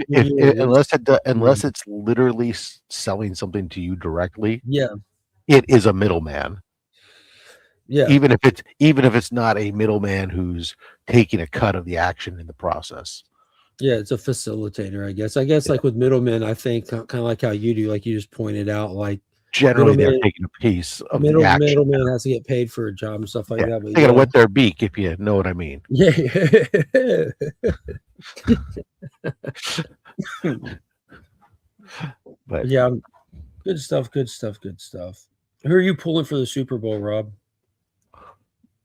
unless it's literally selling something to you directly, Yeah. it is a middleman. Yeah. Even if it's not a middleman who's taking a cut of the action in the process. Yeah, it's a facilitator, I guess. I guess Yeah. like with middlemen, I think kind of like how you do, like you just pointed out, like Generally, they're middleman, taking a piece of the action. middleman has to get paid for a job and stuff like Yeah, that. But they got to yeah, wet their beak, if you know what I mean. yeah, But yeah, good stuff, good stuff, good stuff. Who are you pulling for the Super Bowl, Rob?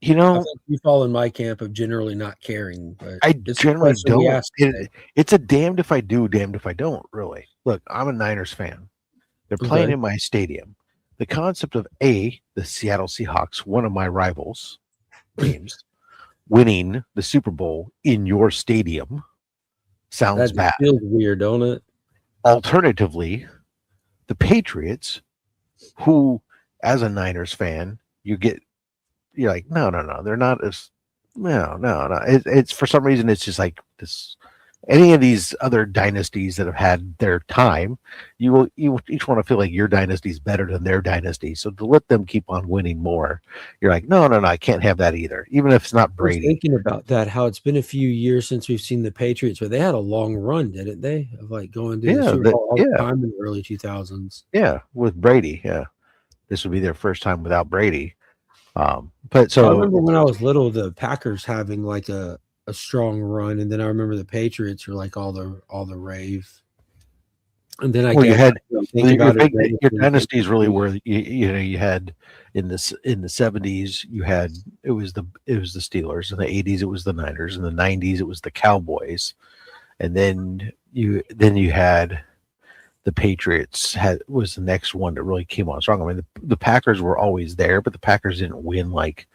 you I know, think you fall in my camp of generally not caring, but I it's the generally question we don't. asked today. It's a damned if I do, damned if I don't. Really, look, I'm a Niners fan. They're playing Okay, in my stadium. The concept of the Seattle Seahawks, one of my rivals teams, winning the Super Bowl in your stadium sounds that bad. feels weird, don't it? Alternatively, the Patriots, who, as a Niners fan, you're like, no, they're not as, no. It's for some reason, it's just like this. Any of these other dynasties that have had their time, you each want to feel like your dynasty is better than their dynasty. So to let them keep on winning more, you're like, no, I can't have that either. Even if it's not I was Brady. thinking about that, how it's been a few years since we've seen the Patriots, but they had a long run, didn't they? Of like going to the Yeah, Super Bowl all the yeah, time in the early 2000s. yeah, with Brady. Yeah, this would be their first time without Brady. But I so remember when I was little, the Packers having like a strong run, and then I remember the Patriots were like all the rave. And then I well, you guess had think about it, your dynasties really were you had in the 70s you had it was the Steelers, in the 80s it was the Niners, in the 90s it was the Cowboys, and then you had the Patriots was the next one that really came on strong. I mean the Packers were always there, but the Packers didn't win like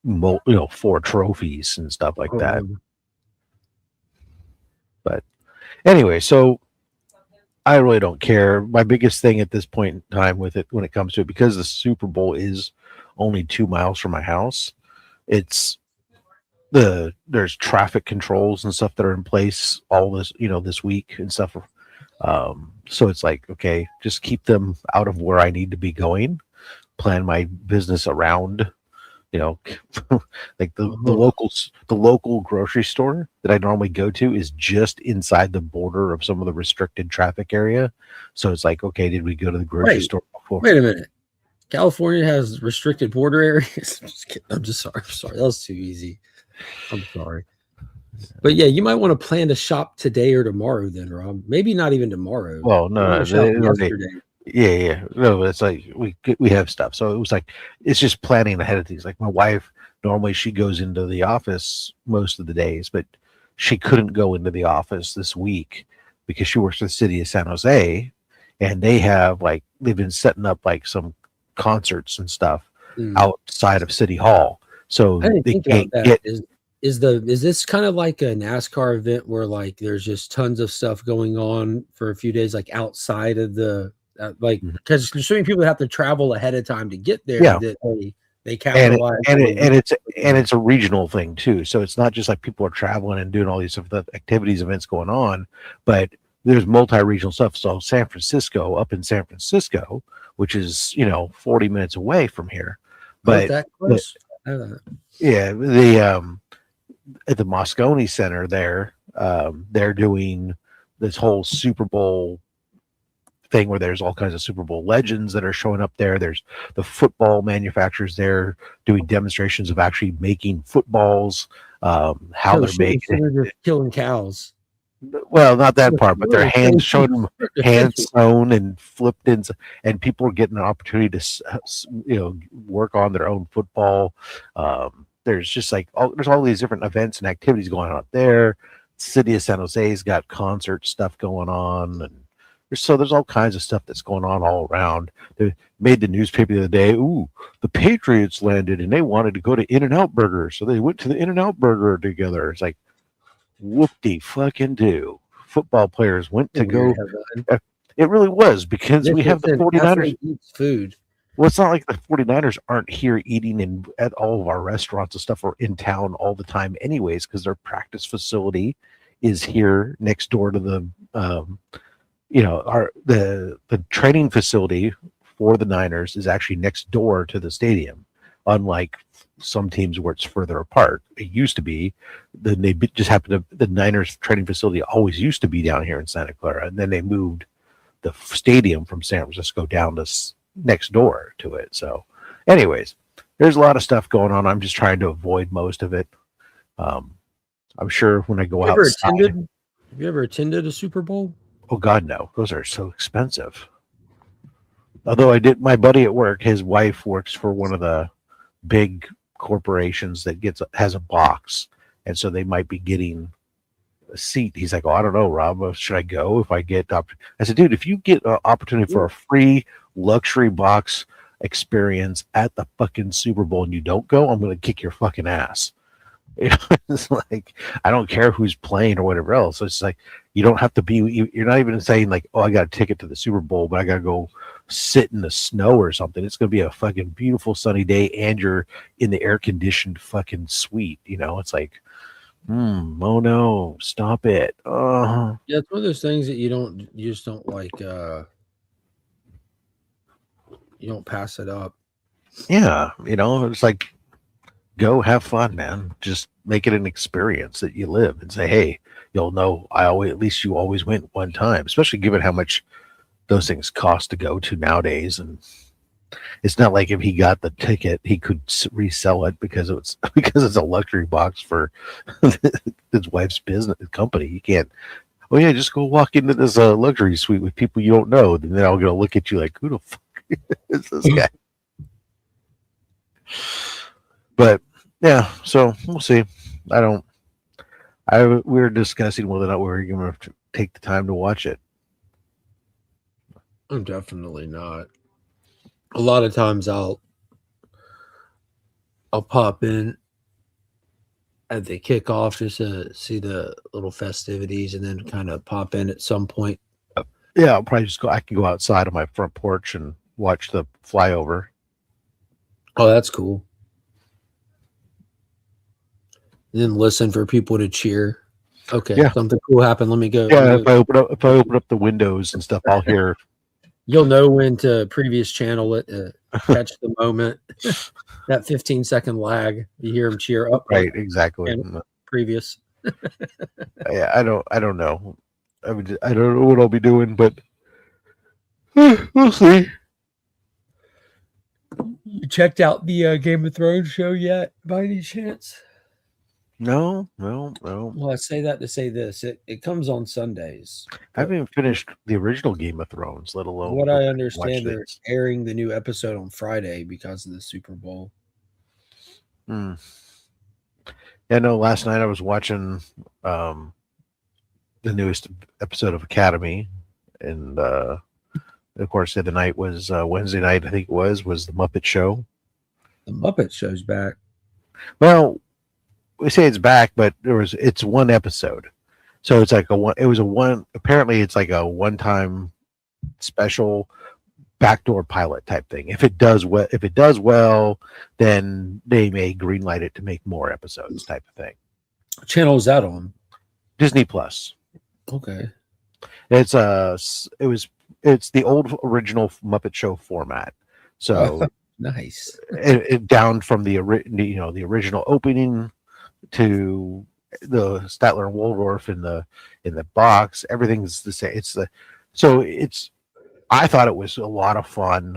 4 trophies and stuff like that. But anyway, so I really don't care. My biggest thing at this point in time with it, when it comes to it, because the Super Bowl is only 2 miles from my house, it's there's traffic controls and stuff that are in place all this week and stuff. So it's like, okay, just keep them out of where I need to be going. Plan my business around, like the local grocery store that I normally go to is just inside the border of some of the restricted traffic area. So it's like, okay, did we go to the grocery store before? Wait a minute. California has restricted border areas. I'm just sorry. I'm sorry. That was too easy. I'm sorry. But yeah, you might want to plan to shop today or tomorrow then, Rob. Maybe not even tomorrow. Well, no, Yesterday. yeah. No, it's like we have stuff. So it was like it's just planning ahead of things. Like my wife, normally she goes into the office most of the days, but she couldn't go into the office this week because she works for the city of San Jose, and they've been setting up like some concerts and stuff outside of City Hall. So I didn't they think can't about get. that. Is this kind of like a NASCAR event where like there's just tons of stuff going on for a few days, like outside of the because there's so many people that have to travel ahead of time to get there. Yeah. That they capitalize and it's a regional thing too. So it's not just like people are traveling and doing all these activities, events going on, but there's multi-regional stuff. So up in San Francisco, which is 40 minutes away from here, but that close. Yeah, at the Moscone Center there, they're doing this whole Super Bowl thing where there's all kinds of Super Bowl legends that are showing up there. There's the football manufacturers there doing demonstrations of actually making footballs, how they're making it. Killing cows. Well, not that part, but their hands showing them hand sewn and flipped in, and people are getting an opportunity to work on their own football. There's just like there's all these different events and activities going on up there. City of San Jose's got concert stuff going on, and there's all kinds of stuff that's going on all around. They made the newspaper the other day. Ooh, the Patriots landed and they wanted to go to In-N-Out Burger, so they went to the In-N-Out Burger together. It's like, whoop-de-fucking-do. Football players went to go. It really was, because we have the 49ers. Eats food. Well, it's not like the 49ers aren't here eating at all of our restaurants and stuff, or in town all the time anyways, because their practice facility is here next door to the the training facility for the Niners is actually next door to the stadium, unlike some teams where it's further apart. It used to be. Then they just happened to, the Niners training facility always used to be down here in Santa Clara, and then they moved the stadium from San Francisco down to next door to it. So anyways, there's a lot of stuff going on. I'm just trying to avoid most of it. I'm sure when I go outside. Have you ever attended a Super Bowl? Oh God, no! Those are so expensive. Although I did, my buddy at work, his wife works for one of the big corporations that has a box, and so they might be getting a seat. He's like, "Oh, I don't know, Rob. Should I go if I get?" I said, "Dude, if you get an opportunity for a free luxury box experience at the fucking Super Bowl and you don't go, I'm going to kick your fucking ass." It's like, I don't care who's playing or whatever else. So it's like, you don't have to be, you're not even saying like, oh, I got a ticket to the Super Bowl, but I got to go sit in the snow or something. It's going to be a fucking beautiful sunny day and you're in the air conditioned fucking suite. It's like, oh no, stop it. Yeah, it's one of those things that you just don't like, you don't pass it up. Yeah. It's like, go have fun, man. Just make it an experience that you live and say, hey, you'll know at least you always went one time, especially given how much those things cost to go to nowadays. And it's not like if he got the ticket, he could resell it because it's a luxury box for his wife's business company. You can't, oh yeah, just go walk into this luxury suite with people you don't know. And then I'll go look at you like, who the fuck is this guy? But yeah, so we'll see. We were discussing whether or not we were going to take the time to watch it. I'm definitely not. A lot of times I'll pop in at the kickoff just to see the little festivities and then kind of pop in at some point. Yeah, I'll probably just I can go outside on my front porch and watch the flyover. Oh, that's cool. And then listen for people to cheer. Okay, yeah. Something cool happened. Let me go. Yeah, if I open up the windows and stuff, I'll hear. You'll know when to previous channel it, catch the moment. That 15-second lag, you hear them cheer up. Right, exactly. Previous. Yeah, I don't know. I don't know what I'll be doing, but we'll see. You checked out the Game of Thrones show yet, by any chance? No. Well, I say that to say this. It comes on Sundays. I haven't even finished the original Game of Thrones, let alone what I understand. They're airing the new episode on Friday because of the Super Bowl. Yeah, no, last night I was watching the newest episode of Academy, and of course the other night was Wednesday night, I think it was the Muppet Show. The Muppet Show's back. Well, we say it's back, but it's one episode, so it's like apparently it's like a one-time special backdoor pilot type thing. If it does well, then they may greenlight it to make more episodes type of thing. What channel is that on? Disney Plus. Okay. It's the old original Muppet Show format. So nice. It down from the original opening to the Statler and Waldorf in the box. Everything's the same. I thought it was a lot of fun.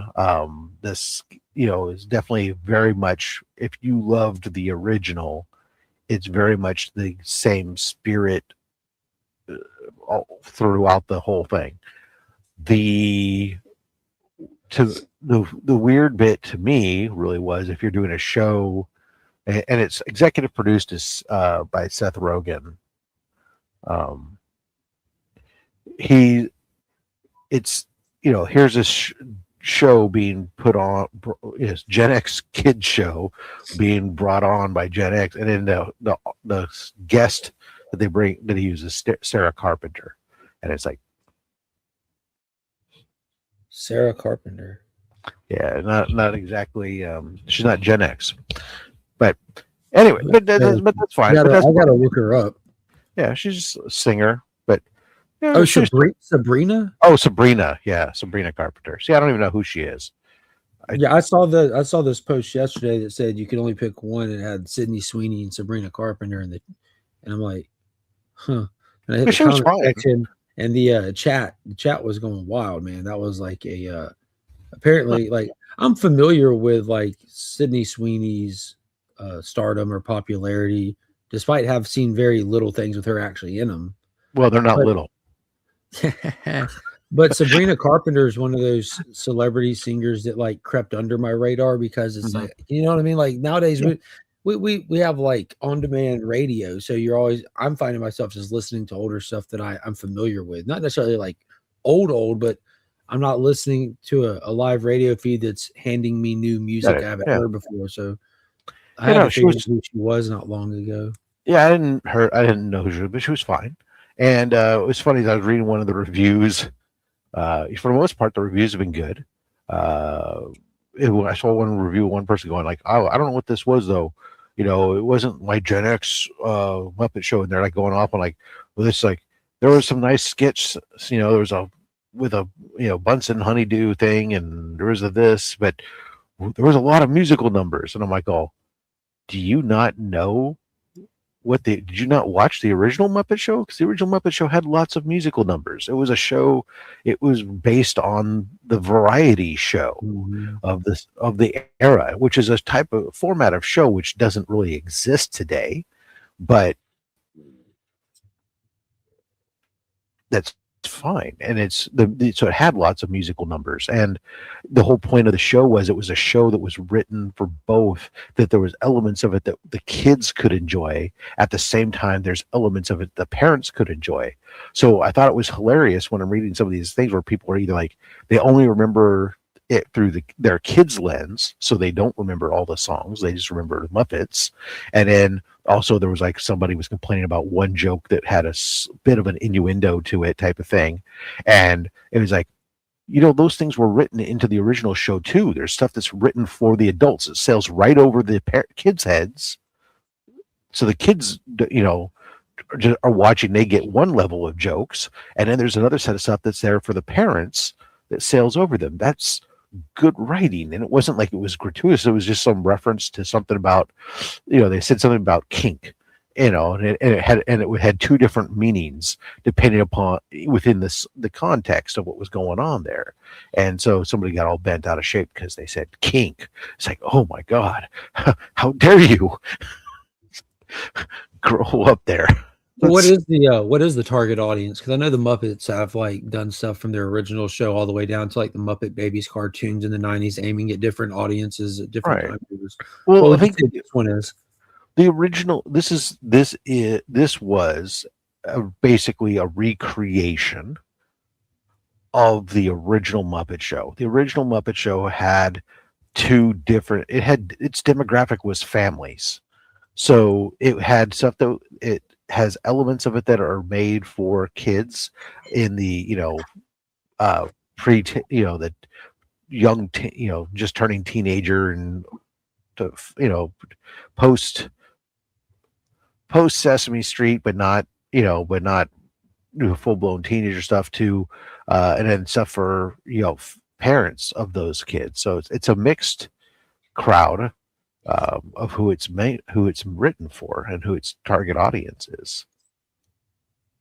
This is definitely very much, if you loved the original, it's very much the same spirit throughout the whole thing. The weird bit to me really was, if you're doing a show, and it's executive produced by Seth Rogen. Here's this show being put on, Gen X kids show being brought on by Gen X, and then the guest that he uses, Sarah Carpenter, and it's like Sarah Carpenter. Yeah, not exactly. She's not Gen X, but anyway, but that's fine. I gotta look her up. Yeah, she's just a singer, but yeah, Oh, she's Sabrina. Sabrina. Yeah, Sabrina Carpenter. See, I don't even know who she is. Yeah, I saw this post yesterday that said you could only pick one. It had Sydney Sweeney and Sabrina Carpenter, and I'm like, huh. And I hit Yeah, the she was comment fine. section, and the chat was going wild, man. That was like a apparently, like, I'm familiar with like Sydney Sweeney's stardom or popularity, despite have seen very little things with her actually in them. Well, they're not But little. but Sabrina Carpenter is one of those celebrity singers that like crept under my radar because it's Mhm. like, you know what I mean? Like nowadays Yeah. we have like on-demand radio. So I'm finding myself just listening to older stuff that I'm familiar with. Not necessarily like old, but I'm not listening to a live radio feed that's handing me new Got music it. I haven't Yeah. heard before. So I You had know, to she figure out was. who she was not long ago. Yeah, I didn't know who she was, but she was fine. And it was funny. I was reading one of the reviews. For the most part, the reviews have been good. Uh, I saw one review, one person going like, "Oh, I don't know what this was though. You know, it wasn't my Gen X Muppet Show," and they're like going off on like, "Well, this like there was some nice skits. You know, there was a with a Bunsen honeydew thing, and there was a this, but there was a lot of musical numbers." And I'm like, "Oh, do you not know?" Did you not watch the original Muppet Show? Because the original Muppet Show had lots of musical numbers. It was a show. It was based on the variety show Mhm. of the era, which is a type of format of show which doesn't really exist today, but that's fine. And so it had lots of musical numbers, and the whole point of the show was it was a show that was written for both, that there was elements of it that the kids could enjoy at the same time there's elements of it the parents could enjoy. So I thought it was hilarious when I'm reading some of these things where people are either like they only remember it through their kids lens, so they don't remember all the songs, they just remember the Muppets. And then also there was like somebody was complaining about one joke that had a bit of an innuendo to it type of thing, and it was like, those things were written into the original show too. There's stuff that's written for the adults. It sails right over the kids' heads, so the kids are watching, they get one level of jokes, and then there's another set of stuff that's there for the parents that sails over them. That's good writing. And it wasn't like it was gratuitous. It was just some reference to something about, they said something about kink, and it had two different meanings depending upon within the context of what was going on there. And so somebody got all bent out of shape because they said kink. It's like, oh my God, how dare you grow up there. What is the target audience? Because I know the Muppets have like done stuff from their original show all the way down to like the Muppet Babies cartoons in the '90s, aiming at different audiences at different Right. time periods. Well, What I would you think say this one is? the original. This was basically a recreation of the original Muppet Show. The original Muppet Show had two different. It had its demographic was families, so it had stuff that it has elements of it that are made for kids in the pre the young just turning teenager and to post Sesame Street, but not full blown teenager stuff too, and then stuff for parents of those kids. So it's a mixed crowd of who it's written for, and who its target audience is.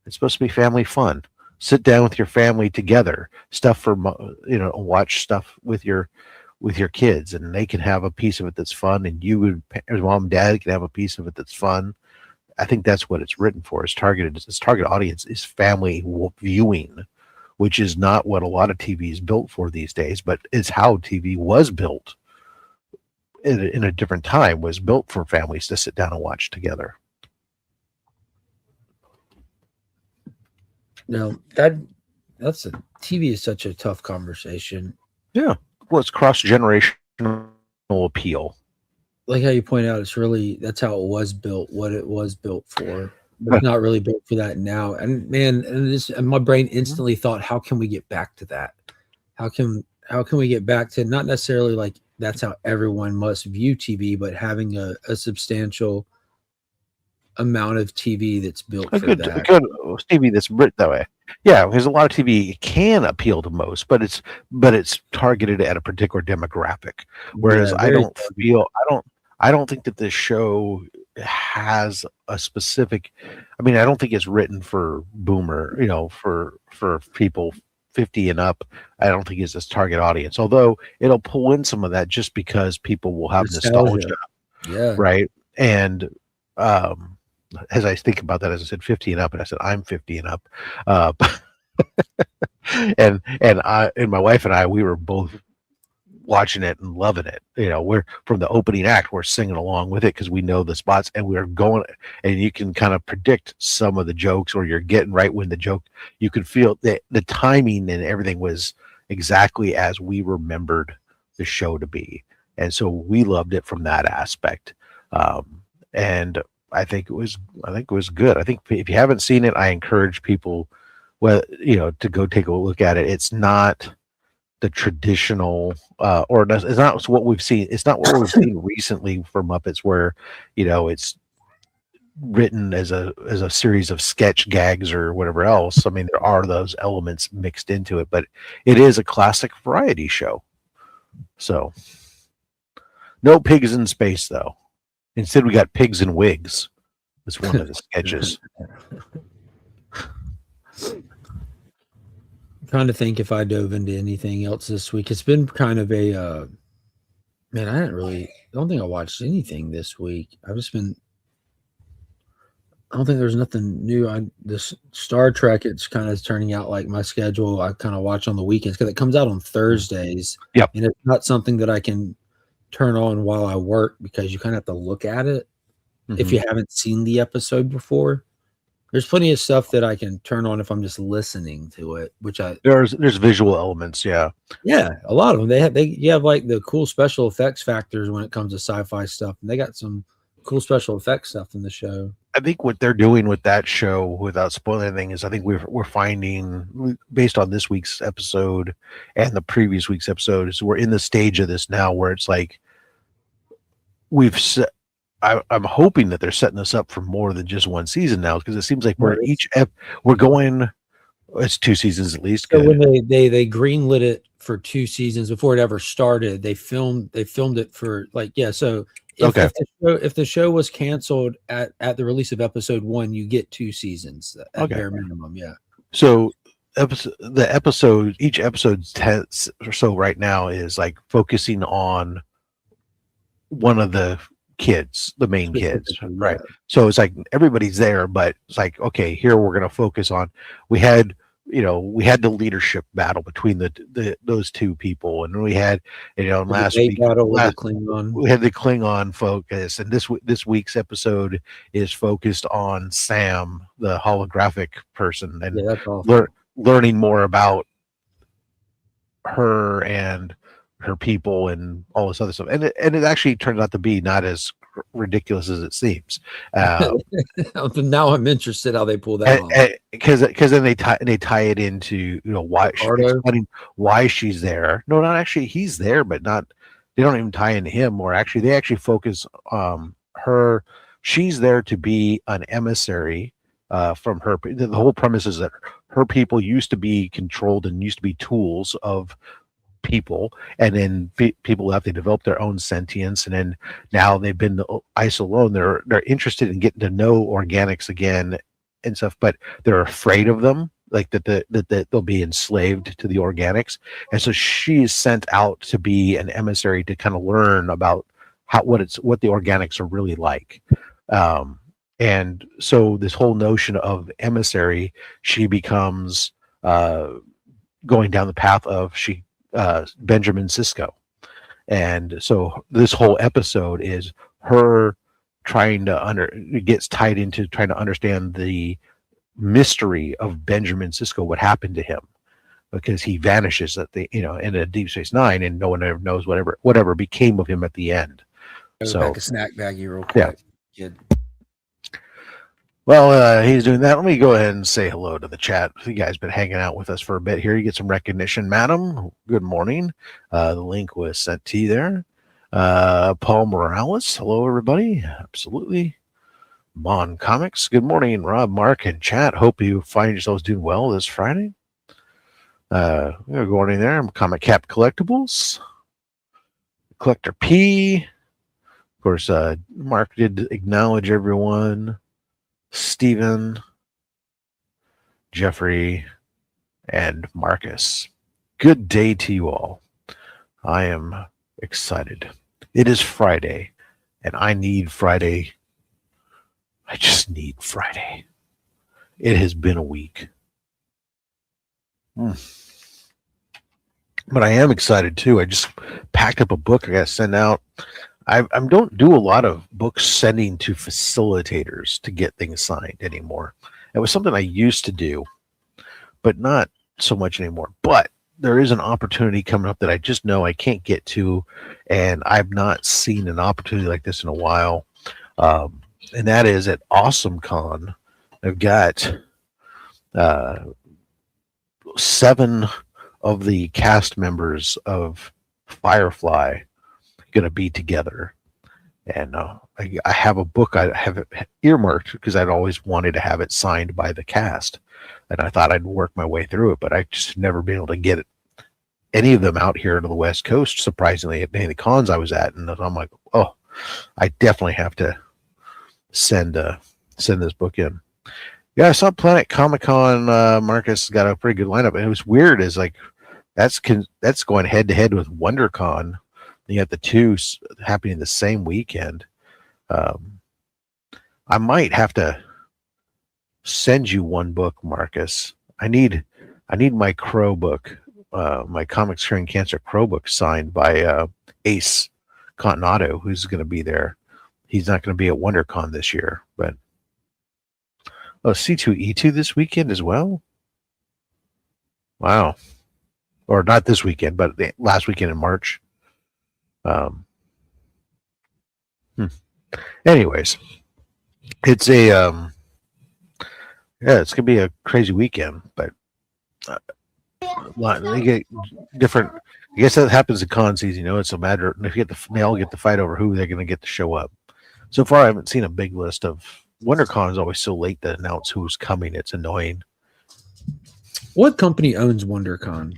It's supposed to be family fun. Sit down with your family together, stuff for watch stuff with your kids, and they can have a piece of it that's fun, and as mom and dad can have a piece of it that's fun. I think that's what it's written for. Its target audience is family viewing, which is not what a lot of TV is built for these days, but it's how TV was built in a different time, was built for families to sit down and watch together. No, that's a TV is such a tough conversation. Yeah. Well, it's cross-generational appeal. Like how you point out, that's how it was built, what it was built for. But it's not really built for that now. And man, and my brain instantly thought, how can we get back to that? How can we get back to not necessarily like that's how everyone must view TV, but having a substantial amount of TV that's built A for good, that. TV that's written that way. Yeah, because a lot of TV can appeal to most, but it's targeted at a particular demographic. Whereas Yeah, very I don't think that this show has a specific. I mean, I don't think it's written for boomer, for people 50 and up. I don't think it's this target audience. Although it'll pull in some of that just because people will have nostalgia, Yeah. right? And um as I think about that, as I said, 50 and up, and I said I'm 50 and up, uh, and my wife and I, we were both watching it and loving it. We're from the opening act, we're singing along with it because we know the spots, and we're going, and you can kind of predict some of the jokes, or you're getting right when the joke. You could feel that the timing and everything was exactly as we remembered the show to be, and so we loved it from that aspect. And I think it was good. I think if you haven't seen it, I encourage people, to go take a look at it. It's not the traditional, it's not what we've seen. It's not what we've seen recently from Muppets, where it's written as a series of sketch gags or whatever else. I mean, there are those elements mixed into it, but it is a classic variety show. So, no pigs in space, though. Instead, we got pigs in wigs. It's one of the sketches. Trying to think if I dove into anything else this week. It's been kind of a man. I don't think I watched anything this week. I don't think there's nothing new. This Star Trek, it's kind of turning out like my schedule. I kind of watch on the weekends because it comes out on Thursdays. Yep. And it's not something that I can turn on while I work because you kind of have to look at it. If you haven't seen the episode before, there's plenty of stuff that I can turn on if I'm just listening to it, there's visual elements. Yeah, a lot of them. You have like the cool special effects factors when it comes to sci-fi stuff, and they got some cool special effects stuff in the show. I think what they're doing with that show, without spoiling anything, is I think we're finding, based on this week's episode and the previous week's episode, is we're in the stage of this now where it's like I'm hoping that they're setting us up for more than just one season now, because it seems like we're going. It's 2 seasons at least. So when they greenlit it for 2 seasons before it ever started, they filmed it for So if the show was canceled at the release of episode 1, you get 2 seasons at bare minimum. Yeah. So each episode 10 or so right now is like focusing on one of the kids, the main kids, right? So it's like everybody's there, but it's like, okay, here we're going to focus on. We had the leadership battle between those 2 people, and we had last week we had the Klingon focus, and this week's episode is focused on Sam, the holographic person, and learning more about her and her people and all this other stuff, and it actually turned out to be not as ridiculous as it seems. Now I'm interested how they pull that off, because then they tie it into why she's there. No, not actually. He's there, but not. They don't even tie into him. Or actually, they actually focus her. She's there to be an emissary from her. The whole premise is that her people used to be controlled and used to be tools of people, and then people have to develop their own sentience, and then now they've been ice alone. They're interested in getting to know organics again and stuff, but they're afraid of them, like that they'll be enslaved to the organics. And so she is sent out to be an emissary to kind of learn about what the organics are really like. And so this whole notion of emissary, she becomes going down the path of Benjamin Sisko. And so this whole episode is her gets tied into trying to understand the mystery of Benjamin Sisko, what happened to him, because he vanishes in a Deep Space Nine, and no one ever knows whatever became of him at the end. So back a snack baggie real quick. Yeah. Well, he's doing that. Let me go ahead and say hello to the chat. You guys been hanging out with us for a bit here. You get some recognition, madam. Good morning. The link was sent to you there. Paul Morales. Hello, everybody. Absolutely. Mon Comics. Good morning, Rob, Mark, and chat. Hope you find yourselves doing well this Friday. We're going in there. I'm Comic Cap Collectables. Collector P. Of course, Mark did acknowledge everyone. Stephen, Jeffrey, and Marcus. Good day to you all. I am excited. It is Friday, and I need Friday. I just need Friday. It has been a week. But I am excited too. I just packed up a book I got to send out. I don't do a lot of book sending to facilitators to get things signed anymore. It was something I used to do, but not so much anymore. But there is an opportunity coming up that I just know I can't get to, and I've not seen an opportunity like this in a while. And that is at AwesomeCon. I've got 7 of the cast members of Firefly going to be together. And I have a book I have it earmarked because I'd always wanted to have it signed by the cast. And I thought I'd work my way through it, but I just never been able to get any of them out here to the West Coast, surprisingly, at any of the cons I was at. And I'm like, oh, I definitely have to send this book in. Yeah, I saw Planet Comic-Con. Marcus got a pretty good lineup. And it was weird is like that's going head to head with WonderCon. You got the two happening the same weekend. I might have to send you one book, Marcus. I need my Crow book, my Comics Curing Cancer Crow book signed by Ace Continato, who's going to be there. He's not going to be at WonderCon this year, but C2E2 this weekend as well. Wow, or not this weekend, but the last weekend in March. Anyways, it's a it's gonna be a crazy weekend, but they get different. I guess that happens in con season. It's a matter if they all get to fight over who they're gonna get to show up. So far, I haven't seen a big list of. WonderCon is always so late to announce who's coming. It's annoying. What company owns WonderCon?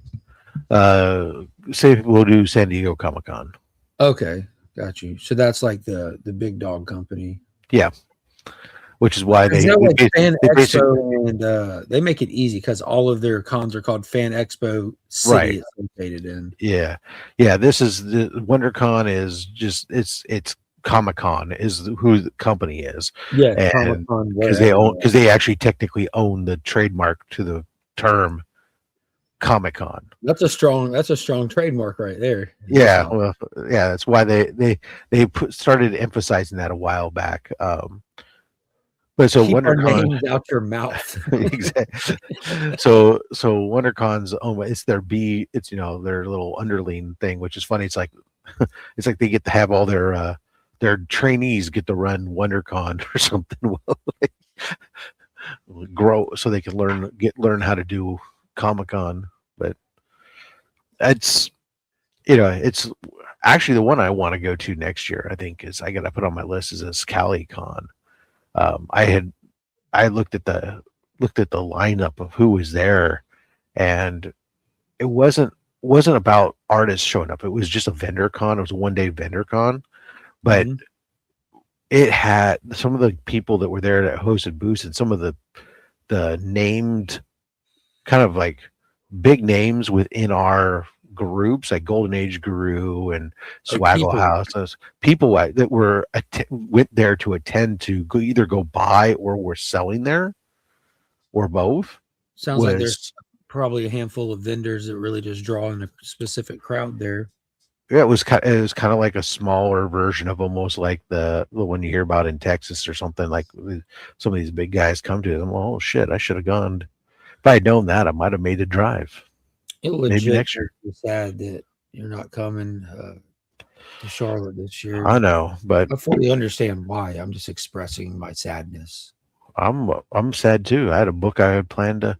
Say we'll do San Diego Comic-Con. Okay, got you. So that's like the big dog company. Yeah, which is why they like Fan Expo, and they make it easy because all of their cons are called Fan Expo City. Right. It's located in. Yeah. This is the WonderCon is just it's Comic-Con is who the company is. Yeah, and because they actually technically own the trademark to the term Comic-Con. That's a strong trademark right there. Yeah, well, yeah, that's why they started emphasizing that a while back. But so keep WonderCon our names out your mouth. exactly. So WonderCon's it's their their little underling thing, which is funny. It's like they get to have all their trainees get to run WonderCon or something. Grow so they can learn how to do Comic-Con. But it's it's actually the one I want to go to next year. I think I got to put on my list is this CaliCon. I looked at the lineup of who was there, and it wasn't about artists showing up. It was just a vendor con. It was a 1-day vendor con. But it had some of the people that were there that hosted booths and some of the named kind of like big names within our groups, like Golden Age Guru and Swaggle House. People that were went there to attend to either go buy or were selling there or both. Sounds like there's probably a handful of vendors that really just draw in a specific crowd there. Yeah, it was kind of like a smaller version of almost like the one you hear about in Texas or something. Like some of these big guys come to them. Oh shit, I should have gone. If I had known that, I might have made a drive. It would maybe next year. Be sad that you're not coming to Charlotte this year. I know, but I fully understand why. I'm just expressing my sadness. I'm sad too. I had a book I had planned to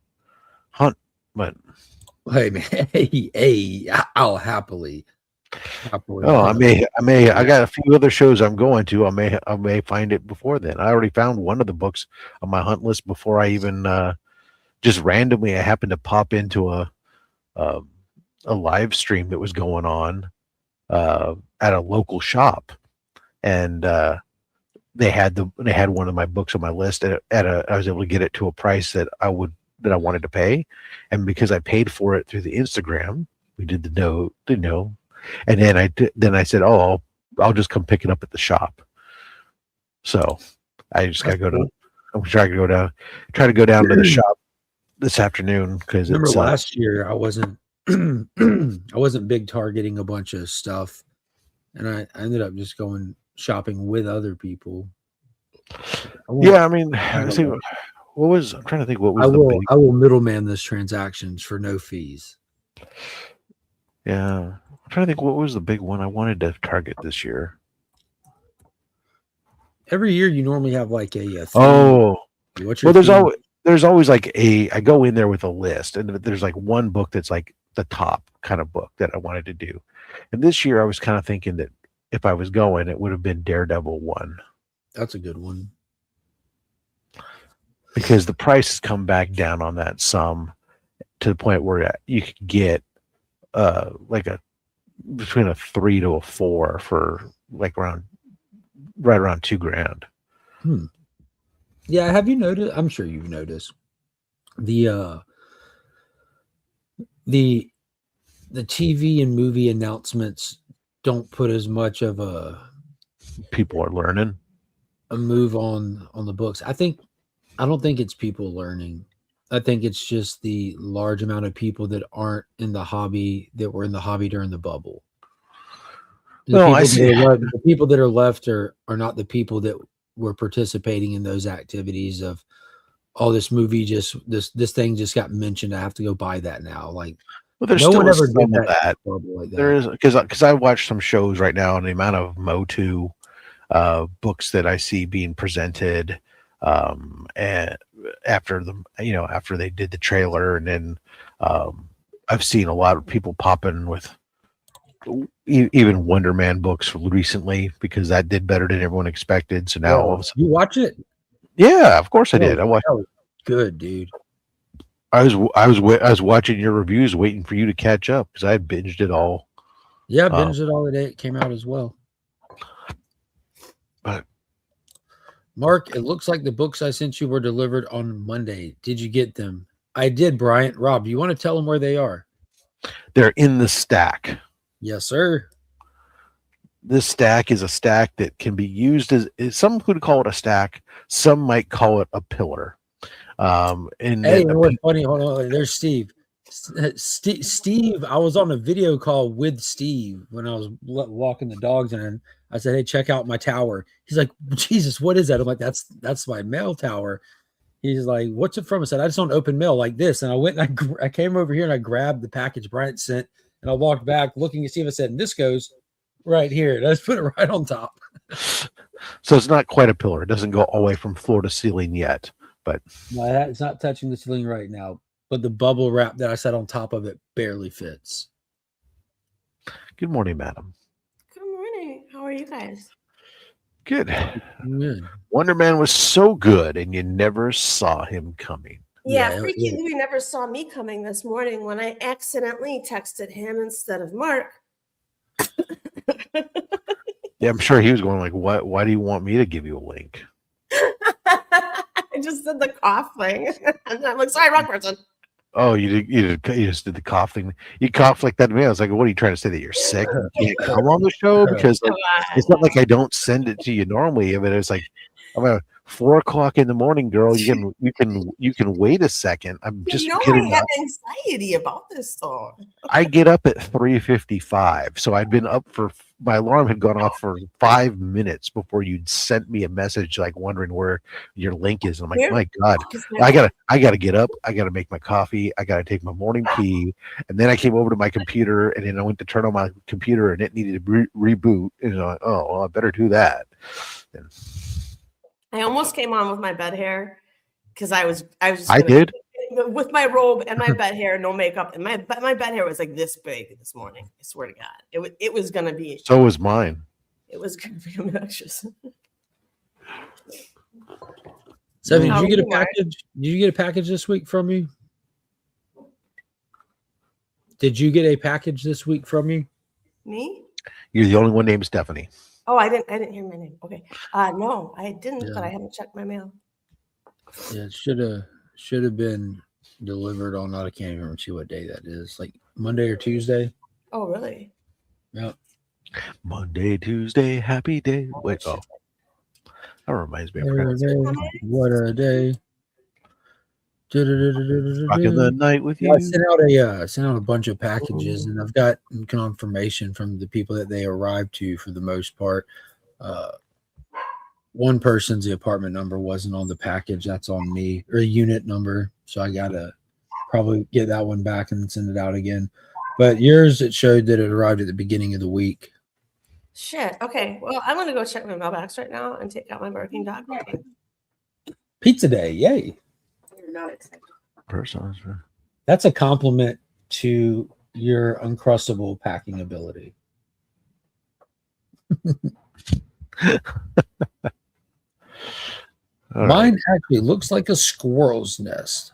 hunt, but hey man, hey, I'll happily Oh, I got a few other shows I'm going to. I may find it before then. I already found one of the books on my hunt list before I even just randomly I happened to pop into um, a live stream that was going on at a local shop, and they had one of my books on my list I was able to get it to a price that I wanted to pay, and because I paid for it through the Instagram, we did the no, and then I said, oh, I'll just come pick it up at the shop. So I just gotta go to. I'm trying to go down to the shop this afternoon because remember last year I wasn't I wasn't big targeting a bunch of stuff, and I ended up just going shopping with other people. Yeah, I mean, I'm trying to think what was I will middleman this transactions for no fees. Yeah, I'm trying to think what was the big one I wanted to target this year. Every year you normally have like a theme. There's always like I go in there with a list, and there's like one book that's like the top kind of book that I wanted to do. And this year I was kind of thinking that if I was going, it would have been Daredevil 1. That's a good one. Because the price has come back down on that some to the point where you could get like between a 3 to a 4 for like right around $2,000. Yeah, have you noticed? I'm sure you've noticed the TV and movie announcements don't put as much of people are learning a move on the books. I don't think it's people learning. I think it's just the large amount of people that aren't in the hobby that were in the hobby during the bubble. The people that are left are not the people that were participating in those activities of, oh, this movie this thing just got mentioned. I have to go buy that now. Like, well, there's no one ever did that. Like that. There is because I watch some shows right now, and the amount of Motu books that I see being presented, and after they did the trailer, and then I've seen a lot of people popping with even Wonder Man books recently because that did better than everyone expected. So now all of a sudden, you watch it? Yeah, of course I did. I watched. Good, dude. I was watching your reviews, waiting for you to catch up because I had binged it all. Yeah, I binged it all the day it came out as well. But Mark, it looks like the books I sent you were delivered on Monday. Did you get them? I did, Bryant. Rob, do you want to tell them where they are? They're in the stack. Yes, sir. This stack is a stack that can be used as some could call it a stack. Some might call it a pillar. Hey, what's funny? Hold on. There's Steve. Steve, I was on a video call with Steve when I was walking the dogs, and I said, "Hey, check out my tower." He's like, "Jesus, what is that?" I'm like, "That's my mail tower." He's like, "What's it from?" I said, "I just don't open mail like this." And I went and I came over here and I grabbed the package Bryant sent, and I walked back looking to see if I said, and this goes right here. And I just put it right on top. So it's not quite a pillar. It doesn't go all the way from floor to ceiling yet, but no, it's not touching the ceiling right now. But the bubble wrap that I set on top of it barely fits. Good morning, madam. Good morning. How are you guys? Good. Wonder Man was so good, and you never saw him coming. Yeah, freaking Louie never saw me coming this morning when I accidentally texted him instead of Mark. Yeah, I'm sure he was going like, "What? Why do you want me to give you a link?" I just did the cough thing, and I'm like, "Sorry, wrong person." Oh, you just did the cough thing. You cough like that to me. I was like, "What are you trying to say, that you're sick and can't come on the show?" Because like, it's not like I don't send it to you normally. I mean, it's like I'm at 4 o'clock in the morning, girl. You can wait a second. I'm just kidding. I have anxiety about this though. I get up at 3:55, so I'd been up for my alarm had gone off for 5 minutes before you'd sent me a message, like wondering where your link is. And I'm like, my God, I gotta get up. I gotta make my coffee. I gotta take my morning pee, and then I came over to my computer, and then I went to turn on my computer, and it needed to reboot. And I'm like, oh, well, I better do that. And I almost came on with my bed hair because I was. I did. with my robe and my bed hair, no makeup, and my bed hair was like this big this morning. I swear to God, it was gonna be. So was mine. It was gonna be obnoxious. Seven, How did you get are a you, Mark? package? Did you get a package this week from me? Did you get a package this week from me? Me? You're the only one named Stephanie. Oh, I didn't hear my name. Okay. No, I didn't, but Yeah. I haven't checked my mail. Yeah, it should have been delivered on. I can't even see what day that is. Like Monday or Tuesday. Oh, really? Yeah. Monday, Tuesday, happy day. Wait, oh, that reminds me. I What forgot. a day! What a day! Rocking the night with Yeah, I you. sent out a bunch of packages, and I've got confirmation from the people that they arrived to for the most part. One person's apartment number wasn't on the package. That's on me, or unit number. So I gotta probably get that one back and send it out again. But yours, it showed that it arrived at the beginning of the week. Shit. Okay. Well, I'm gonna go check my mailbox right now and take out my barking dog. Pizza day, yay! You're not excited. That's a compliment to your uncrustable packing ability. Mine actually looks like a squirrel's nest.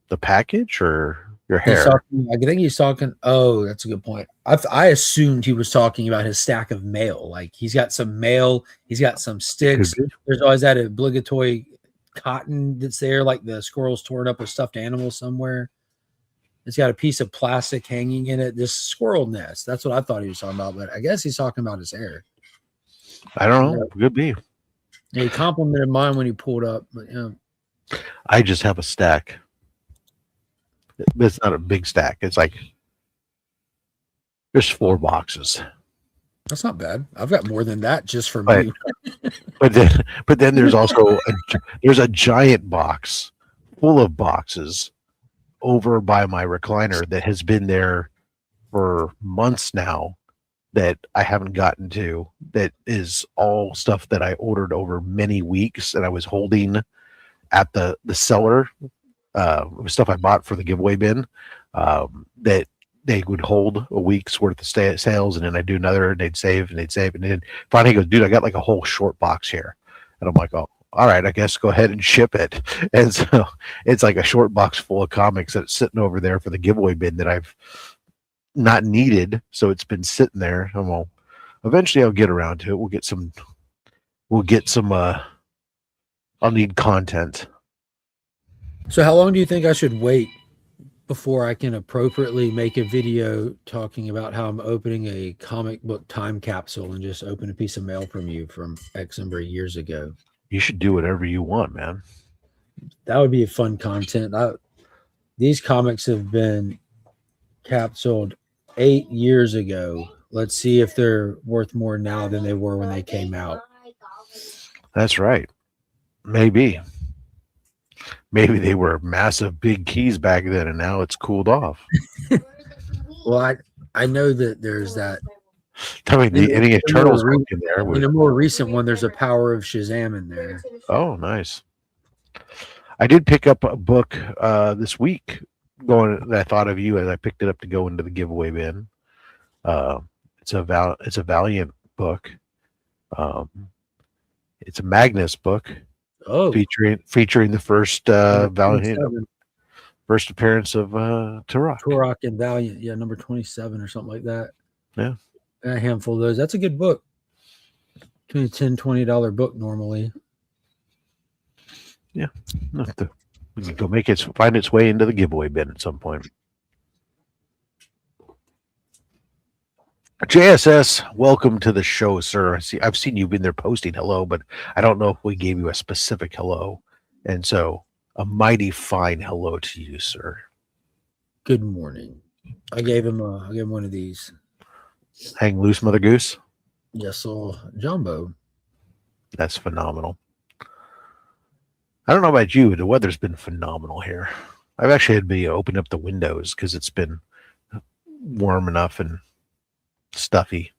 The package or your He's hair? talking, I think he's talking. Oh, that's a good point. I assumed he was talking about his stack of mail. Like he's got some mail, he's got some sticks. Could be. There's always that obligatory cotton that's there, like the squirrel's torn up a stuffed animal somewhere. It's got a piece of plastic hanging in it. This squirrel nest. That's what I thought he was talking about, but I guess he's talking about his hair. I don't know. Could be. Yeah, he complimented mine when he pulled up, but yeah. I just have a stack. It's not a big stack. It's like there's 4 boxes. That's not bad. I've got more than that just for But- me. But then there's also there's a giant box full of boxes over by my recliner that has been there for months now that I haven't gotten to. That is all stuff that I ordered over many weeks and I was holding at the cellar. It was stuff I bought for the giveaway bin that they would hold a week's worth of sales, and then I'd do another, and they'd save, and then finally he goes, dude, I got like a whole short box here. And I'm like, oh, all right, I guess go ahead and ship it. And so it's like a short box full of comics that's sitting over there for the giveaway bin that I've not needed. So it's been sitting there. And well, eventually I'll get around to it. We'll get some, I'll need content. So how long do you think I should wait before I can appropriately make a video talking about how I'm opening a comic book time capsule and just open a piece of mail from you from X number of years ago? You should do whatever you want, man. That would be a fun content. These comics have been capsuled 8 years ago. Let's see if they're worth more now than they were when they came out. That's right. Maybe they were massive big keys back then and now it's cooled off. Well, I know that there's that. I mean, any Eternals book in there. In a more recent one, there's a Power of Shazam in there. Oh, nice. I did pick up a book this week that I thought of you as I picked it up to go into the giveaway bin. It's a Valiant book. It's a Magnus book. Oh, featuring the first Valiant, 27. first appearance of Turok. Turok and Valiant, yeah, number 27 or something like that. Yeah, a handful of those. That's a good book. Between a $10-$20 book normally. Yeah, we can go find its way into the giveaway bin at some point. JSS, welcome to the show, sir. I've seen you've been there posting hello, but I don't know if we gave you a specific hello. And so a mighty fine hello to you, sir. Good morning. I gave him one of these. Hang loose, Mother Goose. Yes, Jumbo. That's phenomenal. I don't know about you, but the weather's been phenomenal here. I've actually had to open up the windows because it's been warm enough and stuffy.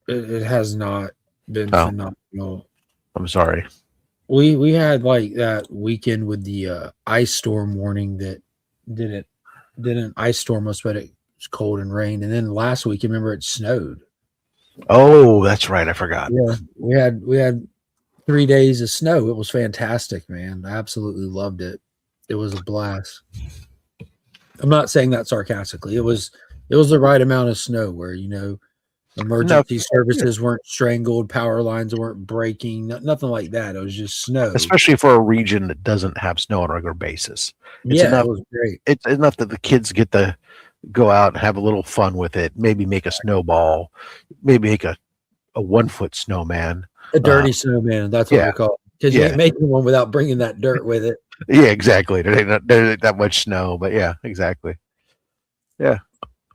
It has not been phenomenal. I'm sorry. We had like that weekend with the ice storm warning that didn't ice storm us, but it was cold and rained. And then last week, remember, it snowed. Oh, that's right. I forgot. Yeah, we had 3 days of snow. It was fantastic, man. I absolutely loved it. It was a blast. I'm not saying that sarcastically. It was the right amount of snow where, you know, emergency services weren't strangled, power lines weren't breaking, nothing like that. It was just snow. Especially for a region that doesn't have snow on a regular basis. It's enough, it was great. It's enough that the kids get to go out and have a little fun with it. Maybe make a snowball, maybe make a 1 foot snowman. A dirty snowman. That's what we call it. Because you ain't making one without bringing that dirt with it. Yeah, exactly. There ain't that much snow, but yeah, exactly. Yeah,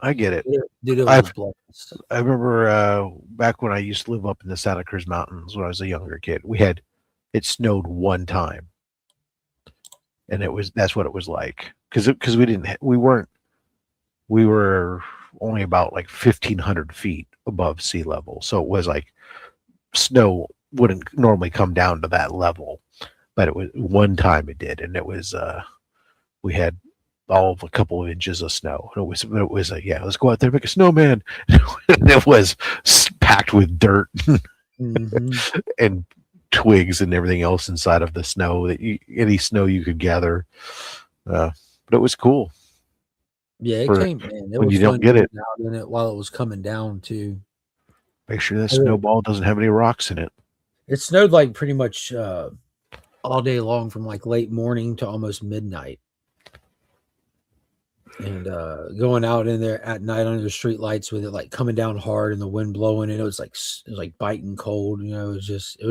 I get it. Dude, it was blessed. I remember back when I used to live up in the Santa Cruz Mountains when I was a younger kid. It snowed one time, and that's what it was like because we were only about like 1,500 feet above sea level, so it was like snow wouldn't normally come down to that level, but it was one time it did, and it was we had all of a couple of inches of snow. It was let's go out there and make a snowman. And it was packed with dirt and twigs and everything else inside of the snow any snow you could gather. But it was cool. Yeah, it came. Man, it when was you don't get it out in it while it was coming down too. Make sure that snowball doesn't have any rocks in it. It snowed like pretty much all day long from like late morning to almost midnight. And going out in there at night under the street lights with it like coming down hard and the wind blowing, and it was like biting cold. You know, it was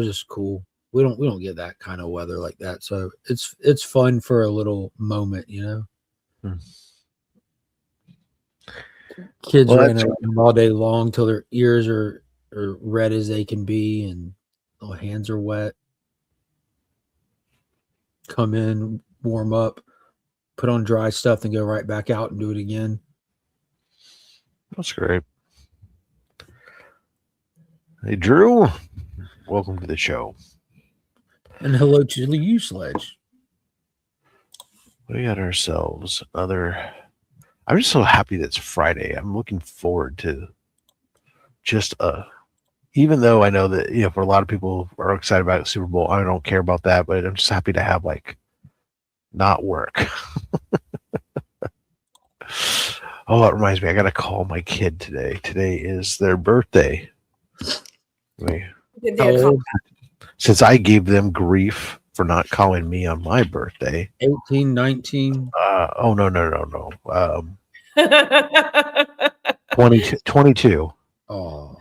just cool. We don't get that kind of weather like that, so it's fun for a little moment, you know. Kids ran around all day long till their ears are red as they can be, and their hands are wet. Come in, warm up, put on dry stuff, and go right back out and do it again. That's great. Hey, Drew, welcome to the show. And hello to you, Sledge. We got ourselves another. I'm just so happy that it's Friday. I'm looking forward to just even though I know that, you know, for a lot of people who are excited about the Super Bowl, I don't care about that, but I'm just happy to have like not work. Oh, that reminds me, I gotta call my kid today. Today is their birthday. Since I gave them grief for not calling me on my birthday. 18, 19. Oh no. 22. Oh.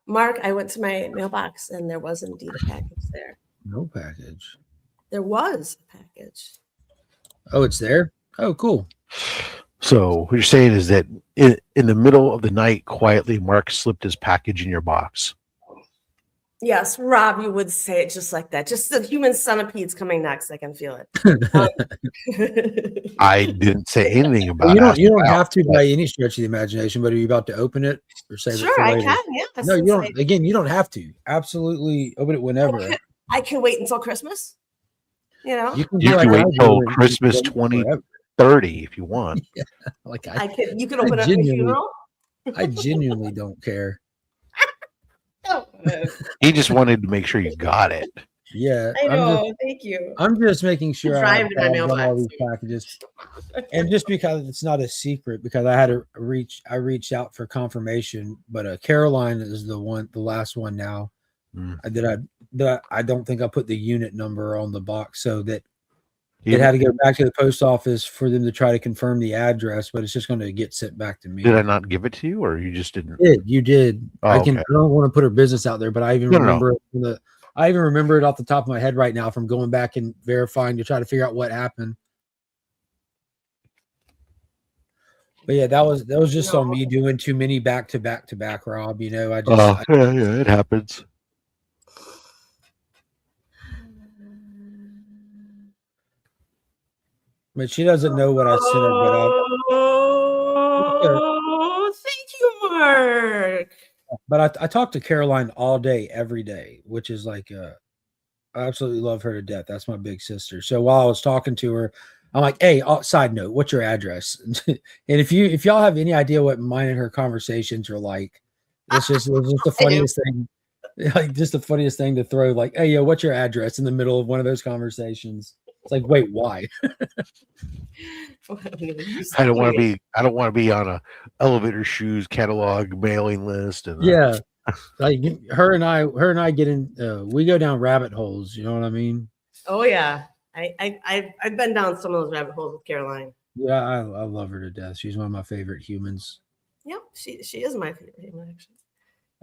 Mark, I went to my mailbox and there was indeed a package there. No package. There was a package. Oh, it's there? Oh, cool. So what you're saying is that in the middle of the night, quietly, Mark slipped his package in your box. Yes, Rob, you would say it just like that. Just the human centipede's coming next. I can feel it. I didn't say anything about it. You don't have to by any stretch of the imagination, but are you about to open it or save sure, it for later? I can. Yeah. No, you don't. Again, you don't have to. Absolutely open it whenever. I can wait until Christmas. You know, you can wait until Christmas 2030 if you want. Yeah, like you can open up your funeral. I genuinely don't care. He just wanted to make sure you got it. Yeah, I know. Thank you. I'm just making sure I have all these packages, and just because it's not a secret, because I had to I reached out for confirmation, but Caroline is the last one now. That I don't think I put the unit number on the box, so that it had to go back to the post office for them to try to confirm the address, but it's just going to get sent back to me. Did I not give it to you, or you just didn't? You did. Oh, I don't want to put her business out there, but I even remember it I even remember it off the top of my head right now from going back and verifying to try to figure out what happened. But yeah, that was just on me doing too many back to back, Rob. You know, yeah, it happens. But she doesn't know what I sent her. Oh, thank you, Mark. But I talk to Caroline all day, every day, which is like I absolutely love her to death. That's my big sister. So while I was talking to her, I'm like, hey, side note, what's your address? And if y'all have any idea what mine and her conversations are like, it's just the funniest thing. Like just the funniest thing to throw, like, hey, yo, what's your address in the middle of one of those conversations? It's like, wait, why? I don't want to be on a elevator shoes catalog mailing list. And Yeah. Like her and I get in we go down rabbit holes, you know what I mean? Oh yeah. I've been down some of those rabbit holes with Caroline. Yeah, I love her to death. She's one of my favorite humans. Yep, she is my favorite human actually.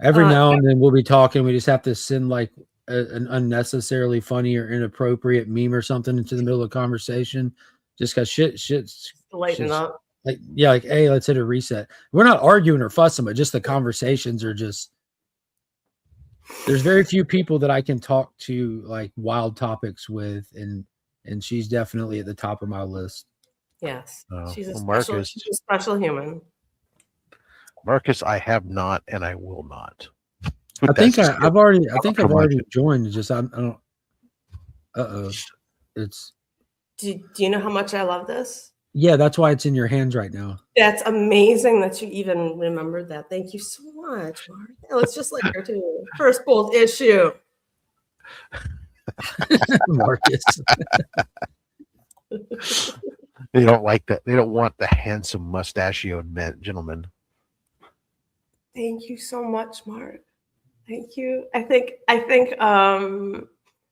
Every now and then we'll be talking. We just have to send like an unnecessarily funny or inappropriate meme or something into the middle of the conversation, just because shit's lighten up. Like, yeah, like, hey, let's hit a reset. We're not arguing or fussing, but just the conversations are just. There's very few people that I can talk to like wild topics with, and she's definitely at the top of my list. Yes, she's a special human. Marcus, I have not, and I will not. I think I've already joined. Just I don't. It's. Do you know how much I love this? Yeah, that's why it's in your hands right now. That's amazing that you even remembered that. Thank you so much, Mark. Let's just like her too. First bold issue. Marcus. They don't like that. They don't want the handsome mustachioed gentleman. Thank you so much, Mark. Thank you. I think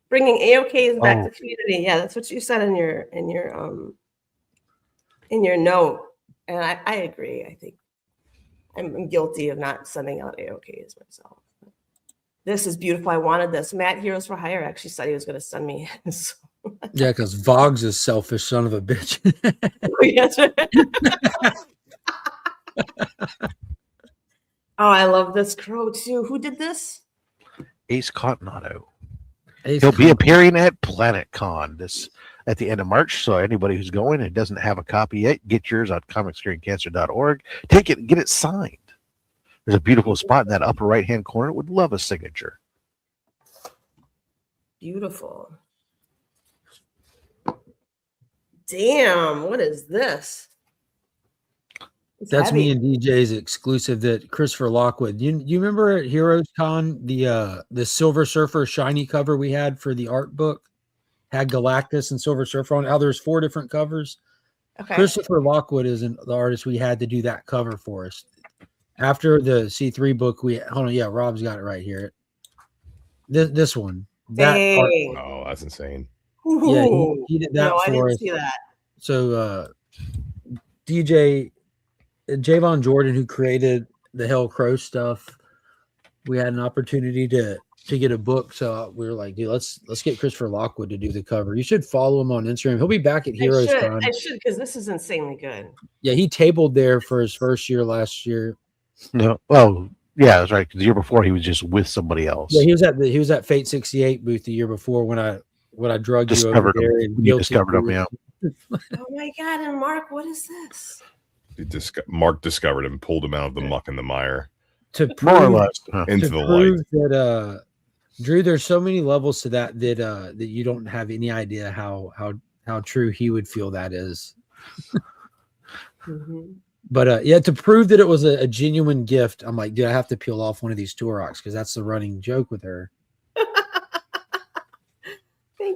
bringing AOKs back to community. Yeah, that's what you said in your note, and I agree. I think I'm guilty of not sending out AOKs myself. This is beautiful. I wanted this. Matt Heroes for Hire actually said he was going to send me. So. Yeah, because Vogs is selfish son of a bitch. Yes. Oh, I love this crow too. Who did this? Ace Continato. He'll be appearing at PlanetCon at the end of March. So anybody who's going and doesn't have a copy yet, get yours on comicscuringcancer.org. Take it and get it signed. There's a beautiful spot in that upper right-hand corner. Would love a signature. Beautiful. Damn, what is this? That's heavy. Me and DJ's exclusive that Christopher Lockwood. You remember at Heroes Con the Silver Surfer shiny cover we had for the art book? Had Galactus and Silver Surfer on it. How there's 4 different covers. Okay. Christopher Lockwood is the artist we had to do that cover for us. After the C3 book, Rob's got it right here. This one. Oh, that's insane. Yeah, he did that for I didn't us. See that. So DJ Javon Jordan, who created the Hell Crow stuff, we had an opportunity to get a book. So we were like, dude, let's get Christopher Lockwood to do the cover. You should follow him on Instagram. He'll be back at Heroes Con. I should, because this is insanely good. Yeah, he tabled there for his first year last year. No, well, yeah, that's right. Because the year before he was just with somebody else. Yeah, he was at Fate 68 booth the year before when I drugged you over there. You discovered him, yeah. Oh my God! And Mark, what is this? Mark discovered him, pulled him out of the muck and the mire. To prove, into the light. That Drew, there's so many levels to that you don't have any idea how true he would feel that is. Mm-hmm. But yeah, to prove that it was a genuine gift, I'm like, dude, I have to peel off one of these Turoks because that's the running joke with her.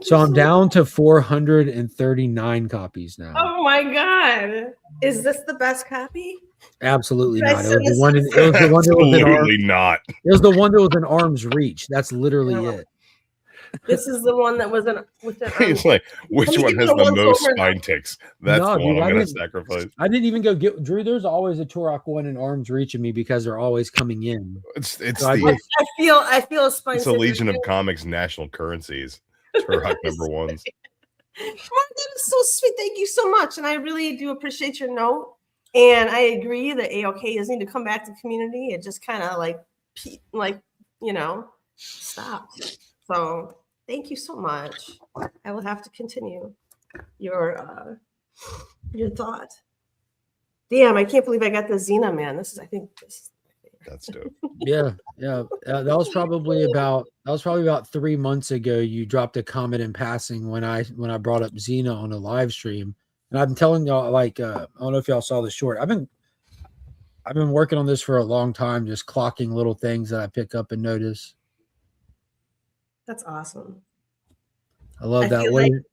So I'm down to 439 copies now. Oh my God. Is this the best copy? Absolutely not. It was the one that was in arm's reach. That's literally it. This is the one that was He's like, which one has the most spine ticks? That's the one I'm going to sacrifice. I didn't even go get Drew. There's always a Turok one in arm's reach of me because they're always coming in. I feel a spine. It's a Legion of Comics national currencies. Turok number ones. Mark, that is so sweet. Thank you so much. And I really do appreciate your note. And I agree that AOKs need to come back to the community. It just kind of stop. So thank you so much. I will have to continue your thought. Damn, I can't believe I got the Xena, man. I think this is my That's dope. Yeah. That was probably about 3 months ago. You dropped a comment in passing when I brought up Xena on a live stream, and I've been telling y'all, like, I don't know if y'all saw the short. I've been working on this for a long time, just clocking little things that I pick up and notice. That's awesome. I love that.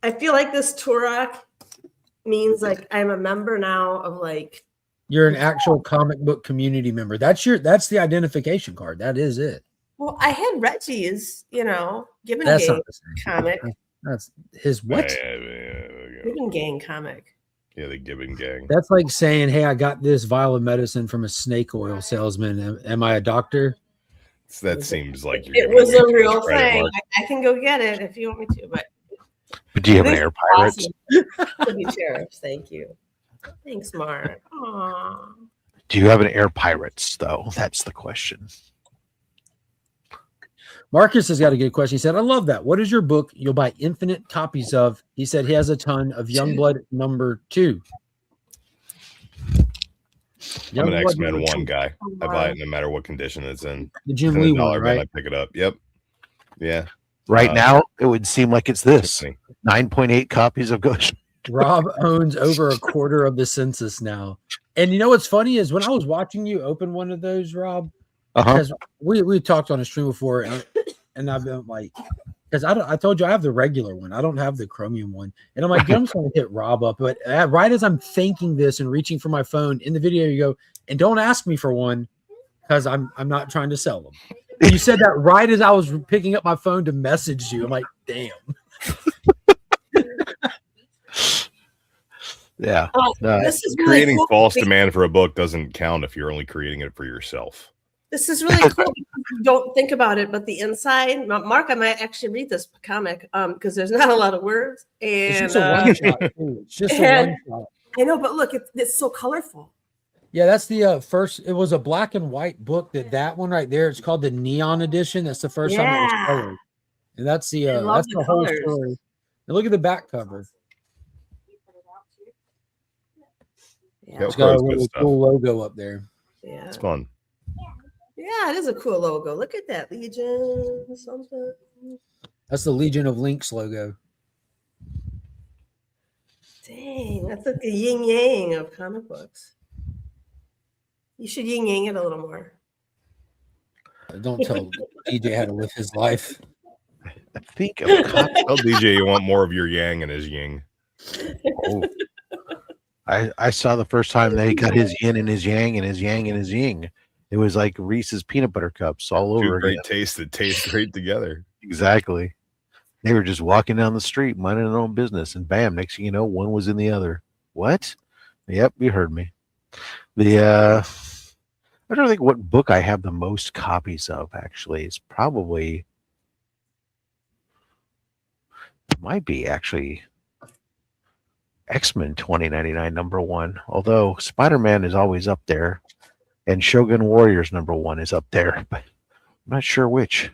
I feel like this Turok means like I'm a member now of like. You're an actual comic book community member. That's the identification card. That is it. Well, I had Reggie's, Gibbon That's Gang not the same comic. That's his what? Gibbon Gang comic. Yeah, the Gibbon Gang. That's like saying, "Hey, I got this vial of medicine from a snake oil salesman. Am I a doctor?" That seems like it was a real thing. I can go get it if you want me to, but do you have an Air Pirates? Awesome. Sheriffs, thank you. Thanks, Mark. Aww. Do you have an Air Pirates though? That's the question. Marcus has got a good question. He said, "I love that. What is your book you'll buy infinite copies of?" He said he has a ton of Youngblood #2. I'm an X-Men 1 guy. I buy it no matter what condition it's in. The Jim Lee one, right? I pick it up. Yep. Yeah. Right now, it would seem like it's this 9.8 copies of Ghost. Rob owns over a quarter of the census now. And you know what's funny is when I was watching you open one of those, Rob, because we talked on a stream before, and I've been like, because I told you I have the regular one. I don't have the chromium one. And I'm like, I'm just going to hit Rob up. But right as I'm thinking this and reaching for my phone in the video, you go, and don't ask me for one because I'm not trying to sell them. And you said that right as I was picking up my phone to message you. I'm like, damn. Yeah. This is really creating cool. false demand for a book doesn't count if you're only creating it for yourself. This is really cool. Don't think about it, but the inside, Mark, I might actually read this comic because there's not a lot of words. And it's just a one shot. It's just a one shot. I know, but look, it's so colorful. Yeah, that's the first. It was a black and white book. That one right there. It's called the Neon Edition. That's the first time it was colored, and that's the whole story. And look at the back cover. Yeah. It's got a really cool logo up there. Yeah, it's fun. Yeah, it is a cool logo. Look at that, Legion something. That's the Legion of Links logo. Dang, that's like a yin yang of comic books. You should yin yang it a little more. Don't tell DJ how to live his life. I think tell DJ you want more of your yang and his yin. Oh. I saw the first time that he got his yin and his yang and his yang and his yin. It was like Reese's peanut butter cups all over great again. Taste that taste great together. Exactly. They were just walking down the street, minding their own business, and bam, next thing you know, one was in the other. What? Yep, you heard me. I don't think what book I have the most copies of, actually. It's probably might be actually X-Men 2099 #1, although Spider-Man is always up there, and Shogun Warriors #1 is up there, but I'm not sure which.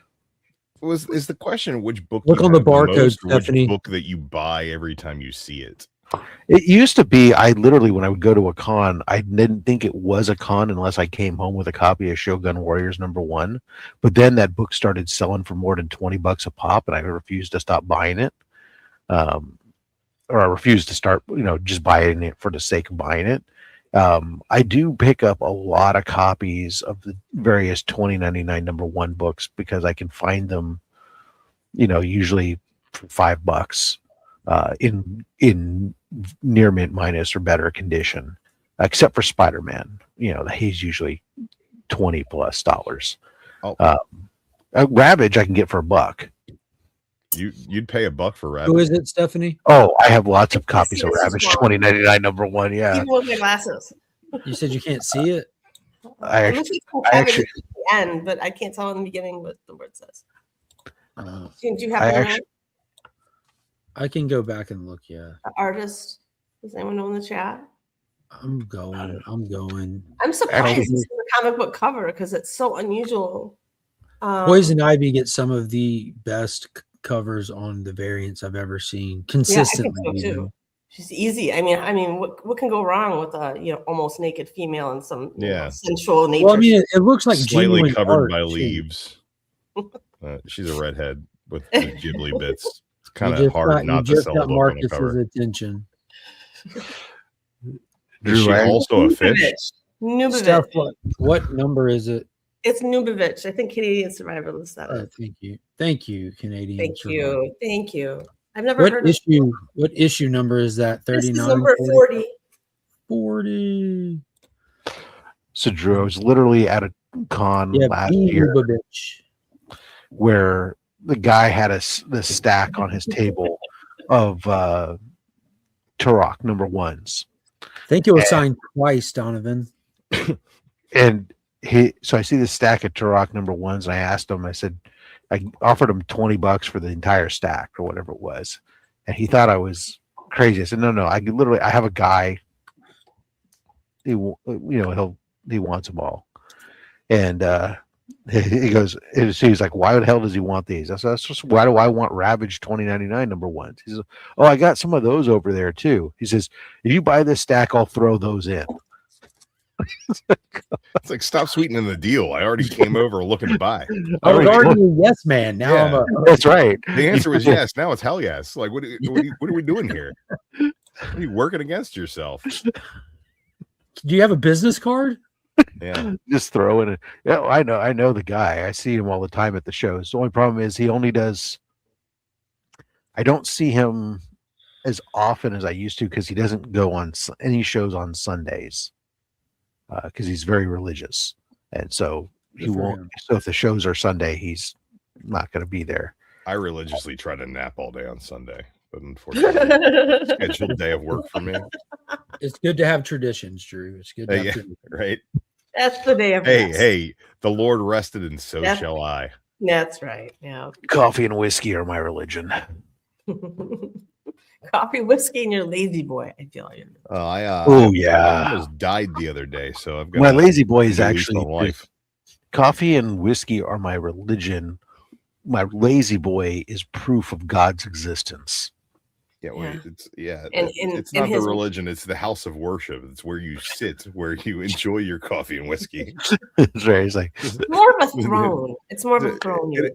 Is the question which book? Look on the barcode, Stephanie. Which book that you buy every time you see it? It used to be, I literally, when I would go to a con, I didn't think it was a con unless I came home with a copy of Shogun Warriors #1. But then that book started selling for more than $20 a pop, and I refused to stop buying it. Or I refused to start, just buying it for the sake of buying it. I do pick up a lot of copies of the various 2099 #1 books because I can find them, usually for $5 in near mint minus or better condition, except for Spider-Man. He's usually $20+. Ravage I can get for $1. You'd pay $1 for Ravage. Who is it, Stephanie? Oh, I have lots of copies of Ravage 2099 #1. Yeah. Even with my glasses. You said you can't see it. I actually at the end, but I can't tell in the beginning what the word says. Do you have one? I can go back and look. Yeah. The artist. Does anyone know in the chat? I'm going. I'm surprised it's in the comic book cover because it's so unusual. Poison Ivy gets some of the best covers on the variants I've ever seen consistently. Yeah, I think so too. She's easy. I mean, what can go wrong with a almost naked female and some sensual nature? Well, I mean, it looks like slightly covered art, by too. leaves. She's a redhead with the ghibli bits. It's kind of hard not to sell a book on the cover. Attention. Is she also a fish? Nubovich. Steph, what number is it? It's Nubovich. I think Canadian Survivor lists that. Thank you, Canadian Survivor. Thank you. I've never heard of it. What issue number is that? 39? This is number 40. 40. So Drew, I was literally at a con last year where the guy had the stack on his table of Turok number 1s. I think it was signed twice, Donovan. And so I see the stack of Turok number 1s, and I asked him, I said, I offered him $20 for the entire stack or whatever it was. And he thought I was crazy. I said, no, I have a guy. He wants them all. And he goes, he's like, why the hell does he want these? I said, that's just, why do I want Ravage 2099 number 1s? He says, oh, I got some of those over there too. He says, if you buy this stack, I'll throw those in. It's like, stop sweetening the deal. I already came over looking to buy. I was already a yes man. Now that's right. The answer was yes. Now it's hell yes. Like, what are we doing here? Are you working against yourself? Do you have a business card? Yeah, just throw in it. Yeah, I know the guy. I see him all the time at the shows. The only problem is he only does. I don't see him as often as I used to because he doesn't go on any shows on Sundays. Because he's very religious, and so he won't. So if the shows are Sunday, he's not going to be there. I religiously try to nap all day on Sunday, but unfortunately, scheduled day of work for me. It's good to have traditions, Drew. It's good to have traditions. Right. That's the day of rest. Hey, the Lord rested, and so shall I. That's right. Yeah. Coffee and whiskey are my religion. Coffee, whiskey, and your lazy boy. I feel like. I almost died the other day, so I've got my lazy boy is actually life. Coffee and whiskey are my religion. My lazy boy is proof of God's existence. Yeah, it's not the religion; it's the house of worship. It's where you sit, where you enjoy your coffee and whiskey. That's right. It's like more of a throne. It's more of a throne. No.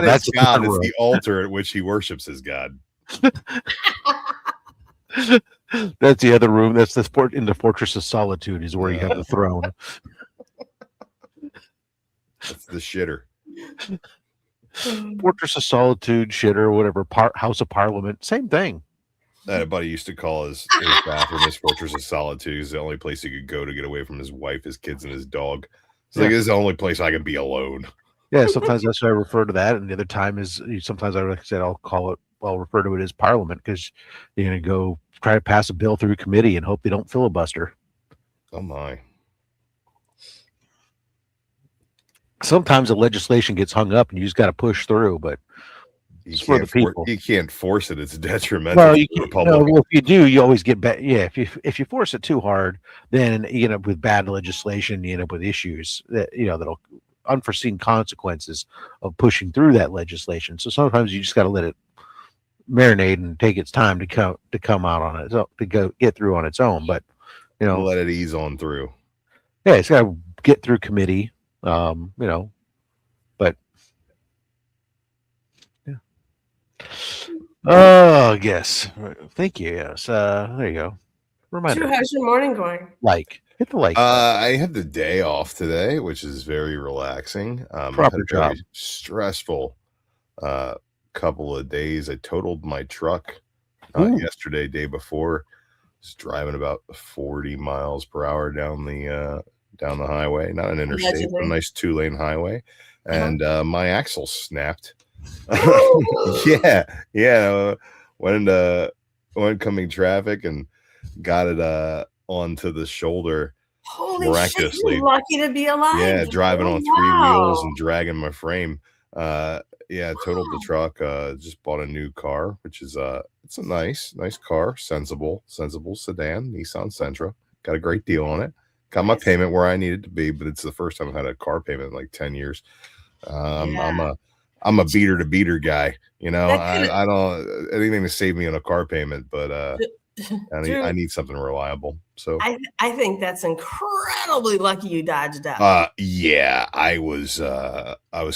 That's God. It's the altar at which he worships his God. That's the other room. That's in the Fortress of Solitude is where you have the throne. That's the shitter. Fortress of Solitude, shitter, whatever. House of Parliament, same thing. A buddy used to call his bathroom his Fortress of Solitude. It's the only place he could go to get away from his wife, his kids, and his dog. It's like, this is the only place I can be alone. Yeah, sometimes that's what I refer to that, and the other time is sometimes I'll refer to it as Parliament because you're going to go try to pass a bill through committee and hope they don't filibuster. Oh my. Sometimes the legislation gets hung up and you just got to push through, but it's for the people. You can't force it. It's detrimental well, to the Republic. No, well, if you do, you always get bad. Yeah, if you force it too hard, then you end up with bad legislation. You end up with issues that that'll unforeseen consequences of pushing through that legislation. So sometimes you just got to let it marinate and take its time to come out on it, to get through on its own. But let it ease on through. Yeah, it's got to get through committee. But yeah. Oh, yes. Thank you. Yes. There you go. Reminder. Drew, how's your morning going? Hit the like. I have the day off today, which is very relaxing. Proper job. Very stressful couple of days. I totaled my truck yesterday, day before. Was driving about 40 miles per hour down the highway, not an interstate, but a nice 2-lane highway, and my axle snapped. Went into oncoming traffic and got it onto the shoulder. Holy miraculously. Shit, you're lucky to be alive. Yeah, driving on 3 wheels and dragging my frame. Totaled the truck. Just bought a new car, which is it's a nice car, sensible sedan, Nissan Sentra. Got a great deal on it. Got my payment where I needed to be, but it's the first time I've had a car payment in like 10 years. I'm a beater to beater guy. I don't anything to save me on a car payment, but Drew, I need something reliable. So I think that's incredibly lucky you dodged out. yeah, I was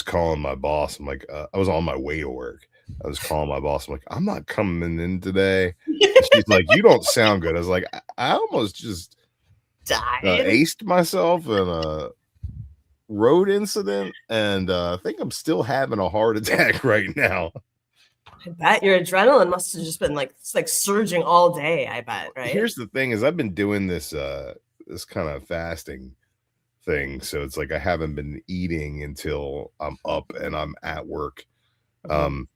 calling my boss. I'm like, I was on my way to work. I was calling my boss. I'm like, I'm not coming in today. And she's like, you don't sound good. I was like, I almost just Died. aced myself in a road incident, and I think I'm still having a heart attack right now. I bet your adrenaline must have just been like surging all day. I bet, right? Here's the thing: is I've been doing this this kind of fasting thing, so it's like I haven't been eating until I'm up and I'm at work, and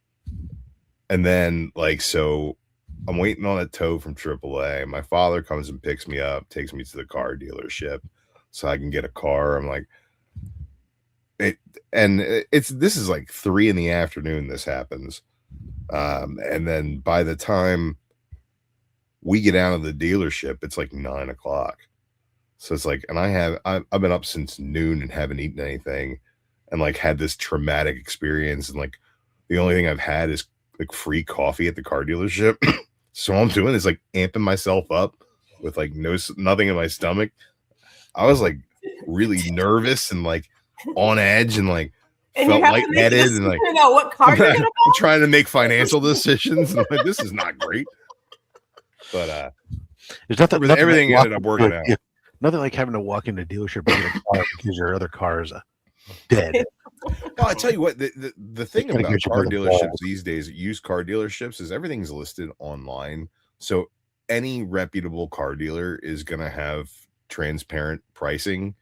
then so I'm waiting on a tow from AAA. My father comes and picks me up, takes me to the car dealership, so I can get a car. I'm like, this is like 3 p.m. This happens. And then by the time we get out of the dealership, it's like 9 o'clock. So it's like, and I've been up since noon and haven't eaten anything, and like had this traumatic experience. And like, the only thing I've had is like free coffee at the car dealership. So all I'm doing is like amping myself up with like nothing in my stomach. I was like really nervous and like on edge and like, and felt lightheaded and like out what car you're gonna buy? trying to make financial decisions. And like, this is not great. But there's nothing everything like ended up working out. Nothing like having to walk into a dealership and get a car because your other car is dead. Well, I tell you what, the thing about car dealerships these days, used car dealerships, is everything's listed online. So any reputable car dealer is gonna have transparent pricing.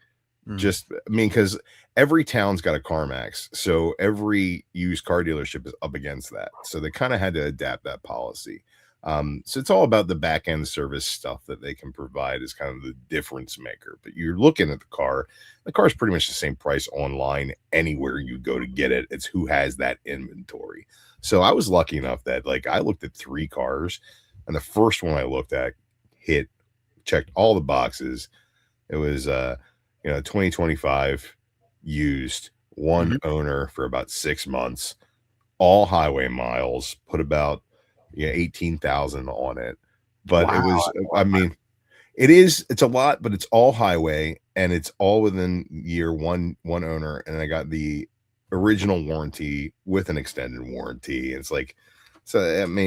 Because every town's got a CarMax, so every used car dealership is up against that. So they kind of had to adapt that policy. So it's all about the back end service stuff that they can provide is kind of the difference maker. But you're looking at the car is pretty much the same price online anywhere you go to get it. It's who has that inventory. So I was lucky enough that like I looked at 3 cars, and the first one I looked at checked all the boxes. It was 2025 used, one owner for about 6 months, all highway miles, put about 18,000 on it. But it was, it's a lot, but it's all highway and it's all within year one owner. And I got the original warranty with an extended warranty. It's like, so I'm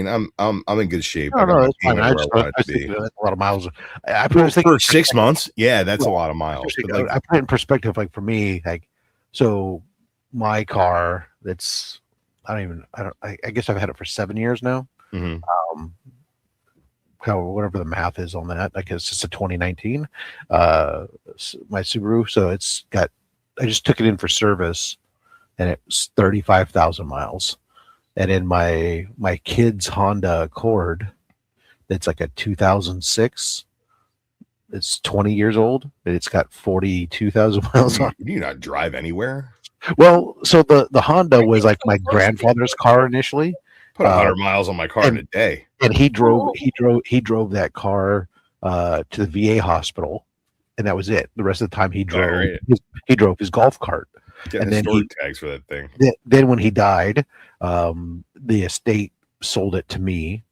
in good shape. I know, that's fine. I was thinking that's a lot of miles. I was thinking for 6 months. Yeah, that's a lot of miles. But like, I put it in perspective. Like for me, like, so my car, that's I guess I've had it for 7 years now. Whatever the math is on that, I guess it's a 2019 my Subaru. So I just took it in for service, and it's 35,000 miles. And in my kid's Honda Accord, it's like a 2006. It's 20 years old, but it's got 42,000 miles on. You not drive anywhere? Well, so the Honda was like my grandfather's car initially. Put 100 miles on my car in a day. And he drove that car to the VA hospital, and that was it. The rest of the time he drove his golf cart. And then tags for that thing. Then when he died, the estate sold it to me,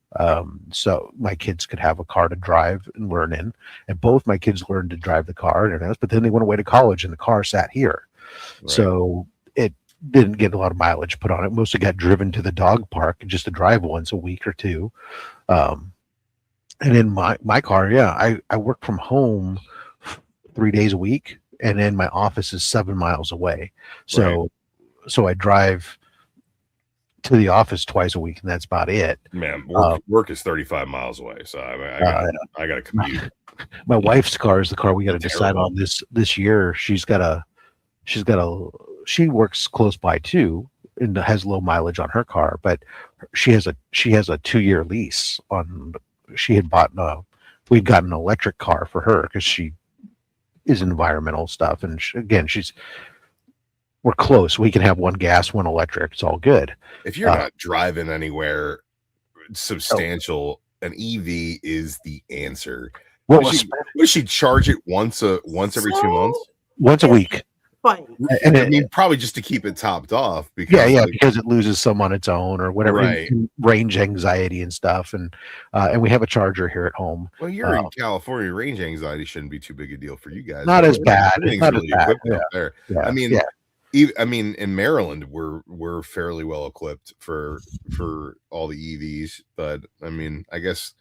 so my kids could have a car to drive and learn in. And both my kids learned to drive the car and everything else, but then they went away to college, and the car sat here. Right. So it didn't get a lot of mileage put on it. Mostly got driven to the dog park just to drive once a week or two. And in my car, I work from home 3 days a week, and then my office is 7 miles away. So I drive to the office twice a week, and that's about it. Man, work is 35 miles away, so I got to commute. My wife's car is the car we got to decide on this year. She works close by too, and has low mileage on her car, but she has a 2-year lease on. She had bought we'd got an electric car for her because she is environmental stuff, and we're close. We can have one gas, one electric. It's all good. If you're not driving anywhere substantial, an EV is the answer. Would she charge it once every 2 months? Once a week. Fine. And I mean, probably just to keep it topped off because because it loses some on its own or whatever, Right. and range anxiety and stuff, and we have a charger here at home. Well, you're in California. Range anxiety shouldn't be too big a deal for you guys. Not as bad. Everything's Not as really bad. equipped up there. Yeah. I mean, yeah. I mean, in Maryland, we're fairly well equipped for all the EVs, but I mean, I guess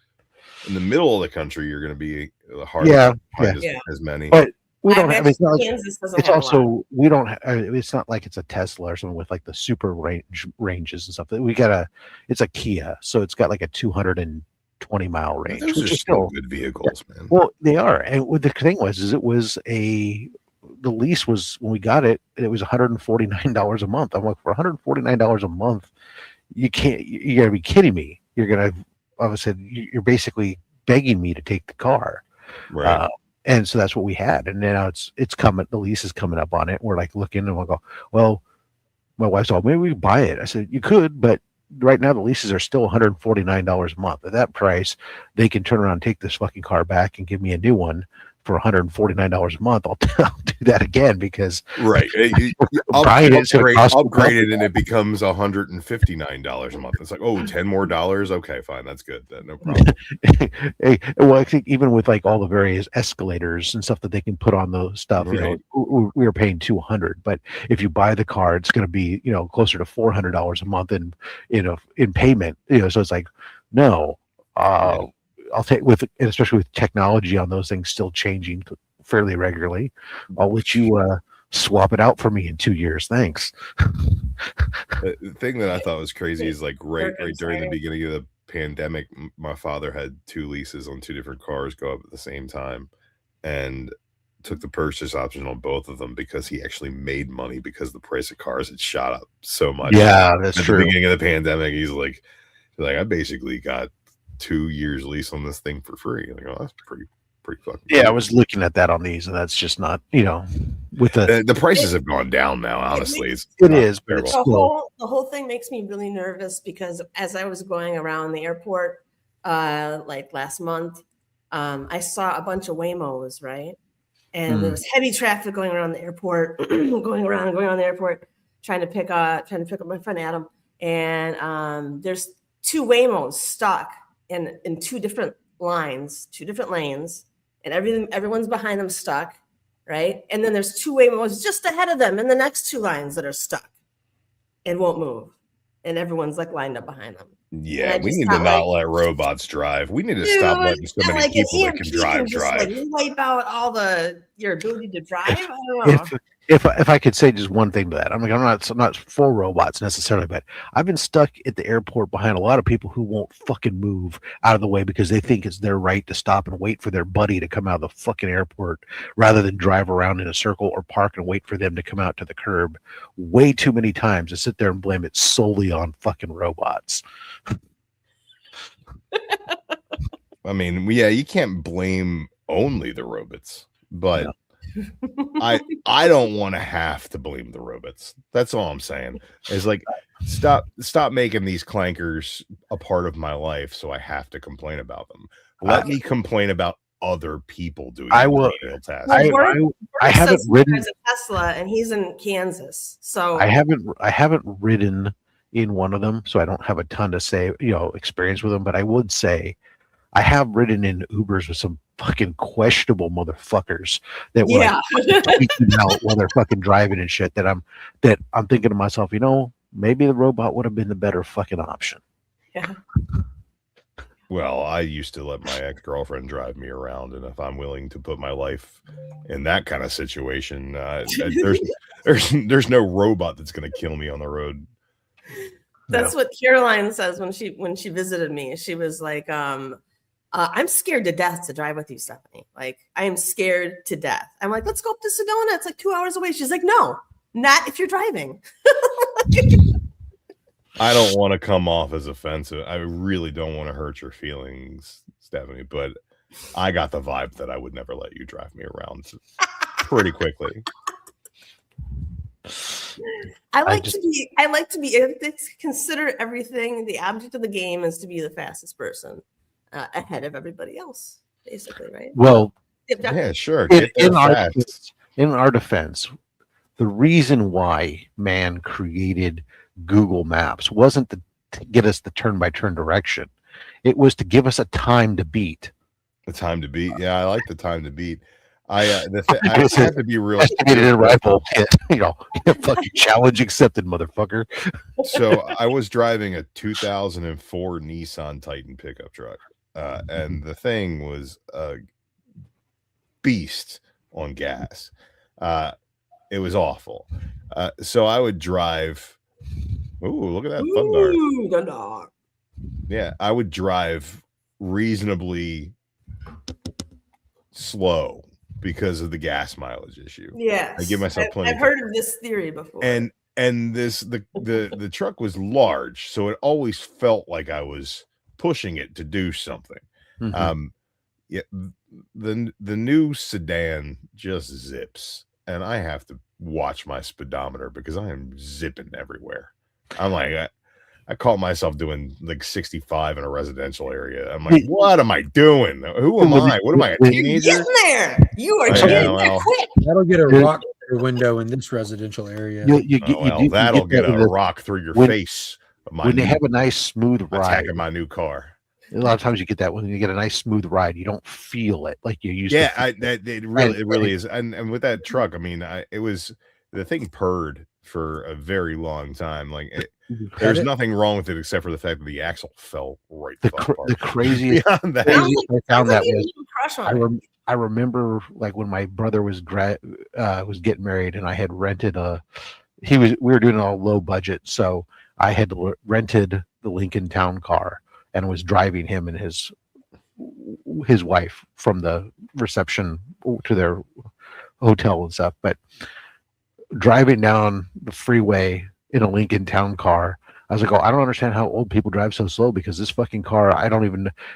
in the middle of the country, you're going to be hard to find as many. But we don't have. It's, not Kansas doesn't it's have also we don't. It's not like it's a Tesla or something with like the super ranges and stuff. We got it's a Kia, so it's got like a 220-mile range. Those which are is still good vehicles, man. Well, they are. And what the thing was, it was the lease was, when we got it, it was $149 a month. I'm like, for $149 a month, you gotta be kidding me. You're gonna, obviously, you're basically begging me to take the car. Right. And so that's what we had. And now it's coming, the lease is coming up on it. We're like looking and we'll go, well, my wife's all, maybe we could buy it. I said, you could, but right now the leases are still $149 a month. At that price, they can turn around and take this fucking car back and give me a new one for $149 a month. I'll do that again because right. upgrade it and it becomes $159 a month. It's like, oh, $10 more. Okay, fine, that's good. No problem. Well, I think even with like all the various escalators and stuff that they can put on those stuff, right. We were paying $200, but if you buy the car, it's going to be closer to $400 a month in payment. So it's like, no. I'll take especially with technology on those things still changing fairly regularly. I'll let you swap it out for me in 2 years. Thanks. The thing that I thought was crazy is like right during the beginning of the pandemic, my father had 2 leases on 2 different cars go up at the same time, and took the purchase option on both of them because he actually made money because the price of cars had shot up so much. Yeah, that's true. At the beginning of the pandemic, he's like I basically got 2 years lease on this thing for free. Like, oh, that's pretty fucking cool. I was looking at that on these, and that's just not, with the prices have gone down now. Honestly, it is. But the whole thing makes me really nervous because as I was going around the airport, like last month, I saw a bunch of Waymos, right? And there was heavy traffic going around the airport, going around the airport, trying to pick up my friend Adam. And there's 2 Waymos stuck in 2 different lines, 2 different lanes, and everyone's behind them stuck, right? And then there's 2 Waymos just ahead of them in the next 2 lines that are stuck and won't move, and everyone's like lined up behind them. Yeah, we need to not let robots drive. We need to stop letting so many people that can drive. Like, wipe out all your ability to drive. I don't know. If I could say just one thing to that, I'm not for robots necessarily, but I've been stuck at the airport behind a lot of people who won't fucking move out of the way because they think it's their right to stop and wait for their buddy to come out of the fucking airport rather than drive around in a circle or park and wait for them to come out to the curb. Way too many times to sit there and blame it solely on fucking robots. I mean, yeah, you can't blame only the robots, but. No. I don't want to have to blame the robots. That's all I'm saying. It's like stop making these clankers a part of my life so I have to complain about them. Let me complain about other people doing tasks. I haven't ridden a Tesla and he's in Kansas. So I haven't ridden in one of them, so I don't have a ton to say, experience with them, but I would say I have ridden in Ubers with some fucking questionable motherfuckers that were like tweaking out while they're fucking driving and shit. That I'm thinking to myself, maybe the robot would have been the better fucking option. Yeah. Well, I used to let my ex-girlfriend drive me around, and if I'm willing to put my life in that kind of situation, there's no robot that's going to kill me on the road. That's what Caroline says when she visited me. She was like, I'm scared to death to drive with you, Stephanie. Like, I am scared to death. I'm like, let's go up to Sedona. It's like 2 hours away. She's like, no, not if you're driving. I don't want to come off as offensive. I really don't want to hurt your feelings, Stephanie, but I got the vibe that I would never let you drive me around pretty quickly. I like to be consider everything. The object of the game is to be the fastest person ahead of everybody else, basically, right? Well, yeah, sure. In our defense, the reason why man created Google Maps wasn't to get us the turn-by-turn direction. It was to give us a time to beat. The time to beat. Yeah, I like the time to beat. I I Because have to be real. estimated real arrival hit, fucking challenge accepted, motherfucker. So I was driving a 2004 Nissan Titan pickup truck, and the thing was a beast on gas. It was awful. So I would drive. Ooh, look at that Thundar. Ooh, Thundar. Yeah, I would drive reasonably slow because of the gas mileage issue. Yes, I give myself plenty. I've heard of this theory before. And the truck was large, so it always felt like I was pushing it to do something. Mhm. Yeah, the new sedan just zips, and I have to watch my speedometer because I am zipping everywhere. I'm like, I caught myself doing like 65 in a residential area. I'm like, what am I doing? Who am I? What am I, a teenager? Getting there. You are Oh, getting yeah, there well. quick. That'll get a rock through your window in this residential area. That'll get a rock through your face. When they have a nice smooth ride. Attacking my new car. A lot of times you get that when you get a nice smooth ride, you don't feel it like you used to. Yeah, it really is. And with that truck, I mean, it was the thing purred for a very long time. Like there's nothing wrong with it except for the fact that the axle fell right apart. The craziest, Beyond that. I found that was Crush on it. I remember like when my brother was getting married and I had rented we were doing it all low budget, so I had rented the Lincoln Town car and was driving him and his wife from the reception to their hotel and stuff. But driving down the freeway in a Lincoln Town car, I was like, oh, I don't understand how old people drive so slow because this fucking car,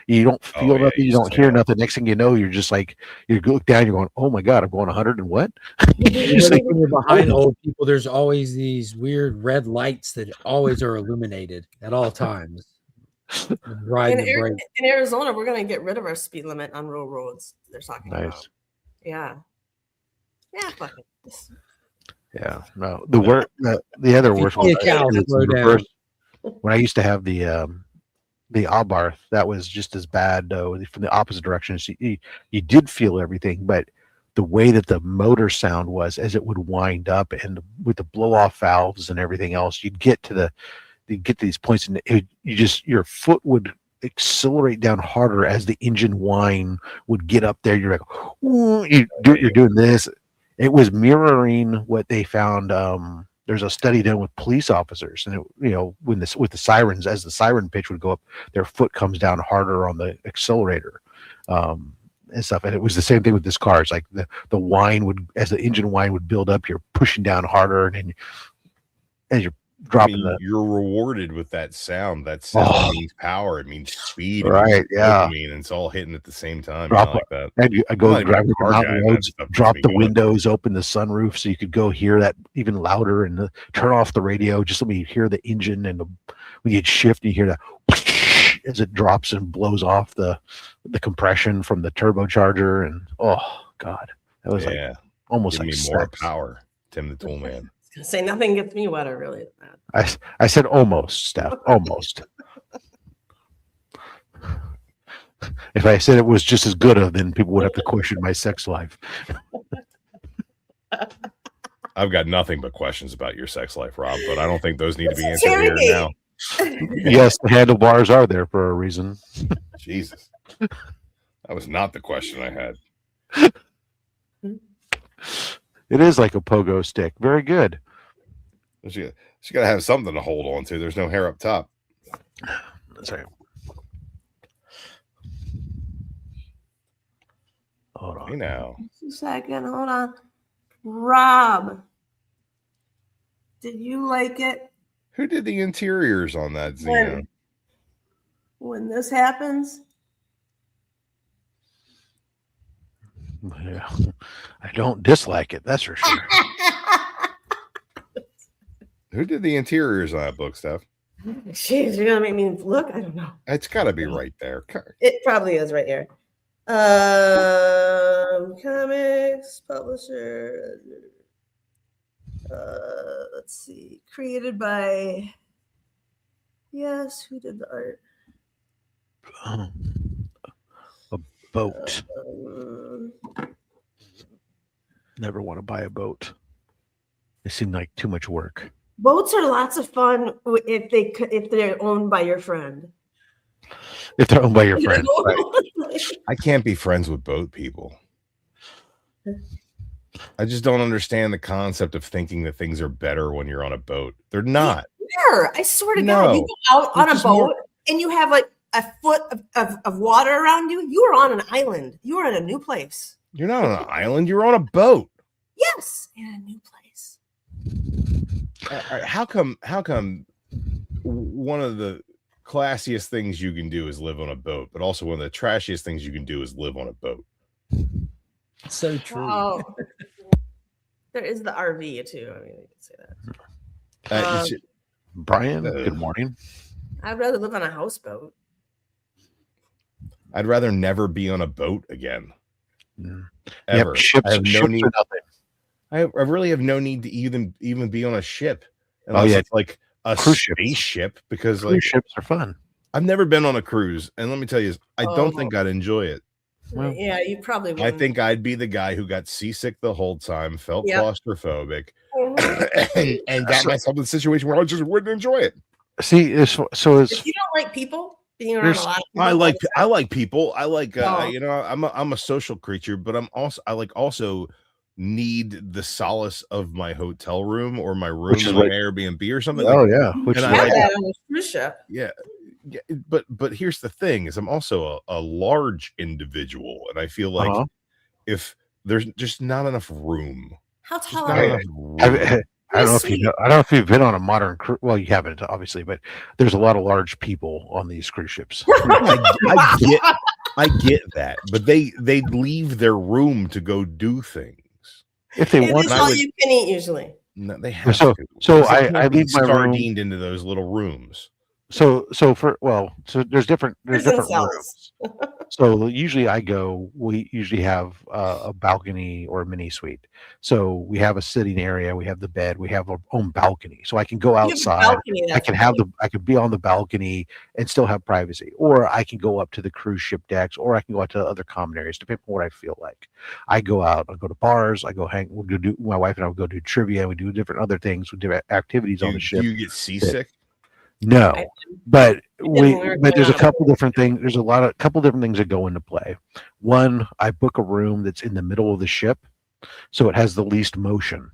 you don't feel nothing, you don't hear nothing. Next thing you know, you're just like, you look down, you're going, oh my God, I'm going 100 and what? When you're behind old people, there's always these weird red lights that always are illuminated at all times. In Arizona, we're going to get rid of our speed limit on rural roads. They're talking about. Yeah. Yeah, fuck it. Yeah, no. The other worst one is when I used to have the Abarth, that was just as bad though from the opposite direction. So you did feel everything, but the way that the motor sound was as it would wind up and with the blow off valves and everything else, you'd get to these points and your foot would accelerate down harder as the engine whine would get up there. You're like, you're doing this. It was mirroring what they found. There's a study done with police officers, and with the sirens, as the siren pitch would go up, their foot comes down harder on the accelerator, and stuff. And it was the same thing with this car. It's like the whine would, as the engine whine would build up, you're pushing down harder, and then as you're dropping you're rewarded with that sound. That sound means power. It means speed. Right? Yeah. And it's all hitting at the same time. Drop like that. And I go driving the mountain roads, drop the windows, open the sunroof so you could go hear that even louder, and turn off the radio. Just let me hear the engine, and when you'd shift, you hear that as it drops and blows off the compression from the turbocharger. And oh God, that was like almost give like me more power, Tim the Tool Man. Say nothing gets me wetter, really. I said almost, Steph. Almost. If I said it was just as good, then people would have to question my sex life. I've got nothing but questions about your sex life, Rob, but I don't think those need to be answered here now. Yes, the handlebars are there for a reason. Jesus. That was not the question I had. It is like a pogo stick. Very good. She got to have something to hold on to. There's no hair up top. Sorry. Hold on. Hey now. Just a second. Hold on. Rob, did you like it? Who did the interiors on that Xena? When this happens? Yeah, I don't dislike it. That's for sure. Who did the interiors on that book, Steph? Jeez, you're gonna make me look. I don't know. It's got to be right there. It probably is right here. Comics publisher. Let's see. Created by. Yes, who did the art? A boat. Um, Never want to buy a boat. It seemed like too much work. boats are lots of fun if they're owned by your friend. If they're owned by your friend. Right. I can't be friends with boat people. I just don't understand the concept of thinking that things are better when you're on a boat. They're not. Sure, I swear to God, you go out on a boat and you have like a foot of water around you. You are on an island. You are in a new place. You're not on an island. You're on a boat. Yes, in a new place. All right, how come one of the classiest things you can do is live on a boat, but also one of the trashiest things you can do is live on a boat? So true. Oh, there is the RV too. I mean, you can say that. Brian, good morning. I'd rather live on a houseboat. I'd rather never be on a boat again. Yep, Ever. ships, I have no ships need. are nothing. I really have no need to even be on a ship. Unless it's like a spaceship, because cruise ships are fun. I've never been on a cruise, and let me tell you, I don't think I'd enjoy it. Well, Yeah, you probably wouldn't. I think I'd be the guy who got seasick the whole time, felt claustrophobic, and got myself in a situation where I just wouldn't enjoy it. See, if you don't like people, being around a lot of people, I like people. I like I'm a social creature, but I also need the solace of my hotel room or my room in my Airbnb or something. Oh yeah, which is like that on a cruise ship. Yeah, but here's the thing: is I'm also a large individual, and I feel like if there's just not enough room. How tall are you? I don't know if you know. I don't know if you've been on a modern cruise. Well, you haven't, obviously, but there's a lot of large people on these cruise ships. I get that, but they leave their room to go do things if they want. It's all you can eat usually. No, they have so I leave my room into those little rooms. So there's different rooms. So usually we usually have a balcony or a mini suite. So we have a sitting area, we have the bed, we have our own balcony. So I can go outside. I can be on the balcony and still have privacy. Or I can go up to the cruise ship decks, or I can go out to other common areas, depending on what I feel like. I go out, I go to bars, my wife and I will go do trivia, we do different other things, we do activities on the ship. Do you get seasick? No, but there's a couple different things. There's couple different things that go into play. One, I book a room that's in the middle of the ship, so it has the least motion,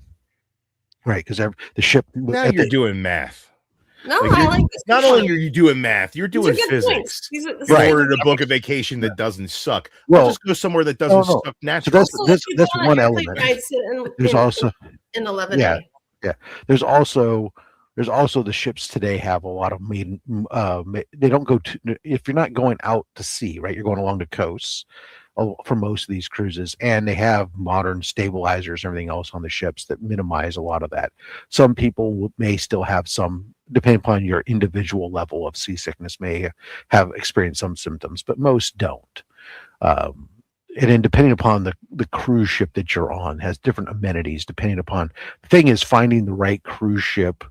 right? Because the ship. Now you're doing math. No, I like this. Not only are you doing math, you're doing physics. In order to book a vacation that doesn't suck. Well, just go somewhere that doesn't suck naturally. So that's one element. There's also in 11. Yeah. There's also the ships today have a lot of they don't go to, if you're not going out to sea, right? You're going along the coasts for most of these cruises, and they have modern stabilizers and everything else on the ships that minimize a lot of that. Some people may still have some, depending upon your individual level of seasickness, may have experienced some symptoms, but most don't. And then depending upon the cruise ship that you're on has different amenities depending upon, the thing is finding the right cruise ship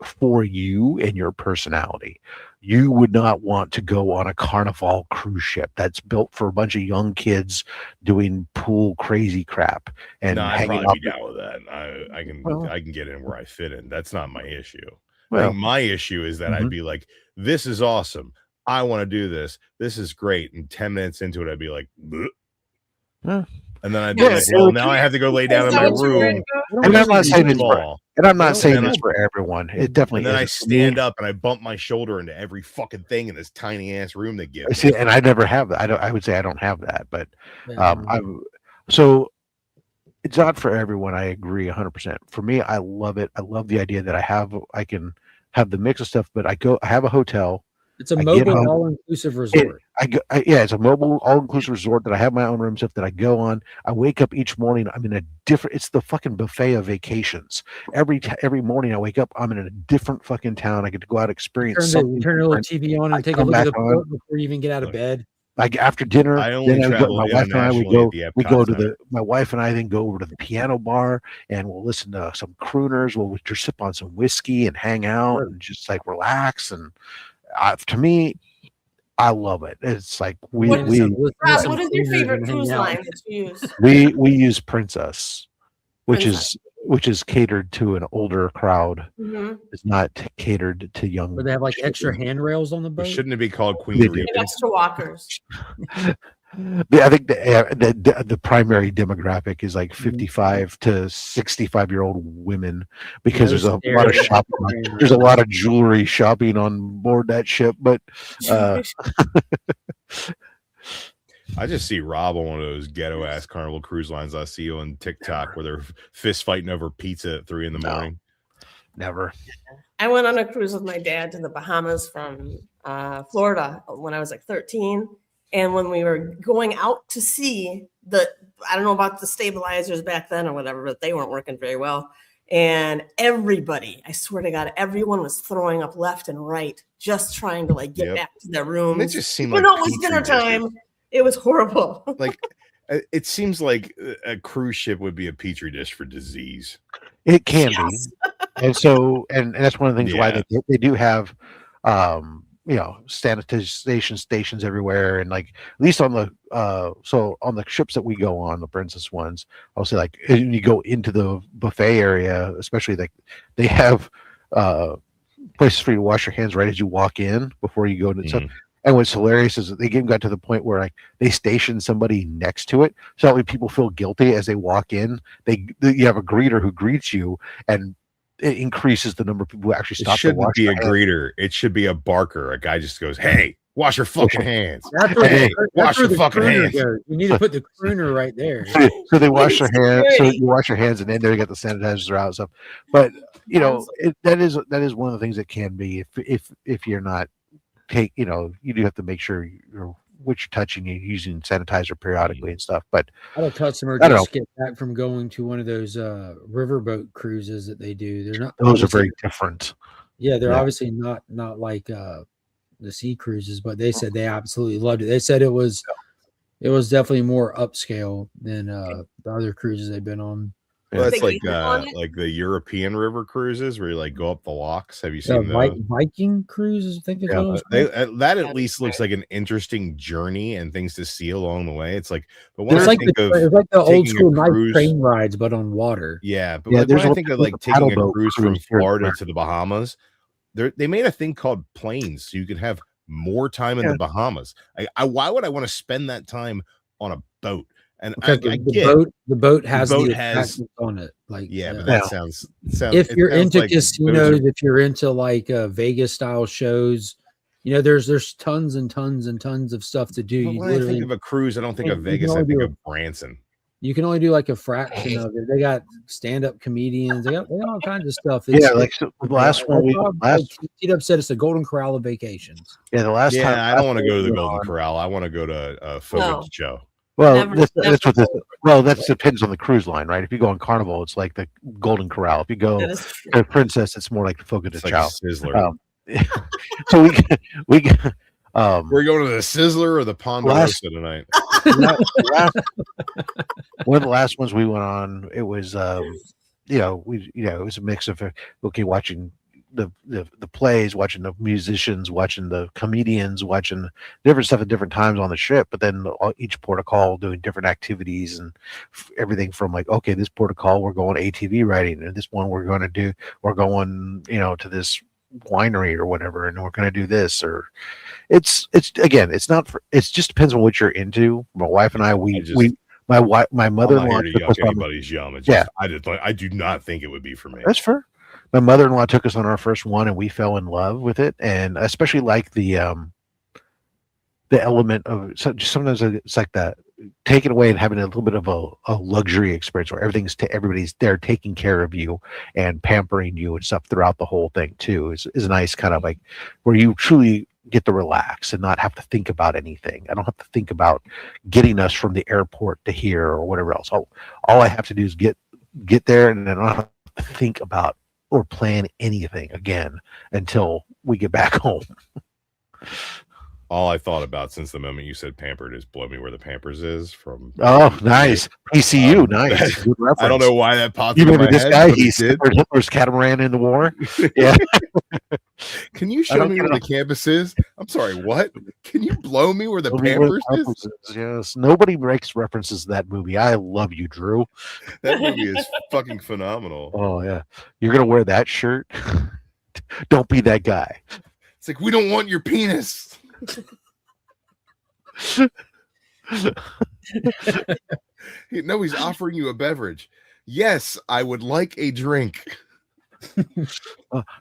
for you and your personality. You would not want to go on a Carnival cruise ship that's built for a bunch of young kids doing pool crazy crap and hanging out. I'd probably be down with that. I can get in where I fit in. That's not my issue. My issue is that I'd be like, this is awesome. I want to do this. This is great. And 10 minutes into it, I'd be like, and then I'd be like, well, now I have to go lay down in my room. And I'm not saying it's for everyone. It definitely. And then I stand up and I bump my shoulder into every fucking thing in this tiny ass room they give. See, and I never have that. I would say I don't have that, but so it's not for everyone. I agree 100%. For me, I love it. I love the idea that I can have the mix of stuff, but I have a hotel. It's a mobile all-inclusive resort. It's a mobile all-inclusive resort that I have my own room stuff that I go on. I wake up each morning. I'm in a different. It's the fucking buffet of vacations. Every morning I wake up, I'm in a different fucking town. I get to go out and experience something. Turn a little TV on and take a look at the boat before you even get out of bed. Like after dinner, I only then travel my wife and I internationally at the we Epcot go to Center. my wife and I then go over to the piano bar and we'll listen to some crooners. We'll just sip on some whiskey and hang out and just like relax. And to me, I love it. It's like we Rob, Listen what is your favorite cruise line that you use? we use Princess, which Princess. is catered to an older crowd. Mhm. It's not catered to young. Where they have like extra handrails on the But boat. shouldn't it be called They Queen do. Reba? Extra walkers. I think the primary demographic is like 55 to 65-year-old women because there's a lot of shopping. There's a lot of jewelry shopping on board that ship, but I just see Rob on one of those ghetto ass Carnival cruise lines I see on TikTok where they're fist fighting over pizza at 3 a.m. never. I went on a cruise with my dad to the Bahamas from Florida when I was like 13. And when we were going out to sea, I don't know about the stabilizers back then or whatever, but they weren't working very well. And everybody, I swear to God, everyone was throwing up left and right, just trying to like get back to their rooms. It just seemed Even like though it was petri dinner time, dishes. it was horrible. Like it seems like a cruise ship would be a petri dish for disease. It can Yes. be, and so and that's one of the things why Yeah. they do have sanitization stations everywhere, and like at least on the so on the ships that we go on, the Princess ones, I'll say like when you go into the buffet area, especially like they have places for you to wash your hands right as you walk in before you go into stuff. And what's hilarious is that they even got to the point where like they stationed somebody next to it, so that way people feel guilty as they walk in. You have a greeter who greets you, and it increases the number of people who actually It stop to shouldn't wash be a their hands. greeter. It should be a barker. A guy just goes, "Hey, wash your fucking hands. That's where, Hey, that's wash where your the fucking crooner hands." goes. You need to put the crooner right there. So they wash their hands. So Security. you wash your hands, and then they get the sanitizers out and stuff. But you know, that is one of the things that can be if you're not you do have to make sure what you're touching, you're using sanitizer periodically and stuff. But I had a customer I don't just get back from going to one of those riverboat cruises that they do. They're not those are obviously- very different. Yeah, they're Yeah. obviously not like the sea cruises, but they said they absolutely loved it. They said it was definitely more upscale than the other cruises they've been on. Well, that's They get on it? like the European river cruises where you like go up the locks. Have you seen those? Viking cruises, I think they're called. That at least looks like an interesting journey and things to see along the way. It's like, but when It's I like think of it's like the old taking a school night cruise- train rides, but on water. yeah, but Yeah, like, there's when I one think of with like the paddle taking a boat cruise from cruise here in Florida America. to the Bahamas, they made a thing called planes, so you could have more time in the Bahamas. Why would I want to spend that time on a boat? And Because I the get boat has boat the has- attractions on it. Like but that sounds if it you're sounds into like casinos, those are- if you're into like Vegas style shows, there's tons and tons and tons of stuff to do. But You when I literally think of a cruise, I don't think of you can Vegas. I only think do of Branson. you can only do like a fraction of it. They got stand-up comedians. They got all kinds of stuff. Yeah, like so the last one we T-Dub said it's the Golden Corral of vacations. the last time I don't want to go to the we Golden went on- Corral. I want to go to a Fogo de Chão. Well, Never- that's never what this. go. Well, that depends on the cruise line, right? If you go on Carnival, it's like the Golden Corral. If you go That is true. to Princess, it's more like the Fogo de It's like Chão. Sizzler. So we We're going to the Sizzler or the Ponderosa tonight. one of the last ones we went on, it was it was a mix of watching the plays, watching the musicians, watching the comedians, watching different stuff at different times on the ship, but then each port of call doing different activities and everything from like, okay, this port of call we're going ATV riding, and this one we're going to this winery or whatever, and we're going to do this, or it's again, it's not for, it just depends on what you're into. My wife and I, my mother-in-law I'm not here to took us yuck on- anybody's yum. It's just, I do not think it would be for me. That's fair. My mother-in-law took us on our first one, and we fell in love with it, and I especially like the element of sometimes it's like that taking away and having a little bit of a luxury experience where everybody's there taking care of you and pampering you and stuff throughout the whole thing too. Is a nice kind of like where you truly get to relax and not have to think about anything. I don't have to think about getting us from the airport to here or whatever else. All I have to do is get there, and then I don't have to think about or plan anything again until we get back home. All I thought about since the moment you said pampered is "Blow Me Where the Pampers Is" from. Oh, nice. PCU, nice. Good reference. I don't know why that popped You into remember my this head, guy? but He it did. scuppered Hitler's catamaran in the war. Yeah. Can you show me where the campus is? I'm sorry, what? Can you blow me where the Pampers is? Yes. Nobody makes references to that movie. I love you, Drew. That movie is fucking phenomenal. Oh, yeah. You're going to wear that shirt? Don't be that guy. It's like, we don't want your penis. No, he's offering you a beverage. Yes, I would like a drink.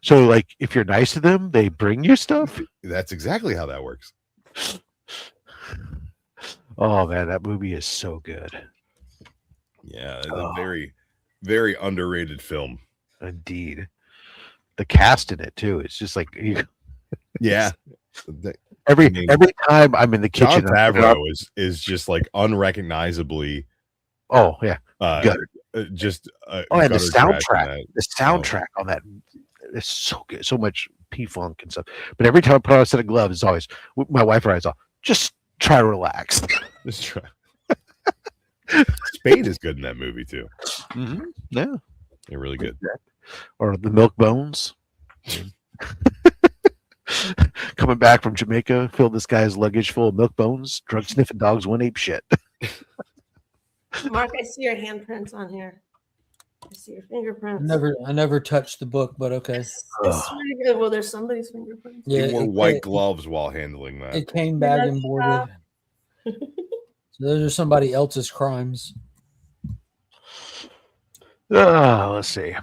So, like, if you're nice to them, they bring you stuff? That's exactly how that works. Oh, man, that movie is so good. Yeah, it's a very, very underrated film. Indeed. The cast in it, too. It's just like... Yeah. Every time I'm in the kitchen, John Favreau is just like unrecognizably. Oh yeah, just and the soundtrack on that is so good, so much P-Funk and stuff. But every time I put on a set of gloves, it's always my wife or I all just try to relax. Just try. Spade is good in that movie too. Mm-hmm. Yeah, they're really good. Or the Milk Bones. Coming back from Jamaica, filled this guy's luggage full of milk bones. Drug sniffing dogs went ape shit. Mark, I see your handprints on here. I see your fingerprints. I never touched the book, but okay. It's really good. Well, there's somebody's fingerprints. Yeah, he wore white gloves while handling that. It came bag and boarded. So those are somebody else's crimes. Let's see.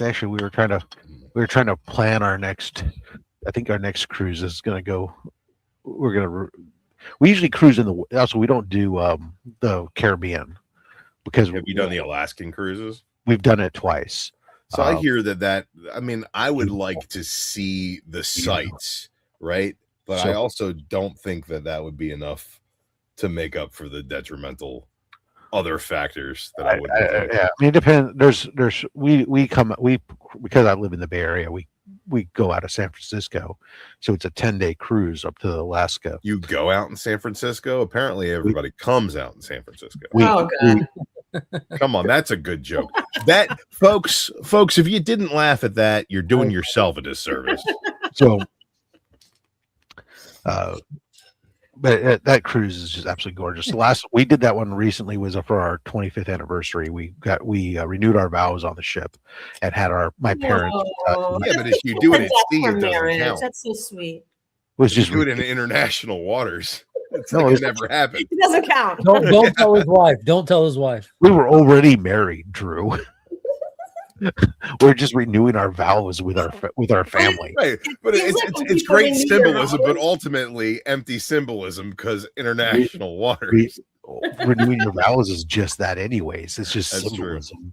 Actually we were trying to plan our next. I think our next cruise is going to go. We usually cruise in the. Also, we don't do the Caribbean because have you done the Alaskan cruises? We've done it twice. So I hear that. I mean, I would like to see the sights, right? But I also don't think that would be enough to make up for the detrimental other factors that I would. Yeah, I mean, it depends. We because I live in the Bay Area. We go out of San Francisco, so it's a 10-day cruise up to Alaska. You go out in San Francisco. Apparently, everybody comes out in San Francisco. Come on, that's a good joke. That folks, if you didn't laugh at that, you're doing yourself a disservice. So, but that cruise is just absolutely gorgeous. The last we did that one recently was for our 25th anniversary. We renewed our vows on the ship and had my parents. Yeah, but if you do it at sea, it doesn't count. That's so sweet. It was just do it in international waters. It's like it never happened. It doesn't count. Don't tell his wife. Don't tell his wife. We were already married, Drew. We're just renewing our vows with our family. Right. But it's great symbolism, but ultimately empty symbolism because international waters. Renewing your vows is just that anyways. It's just That's symbolism. True.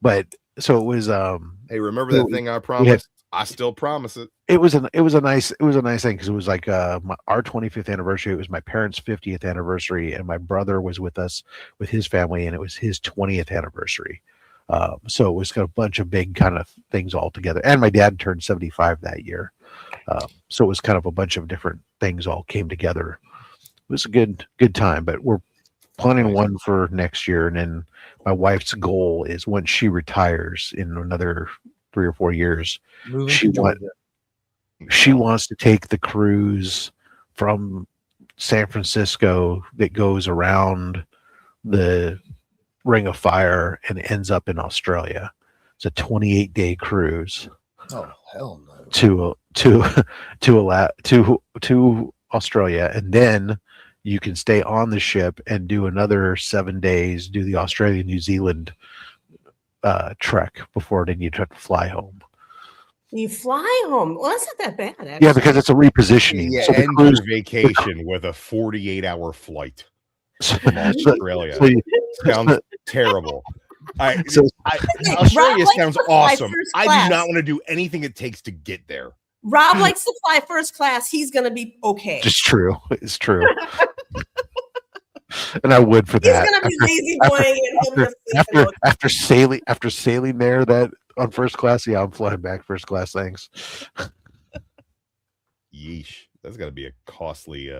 But so it was hey, remember that thing I promised? I still promise it. It was a nice thing because it was like our 25th anniversary. It was my parents' 50th anniversary, and my brother was with us with his family, and it was his 20th anniversary. So it was got a bunch of big kind of things all together. And my dad turned 75 that year. So it was kind of a bunch of different things all came together. It was a good time, but we're planning one for next year. And then my wife's goal is once she retires in another 3 or 4 years, she wants to take the cruise from San Francisco that goes around the Ring of Fire and ends up in Australia. It's a 28-day cruise. Oh hell no! To Australia, and then you can stay on the ship and do another 7 days. Do the Australia-New Zealand trek before then you have to fly home. You fly home? Well, that's not that bad. Actually. Yeah, because it's a repositioning. Yeah, so end your vacation with a 48-hour flight from Australia. Sounds terrible. Australia sounds awesome. I do not want to do anything it takes to get there. Rob likes to fly first class. He's going to be okay. It's true. It's true. And I would for that. He's going to be lazy boying and after sailing there that on first class. Yeah, I'm flying back first class. Thanks. Yeesh. That's got to be a costly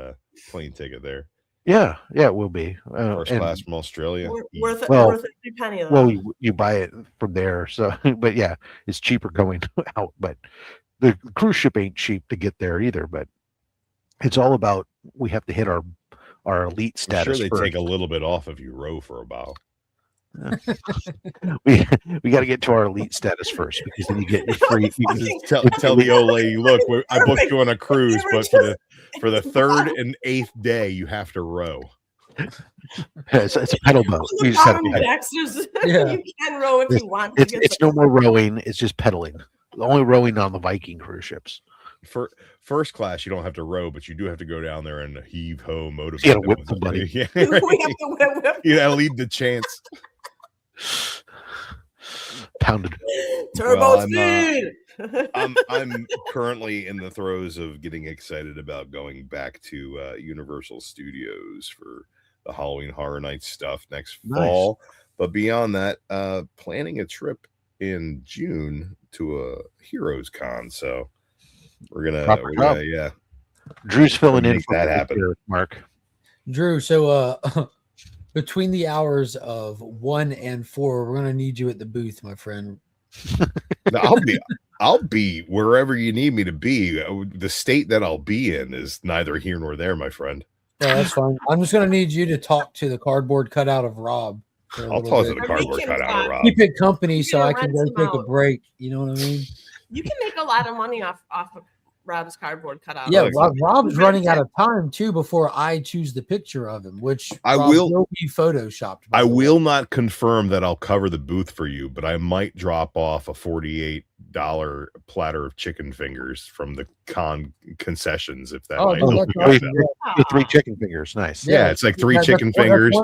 plane ticket there. Yeah, it will be. First class from Australia. Worth it. Well, Worth every penny though. Well, you buy it from there. So, but yeah, it's cheaper going out. But the cruise ship ain't cheap to get there either. But it's all about we have to hit our elite I'm sure status. they first. take a little bit off if you row for a while. we got to get to our elite status first because then you get your free. You can just Tell the old lady, look, I booked you on a cruise, but for the third and eighth day, you have to row. It's a pedal boat. You just have to pedal. You can row if you want. It's no more rowing. It's just pedaling. Only rowing on the Viking cruise ships. For first class, you don't have to row, but you do have to go down there and heave ho, motivate. You gotta whip somebody. Yeah, right. We have to whip. You gotta lead the chance. Pounded. Turbo speed. I'm currently in the throes of getting excited about going back to Universal Studios for the Halloween Horror Nights stuff next fall. But beyond that, planning a trip in June to a Heroes Con. So we're gonna yeah. Drew's filling in for that happen. Here, Mark. Drew, so between the hours of 1 and 4, we're gonna need you at the booth, my friend. No, I'll be wherever you need me to be. The state that I'll be in is neither here nor there, my friend. Yeah, that's fine. I'm just gonna need you to talk to the cardboard cutout of Rob. I'll talk to the cardboard cutout of Rob. Keep it company so I can go take a break. You know what I mean? You can make a lot of money off of Rob's cardboard cutout. Yeah, Rob's running out of time too before I choose the picture of him, which will be photoshopped. I will not confirm that I'll cover the booth for you, but I might drop off a $48 platter of chicken fingers from the con concessions if that. 3 chicken fingers, nice. Yeah, it's like 3 chicken fingers.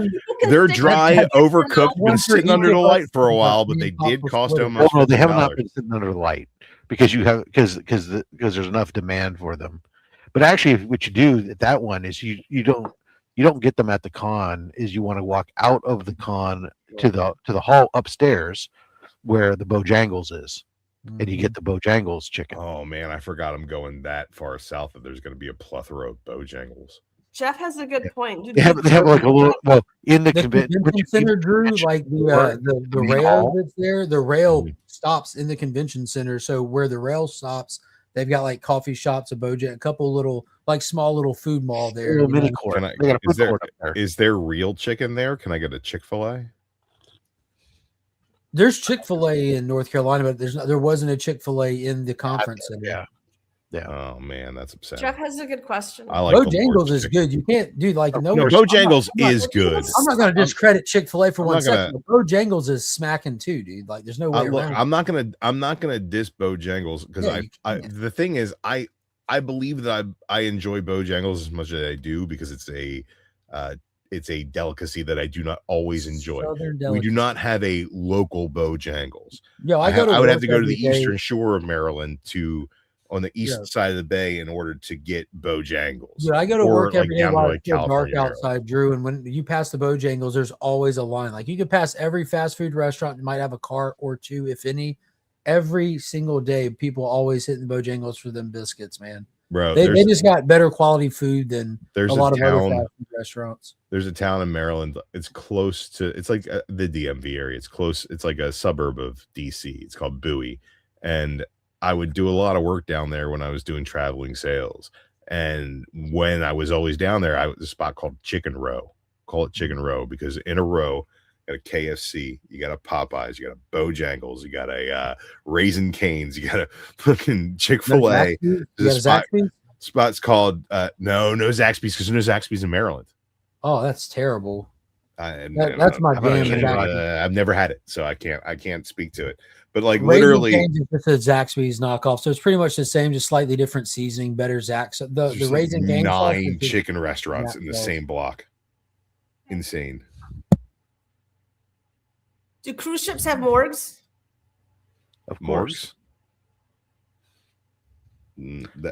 They're dry, overcooked, been sitting under the light for a while, but they did cost almost. No, they have not been sitting under the light. Because because there's enough demand for them, but actually, what you do at that one is you don't get them at the con. Is you want to walk out of the con to the hall upstairs where the Bojangles is, and you get the Bojangles chicken. Oh man, I forgot I'm going that far south that there's going to be a plethora of Bojangles. Jeff has a good point. They have like a little in the convention center, Drew, like the rail that's there. The rail stops in the convention center, so where the rail stops, they've got like coffee shops, a couple little like small little food mall there. Mini court. Is there real chicken there? Can I get a Chick-fil-A? There's Chick-fil-A in North Carolina, but there wasn't a Chick-fil-A in the conference center. Yeah. Oh man, that's upsetting. Jeff has a good question. I like Bojangles is good. You can't do like Bojangles is good. I'm not going to discredit Chick-fil-A for 1 second. Bojangles is smacking too, dude. Like there's no way around. I'm not gonna diss Bojangles because the thing is I believe that I enjoy Bojangles as much as I do because it's a delicacy that I do not always enjoy. We do not have a local Bojangles. Yeah, I would have to go to the Eastern Shore of Maryland on the east side of the bay in order to get Bojangles. Yeah, I go to work every day while it's dark outside, Drew. And when you pass the Bojangles, there's always a line. Like you can pass every fast food restaurant, you might have a cart or two, if any. Every single day, people always hitting the Bojangles for them biscuits, man. Bro, they just got better quality food than a lot of other fast food restaurants. There's a town in Maryland. It's close to. It's like the DMV area. It's close. It's like a suburb of DC. It's called Bowie, and I would do a lot of work down there when I was doing traveling sales. And when I was always down there, I was a spot called Chicken Row. Call it Chicken Row because in a row, you got a KFC, you got a Popeyes, you got a Bojangles, you got a Raising Cane's, you got a fucking Chick-fil-A. There's a spot's called no Zaxby's because no Zaxby's in Maryland. Oh, that's terrible. That's my jam. I've never had it, so I can't speak to it. But like literally, it's a Zaxby's knockoff, so it's pretty much the same, just slightly different seasoning, better Zax. The Raising Cane's 9 chicken restaurants in the same block. Insane. Do cruise ships have morgues? Of course.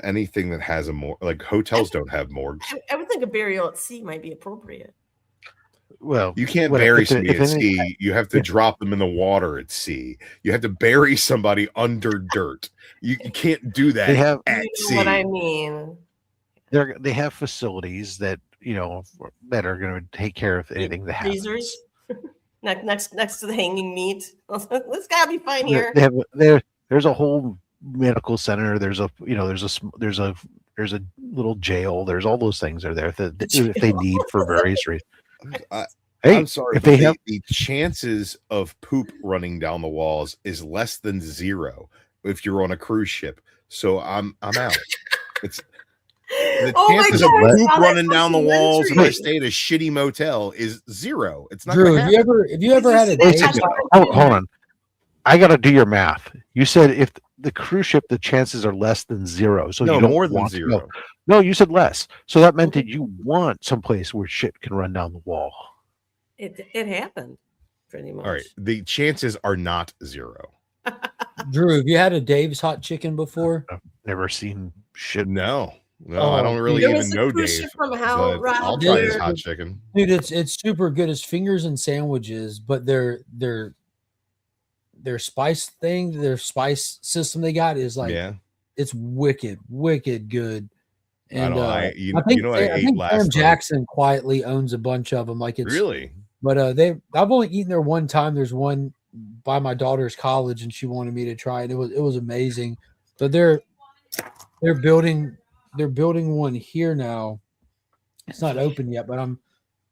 Anything that has a morgue, like hotels don't have morgues. I would think a burial at sea might be appropriate. Well, You can't what- bury if it- somebody if at any- sea. You have to drop them in the water at sea. You have to bury somebody under dirt. You can't do that They have at You sea. know what I mean? they have facilities that that are going to take care of anything that happens. Freezers next to the hanging meat. Let's gotta be fine here. They have there's a whole medical center. There's a there's a little jail. There's all those things are there that if they need for various reasons. Hey, I'm sorry, if but they have the chances of poop running down the walls is less than 0 if you're on a cruise ship. So I'm out. It's the Oh my chances God, of I poop saw that running down the walls if I documentary. stay at a shitty motel is 0. It's not Drew, gonna have happen. you ever had a Wait a date? second. Hold on. I got to do your math. You said if the cruise ship, the chances are less than 0. So No, you don't more than want to 0. go. No, you said less. So that meant that you want someplace where shit can run down the wall. It happened pretty much. All right, the chances are not 0. Drew, have you had a Dave's hot chicken before? I've never seen shit. No, I Oh, don't really There even was a know cruise Dave. ship from but Rob I'll try his here. hot chicken. Dude, it's super good. It's fingers and sandwiches, but their spice thing, their spice system they got is like Yeah, it's wicked good. And I I know think what I ate Sam last night. Jackson quietly owns a bunch of them. Like it's Really? but I've only eaten there one time. There's one by my daughter's college, and she wanted me to try it. It was amazing. But they're building one here now. It's not open yet, but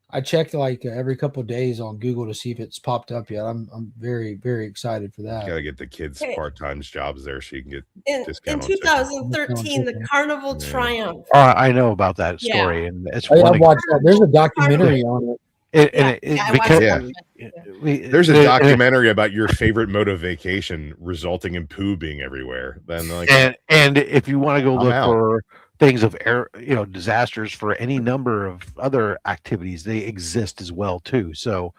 I checked like every couple of days on Google to see if it's popped up yet. I'm very, very excited for that. Gotta get the kids Hey. part-time jobs there so you can get In discount on chicken. 2013, the Carnival Yeah. Triumph. I know about that Yeah. story, and it's I funny. watched that. There's a documentary on it. I watched Because that. There's a and- documentary about your favorite mode of vacation resulting in poo being everywhere. Then like and if you want to go I'm look out. for things of air, disasters for any number of other activities, they exist as well too. So,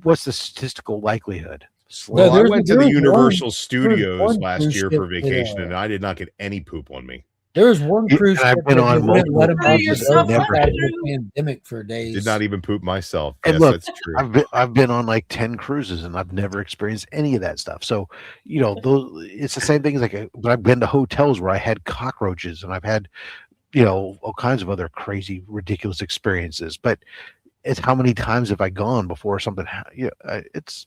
what's the statistical likelihood? well, I there's- went to the there's Universal one Studios last cruise year ship for that, vacation, and I did not get any poop on me. There was one Yeah, cruise and I've ship been that on they wouldn't let multiple them cruises, off never because of did. the pandemic for days. Did not even poop myself. And Yes, look, that's true. I've been on like 10 cruises and I've never experienced any of that stuff. So, it's the same thing as but I've been to hotels where I had cockroaches and I've had, all kinds of other crazy, ridiculous experiences. But it's how many times have I gone before something? It's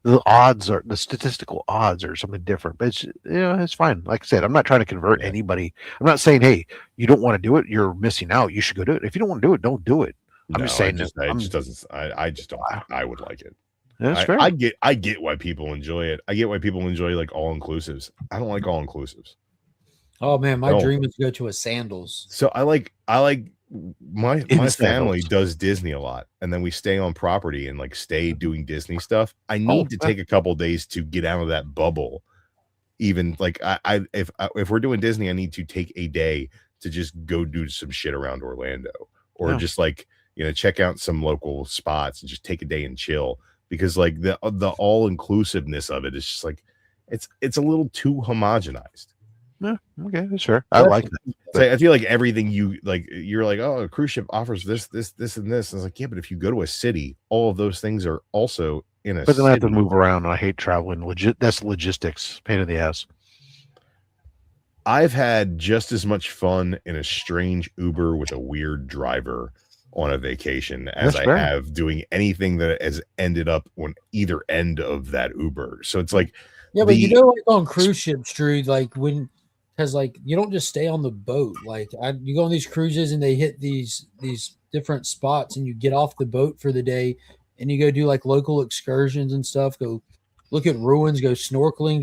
the statistical odds are something different. But it's fine. Like I said, I'm not trying to convert Yeah. anybody. I'm not saying, hey, you don't want to do it, you're missing out. You should go do it. If you don't want to do it, don't do it. I'm just saying it just doesn't. I just don't. Wow. I would like it. That's fair. I get why people enjoy it. I get why people enjoy like all inclusives. I don't like all inclusives. Oh man, my No. dream is to go to a Sandals. So I like my Instant family hosts. does Disney a lot, and then we stay on property and like stay doing Disney stuff. I need to take a couple days to get out of that bubble. Even like if we're doing Disney, I need to take a day to just go do some shit around Orlando, or Yeah. just like check out some local spots and just take a day and chill, because like the all inclusiveness of it is just like it's a little too homogenized. Yeah, okay, that's fair. I like that. So I feel like everything you're like, oh, a cruise ship offers this, and this. And it's like, yeah, but if you go to a city, all of those things are also in a But then I have to city. move around, and I hate traveling. That's logistics, pain in the ass. I've had just as much fun in a strange Uber with a weird driver on a vacation as That's I fair. have doing anything that has ended up on either end of that Uber. So it's like, Yeah, but The- like on cruise ships, Drew, like because like you don't just stay on the boat. Like you go on these cruises and they hit these different spots, and you get off the boat for the day, and you go do like local excursions and stuff. Go look at ruins, go snorkeling.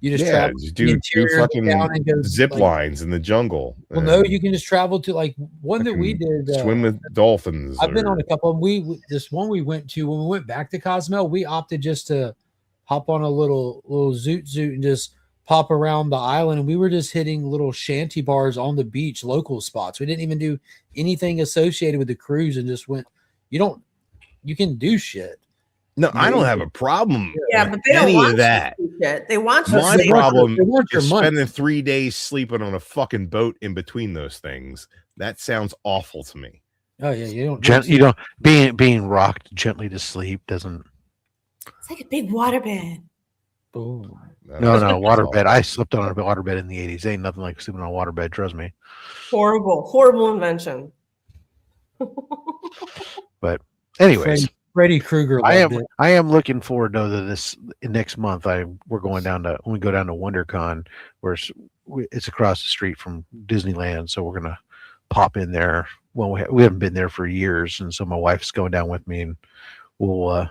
You just travel just to the do interior, fucking down and go, zip like- lines in the jungle. Well, no, and you can just travel to like one that we fucking did. swim with dolphins. I've been or- on a couple. This one we went to when we went back to Cozumel, we opted just to hop on a little zoot and just pop around the island, and we were just hitting little shanty bars on the beach, local spots. We didn't even do anything associated with the cruise, and just went. You can do shit. No, I don't have a problem. Yeah, with but they don't any want of that. you to do shit. They want you to My They stay want problem they want your is money. spending 3 days sleeping on a fucking boat in between those things. That sounds awful to me. Oh yeah, you don't. You know, being rocked gently to sleep doesn't. It's like a big waterbed. Oh. No, waterbed. I slept on a waterbed in the 80s. Ain't nothing like sleeping on a waterbed. Trust me. Horrible invention. But anyways, Freddy Krueger loved it. I am looking forward to this next month. We're going down to WonderCon, where it's across the street from Disneyland. So we're gonna pop in there. Well, we haven't been there for years, and so my wife's going down with me, and we'll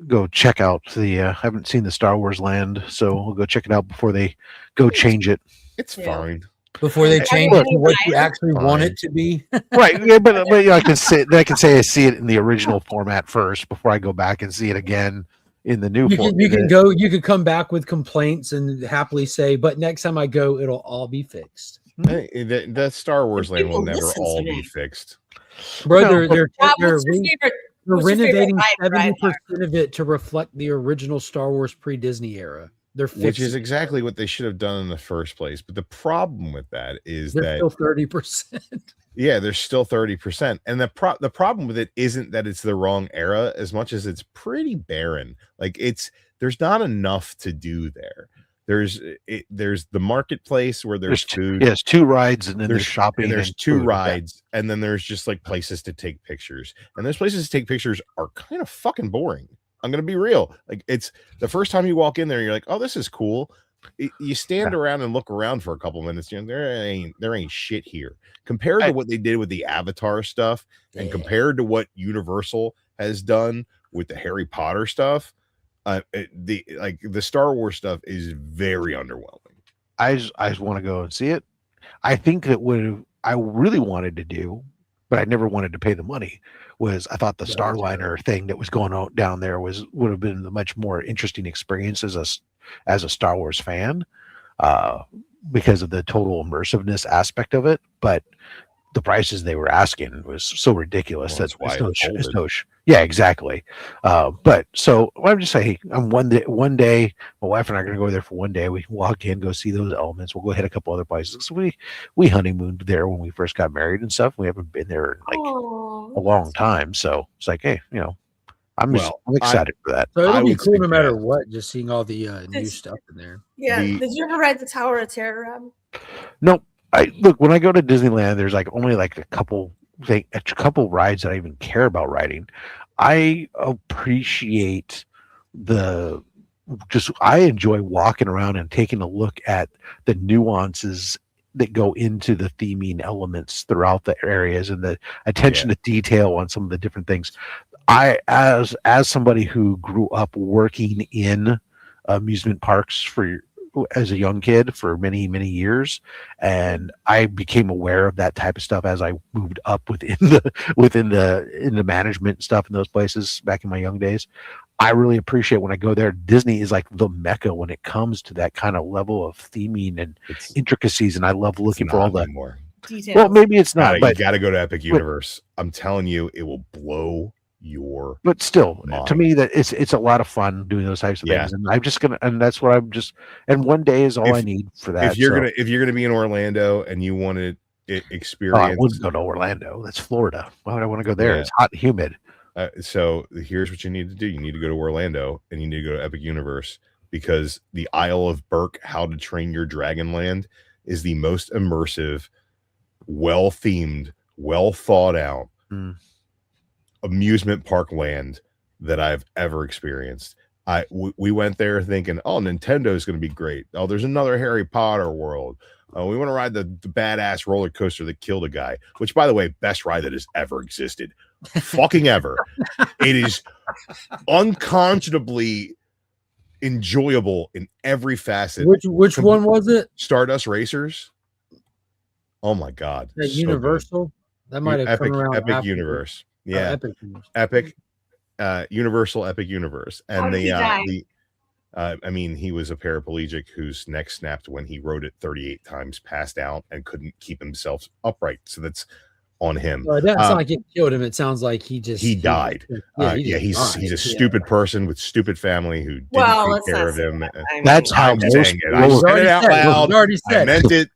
go check out the. I haven't seen the Star Wars land, so we'll go check it out before they go change it. It's fine. Before they change it to what you actually want it to be. Right. Yeah, but you know, I can say I see it in the original format first before I go back and see it again in the new format. You could come back with complaints and happily say, but next time I go, it'll all be fixed. Hey, the Star Wars land will never all be fixed. Bro, they're What's your renovating favorite 70% of it to reflect the original Star Wars pre-Disney era. Which is exactly what they should have done in the first place. But the problem with that is they're still 30%. Yeah, there's still 30%. And the problem with it isn't that it's the wrong era as much as it's pretty barren. Like there's not enough to do there. There's the marketplace where there's food. Yes, 2 rides, and then there's shopping. And there's 2 rides, and then there's just like places to take pictures. And those places to take pictures are kind of fucking boring. I'm gonna be real. Like, it's the first time you walk in there, you're like, oh, this is cool. You stand around and look around for a couple minutes. You know, there ain't shit here compared to what they did with the Avatar stuff, and compared to what Universal has done with the Harry Potter stuff. The Star Wars stuff is very underwhelming. I just want to go and see it. I think that what I really wanted to do, but I never wanted to pay the money, was I thought the Starliner thing that was going on down there would have been a much more interesting experience as a Star Wars fan, because of the total immersiveness aspect of it. But the prices they were asking was so ridiculous that it's no yeah, exactly. But so I'm just saying, one day, my wife and I are going to go there for one day. We can walk in, go see those elements. We'll go hit a couple other places. So we honeymooned there when we first got married and stuff. We haven't been there in like a long time. So it's like, hey, you know, I'm excited for that. So it'll be cool no matter what, just seeing all the new stuff in there. Yeah. Did you ever ride the Tower of Terror, Rob? Nope. When I go to Disneyland, there's like only like a couple rides that I even care about riding. I appreciate I enjoy walking around and taking a look at the nuances that go into the theming elements throughout the areas and the attention to detail on some of the different things. I, as somebody who grew up working in amusement parks as a young kid for many, many years, and I became aware of that type of stuff as I moved up within the management stuff in those places back in my young days. I really appreciate when I go there. Disney is like the mecca when it comes to that kind of level of theming and intricacies, and I love looking for all the details. Well, maybe it's not, but you got to go to Epic Universe. I'm telling you, it will blow your but still mind. To me that it's a lot of fun doing those types of things, and I'm just gonna, and that's what I'm just, and one day is all I need for that. If you're gonna be in Orlando and you want to experience, I wouldn't go to Orlando. That's Florida. Why would I want to go there? It's hot and humid. So here's what you need to do. You need to go to Orlando and you need to go to Epic Universe, because the Isle of Berk, How to Train Your Dragon Land, is the most immersive, well themed, well thought out amusement park land that I've ever experienced. We went there thinking, oh, Nintendo is going to be great. Oh, there's another Harry Potter world. We want to ride the badass roller coaster that killed a guy, which, by the way, best ride that has ever existed. Fucking ever. It is unconscionably enjoyable in every facet. Which one was it? Stardust Racers. Oh my God. So Universal? That might have come around Epic Universe. Yeah. Epic Universal Epic Universe. And I mean, he was a paraplegic whose neck snapped when he rode it 38 times, passed out, and couldn't keep himself upright. So that's on him. Well, that's not like it killed him. It sounds like he died. He's a stupid person with stupid family who didn't take care of him. That's how most. I said it out loud. I meant it.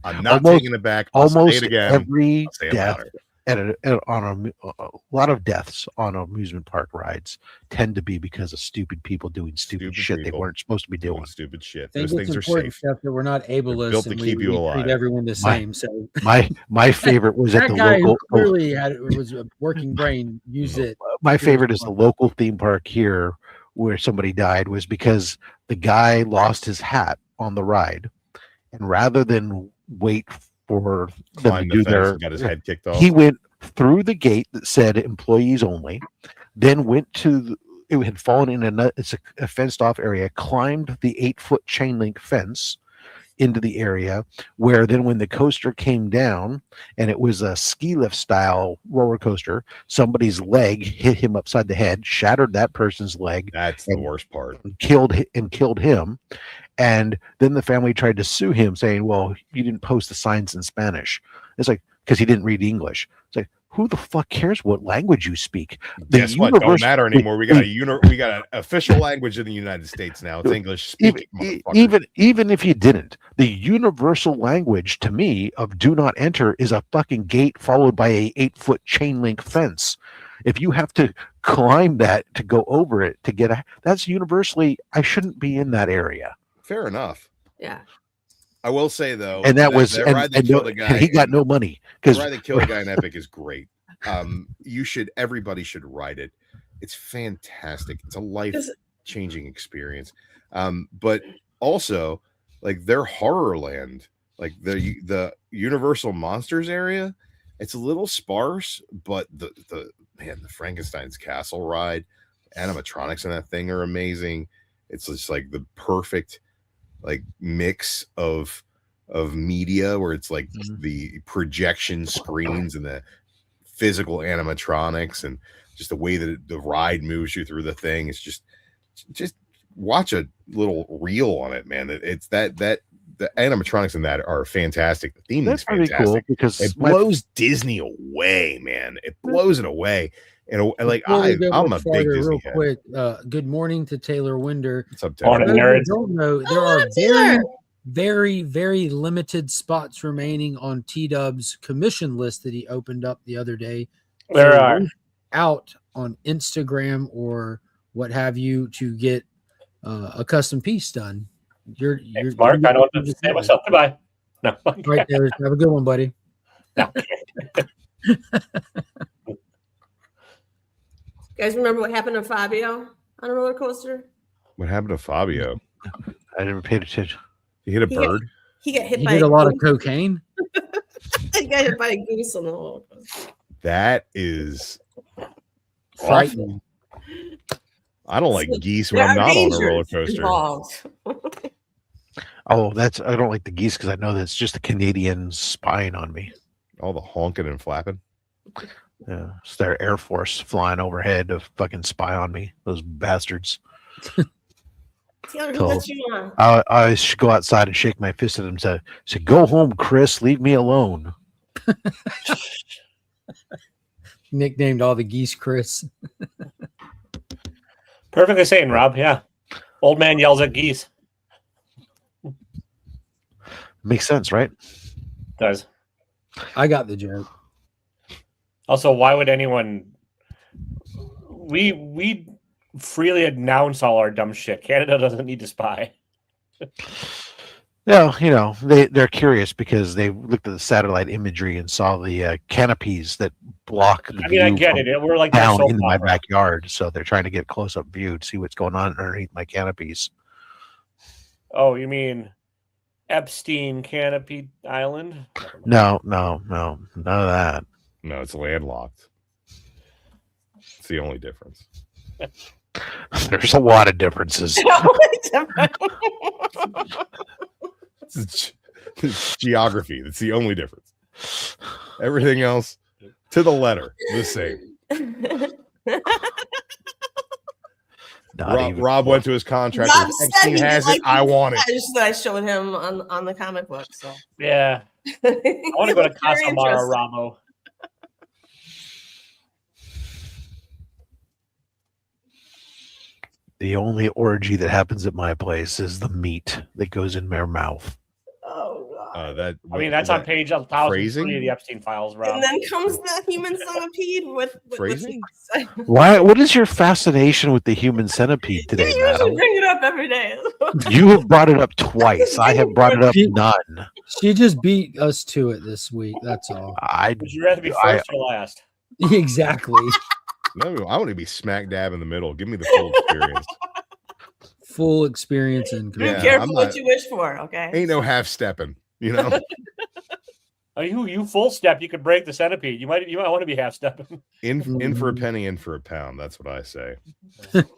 I'm not taking it back. I'll say it again. Every death on a lot of deaths on amusement park rides tend to be because of stupid people doing stupid shit they people weren't supposed to be doing. stupid shit. I think Those it's things are important safe. stuff that we're not ableist built to and keep we you treat alive. everyone the same. So My favorite was at that the guy who local. clearly was a working brain used it. My favorite is the local theme park here where somebody died was because the guy lost his hat on the ride, and rather than wait for them to Climbed the do fence their, and got his head kicked off. he went through the gate that said employees only, then went to it had fallen in it's a fenced off area, climbed the 8-foot chain link fence into the area where then when the coaster came down and it was a ski lift style roller coaster, somebody's leg hit him upside the head, shattered that person's leg. That's the worst part. Killed him. And then the family tried to sue him saying, well, you didn't post the signs in Spanish. It's like, because he didn't read English. It's like, who the fuck cares what language you speak? Guess what? Don't matter anymore. We got an official language in the United States now. It's English speaking. Even if you didn't, the universal language to me of do not enter is a fucking gate followed by a 8-foot chain link fence. If you have to climb that to go over it to get that's universally, I shouldn't be in that area. Fair enough. Yeah. I will say though, and that was ride that killed the guy. He got no money because the ride that killed the guy in Epic is great. Everybody should ride it. It's fantastic. It's a life-changing experience. But also, like their Horrorland, like the Universal Monsters area, it's a little sparse, but the Frankenstein's Castle ride, animatronics in that thing are amazing. It's just like the perfect like mix of media where it's like the projection screens and the physical animatronics and just the way that the ride moves you through the thing. It's just watch a little reel on it, man. It's that the animatronics in that are fantastic. The theme is fantastic. Cool because it blows Disney away, man. It blows it away. And like I'm a big Disney real head. Quick, good morning to Taylor Winder. What's up, Taylor? Don't know, there are very, very limited spots remaining on T-Dub's commission list that he opened up the other day. There are out on Instagram or what have you to get a custom piece done. You're Mark. I don't have to say myself. Goodbye. No. Right there. Have a good one, buddy. No. You guys remember what happened to Fabio on a roller coaster? What happened to Fabio? I never paid attention. He hit a bird. He got hit he by did a lot of cocaine. He got hit by a goose on the roller coaster. That is frightening. I don't like geese when I'm not on a roller coaster. I don't like the geese because I know that's just the Canadians spying on me. All the honking and flapping. Yeah, it's their Air Force flying overhead to fucking spy on me. Those bastards. Taylor, who I should go outside and shake my fist at him and say, go home, Chris. Leave me alone. Nicknamed all the geese Chris. Perfectly saying, Rob. Yeah. Old man yells at geese. Makes sense, right? Does. I got the joke. Also, why would anyone? We freely announce all our dumb shit. Canada doesn't need to spy. Yeah, you know, they're curious because they looked at the satellite imagery and saw the canopies that block the view. I get it. We're like down into my backyard, so they're trying to get close up view to see what's going on underneath my canopies. Oh, you mean Epstein Canopy Island? No, none of that. No, it's landlocked. It's the only difference. There's a lot of differences. It's geography. That's the only difference. Everything else, to the letter, the same. Rob went to his contractor. Epstein has it. I want it. I showed him on the comic book. So yeah, I want to go to Casa Mara, Ramo. The only orgy that happens at my place is the meat that goes in their mouth. Oh That I mean, that's on page 1003 phrasing? of the Epstein files, Rob. And then comes the human centipede with Phrasing? Why? What is your fascination with the human centipede today, You usually madam? bring it up every day. You have brought it up twice. I have brought it up none. She just beat us to it this week. That's all. Would you rather be first or last? Exactly. No, I want to be smack dab in the middle. Give me the full experience. Full experience and Be Yeah, careful I'm what not- you wish for, okay? Ain't no half stepping, you know. You full step, you could break the centipede. You might want to be half stepping. In for a penny, in for a pound. That's what I say. Let's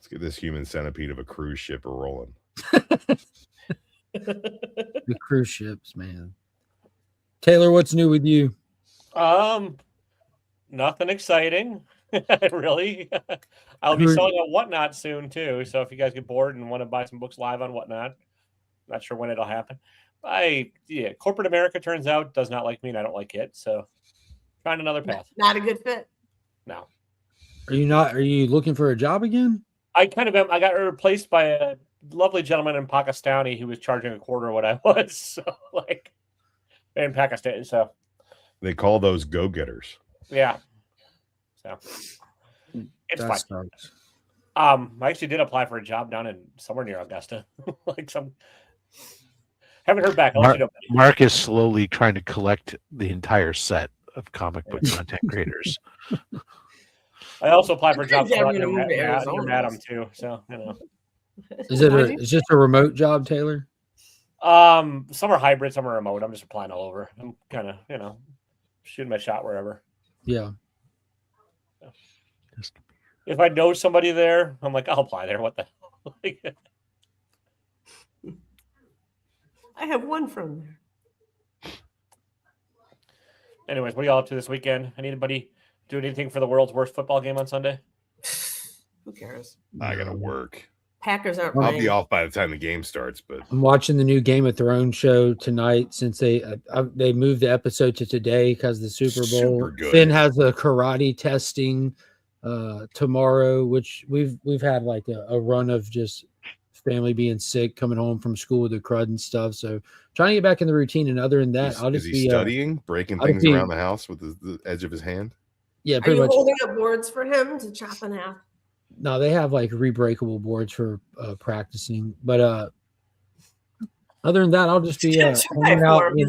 get this human centipede of a cruise ship rolling. the cruise ships, man. Taylor, what's new with you? Nothing exciting, really. I'll be selling on Whatnot soon too. So if you guys get bored and want to buy some books live on Whatnot, not sure when it'll happen. Corporate America turns out does not like me, and I don't like it. So find another path. Not a good fit. No. Are you looking for a job again? I kind of am. I got replaced by a lovely gentleman in Pakistani who was charging a quarter of what I was. So in Pakistan. So They call those go-getters. yeah. So it's That fine. sucks. I actually did apply for a job down in somewhere near Augusta. Haven't heard back. I'll let you know. Mark is slowly trying to collect the entire set of comic book content creators. I also applied for jobs Yeah, for we're gonna move to Arizona. Madam too. So Is this a remote job, Taylor? some are hybrid, some are remote. I'm just applying all over. I'm kind of shooting my shot wherever. Yeah. If I know somebody there, I'm like, I'll apply there. What the hell? I have one from there. Anyways, what are y'all up to this weekend? Anybody do anything for the world's worst football game on Sunday? Who cares? I gotta work. Packers aren't I'll playing. be off by the time the game starts, but I'm watching the new Game of Thrones show tonight since they moved the episode to today because the Super Bowl. Super good. Finn has a karate testing tomorrow, which we've had like a run of just family being sick, coming home from school with the crud and stuff. So trying to get back in the routine. And other than that, I'll is just he be studying, breaking I'll things be- around the house with the edge of his hand? Yeah, Are pretty you much. holding up boards for him to chop in half? No, they have like rebreakable boards for practicing. But other than that, I'll just be hanging out in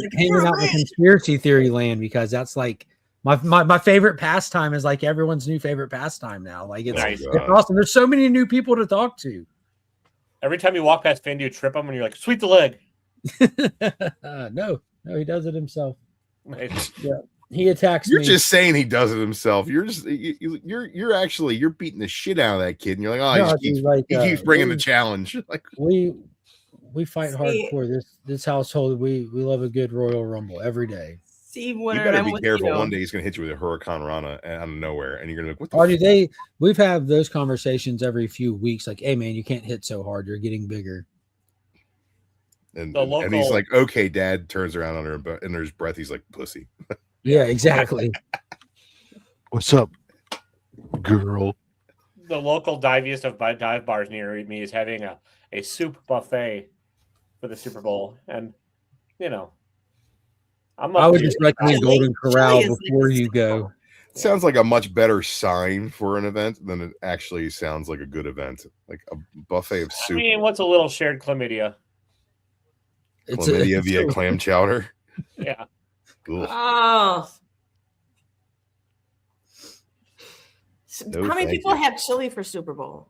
conspiracy theory land because that's like my favorite pastime is like everyone's new favorite pastime now. Like it's awesome. There's so many new people to talk to. Every time you walk past Finn, do you trip him and you're like, sweep the leg. No, he does it himself. Nice. Yeah. He attacks You're me. just saying he does it himself. You're just you're beating the shit out of that kid, and you're like, oh, No, he keeps bringing the challenge. Like we fight hardcore. This household, we love a good Royal Rumble every day. See, you when better I'm be with careful. you. One day he's gonna hit you with a Hurricane Rana out of nowhere, and you're gonna be like, what the Or do they? We've had those conversations every few weeks. Like, hey man, you can't hit so hard. You're getting bigger. and he's like, okay, Dad. Turns around under his breath. He's like, pussy. Yeah, exactly. What's up, girl? The local diviest of dive bars near me is having a soup buffet for the Super Bowl, and I would just recommend Golden Corral before you go. It sounds like a much better sign for an event than it actually sounds like a good event. Like a buffet of soup. I mean, what's a little shared chlamydia? Chlamydia via clam chowder. Yeah. Ugh. Oh. No, How many thank people you. have chili for Super Bowl?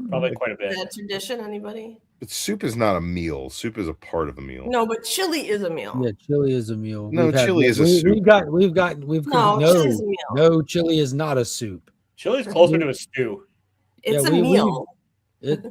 Probably quite a bit. Is that tradition? Anybody? But soup is not a meal. Soup is a part of the meal. No, but chili is a meal. Yeah, chili is a meal. No, chili is a soup. We've No, chili is a meal. No, chili is not a soup. Chili's closer to a stew. It's Yeah, a meal.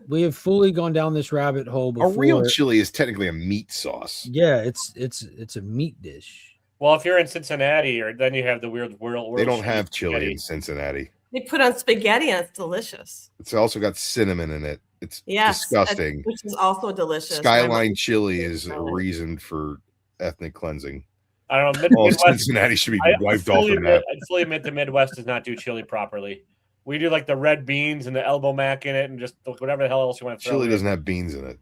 We have fully gone down this rabbit hole before. A real chili is technically a meat sauce. Yeah, it's a meat dish. Well, if you're in Cincinnati, or then you have the weird world. They don't have chili in Cincinnati. They put on spaghetti and it's delicious. It's also got cinnamon in it. It's Yes, disgusting. which is also delicious. Skyline chili is a reason for ethnic cleansing. I don't know. All Midwest, Cincinnati should be wiped off the map. I fully admit the Midwest does not do chili properly. We do like the red beans and the elbow mac in it, and just whatever the hell else you want to throw. Chili in. doesn't have beans in it.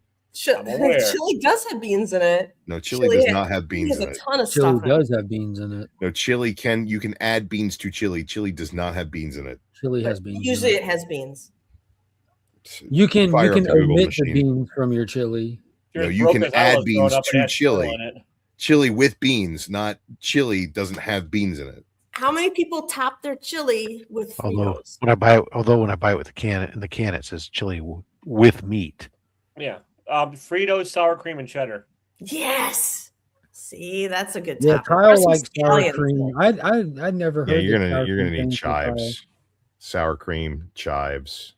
I'm aware. Chili does have beans in it. No, chili does not have Chili beans has in a it. ton of Chili stuff in does it. have beans in it. No, you can add beans to chili. Chili does not have beans in it. Chili But has beans. usually in it. it has beans. You can Fire up the Google omit the machine. beans from your chili. No, Yours you broke can as I add was growing beans up, it to had spoil chili. in it. Chili with beans, not chili doesn't have beans in it. How many people top their chili with Although Fritos? when I buy it with the can, in the can it says chili with meat. Yeah. Fritos, sour cream, and cheddar. Yes. See, that's a good Yeah, topping. Kyle Or some likes sour scallions. cream. I never Yeah, heard. you're that sour gonna cream need thing from Kyle. chives, sour cream, chives.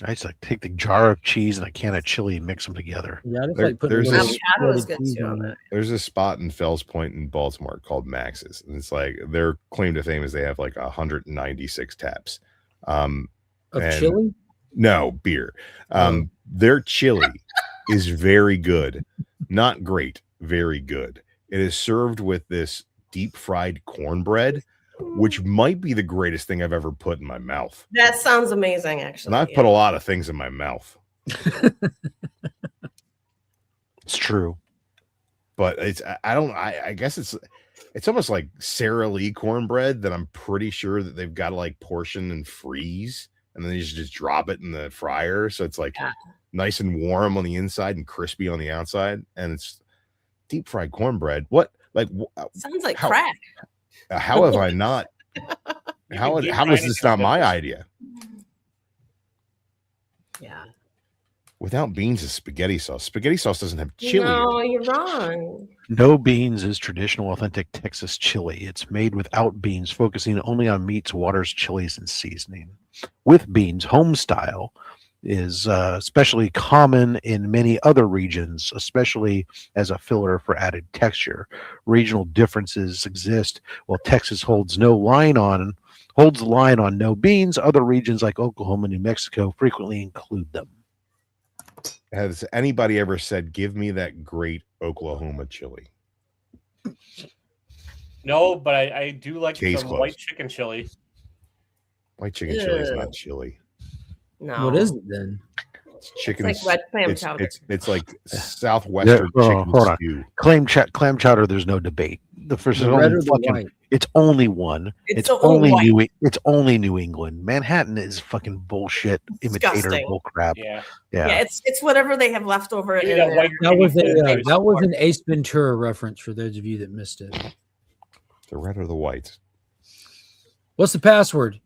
I just like take the jar of cheese and a can of chili and mix them together. Yeah, I just There- like putting a there's little this- Avocado is shredded good cheese too on on that. it. There's a spot in Fells Point in Baltimore called Max's, and it's like their claim to fame is they have like 196 taps. Of And- chili? No beer. Oh. Their chili is very good, not great, very good. It is served with this deep fried cornbread, which might be the greatest thing I've ever put in my mouth. That sounds amazing, actually. And I've put a lot of things in my mouth, It's true. but I guess it's almost like Sara Lee cornbread that I'm pretty sure that they've got to like portion and freeze, and then you just drop it in the fryer, so it's like nice and warm on the inside and crispy on the outside, and it's deep fried cornbread. What like Sounds like how- crack. how have I not? How deep how fry is it this in not my chips. idea? Yeah. Without beans is spaghetti sauce. Spaghetti sauce doesn't have chili. in No, it. you're wrong. No beans is traditional, authentic Texas chili. It's made without beans, focusing only on meats, waters, chilies, and seasoning. With beans, home style is especially common in many other regions, especially as a filler for added texture. Regional differences exist. While Texas holds the line on no beans, other regions like Oklahoma and New Mexico frequently include them. Has anybody ever said, "Give me that great Oklahoma chili"? No, but I do like Case some closed. white chicken chili. White chicken chili is Ew. not chili. No. What is it then? It's chicken. It's like red clam it's, chowder. it's like southwestern chicken hold on. stew. Clam chowder, there's no debate. The first The only red or the fucking- white? It's only one. It's It's the only only It's only New England. Manhattan is fucking bullshit, imitator Disgusting. bull crap. Yeah. Yeah, Yeah. it's whatever they have left over Give me in that there. white That was creamy that was an Ace Ventura reference for those of you that missed it. The red or the white? What's the password?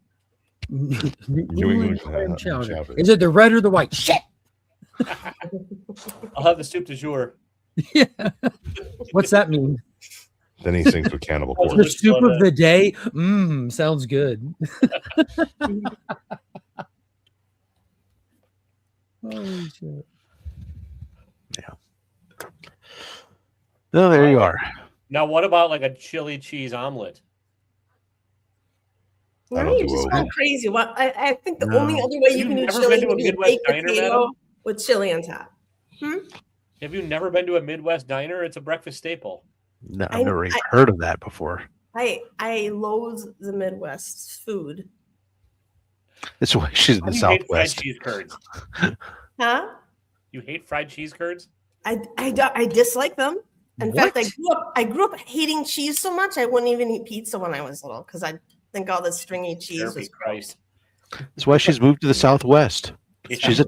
New England clam chowder. chowder. Is it the red or the white? Shit. I'll have the soup du jour. Yeah. What's that mean? Then he sings with Cannibal Oh, The Corpse. soup of the day. Mmm, sounds good. Holy shit. No, there you are. Now, what about like a chili cheese omelet? I No, don't you're do just oat. going crazy. What I think the No. only other way you You've can do never chili been to a would be a Midwest baked diner, potato madam? with chili on top. Have you never been to a Midwest diner? It's a breakfast staple. No, I- I've never even I- heard of that before. I loathe the Midwest food. That's why she's in How the do you hate fried Southwest. cheese curds? Huh? You hate fried cheese curds? I dislike them. In fact, What? I grew up hating cheese so much I wouldn't even eat pizza when I was little because I think all this stringy cheese Therapy was Christ. That's why she's moved to the Southwest. She's a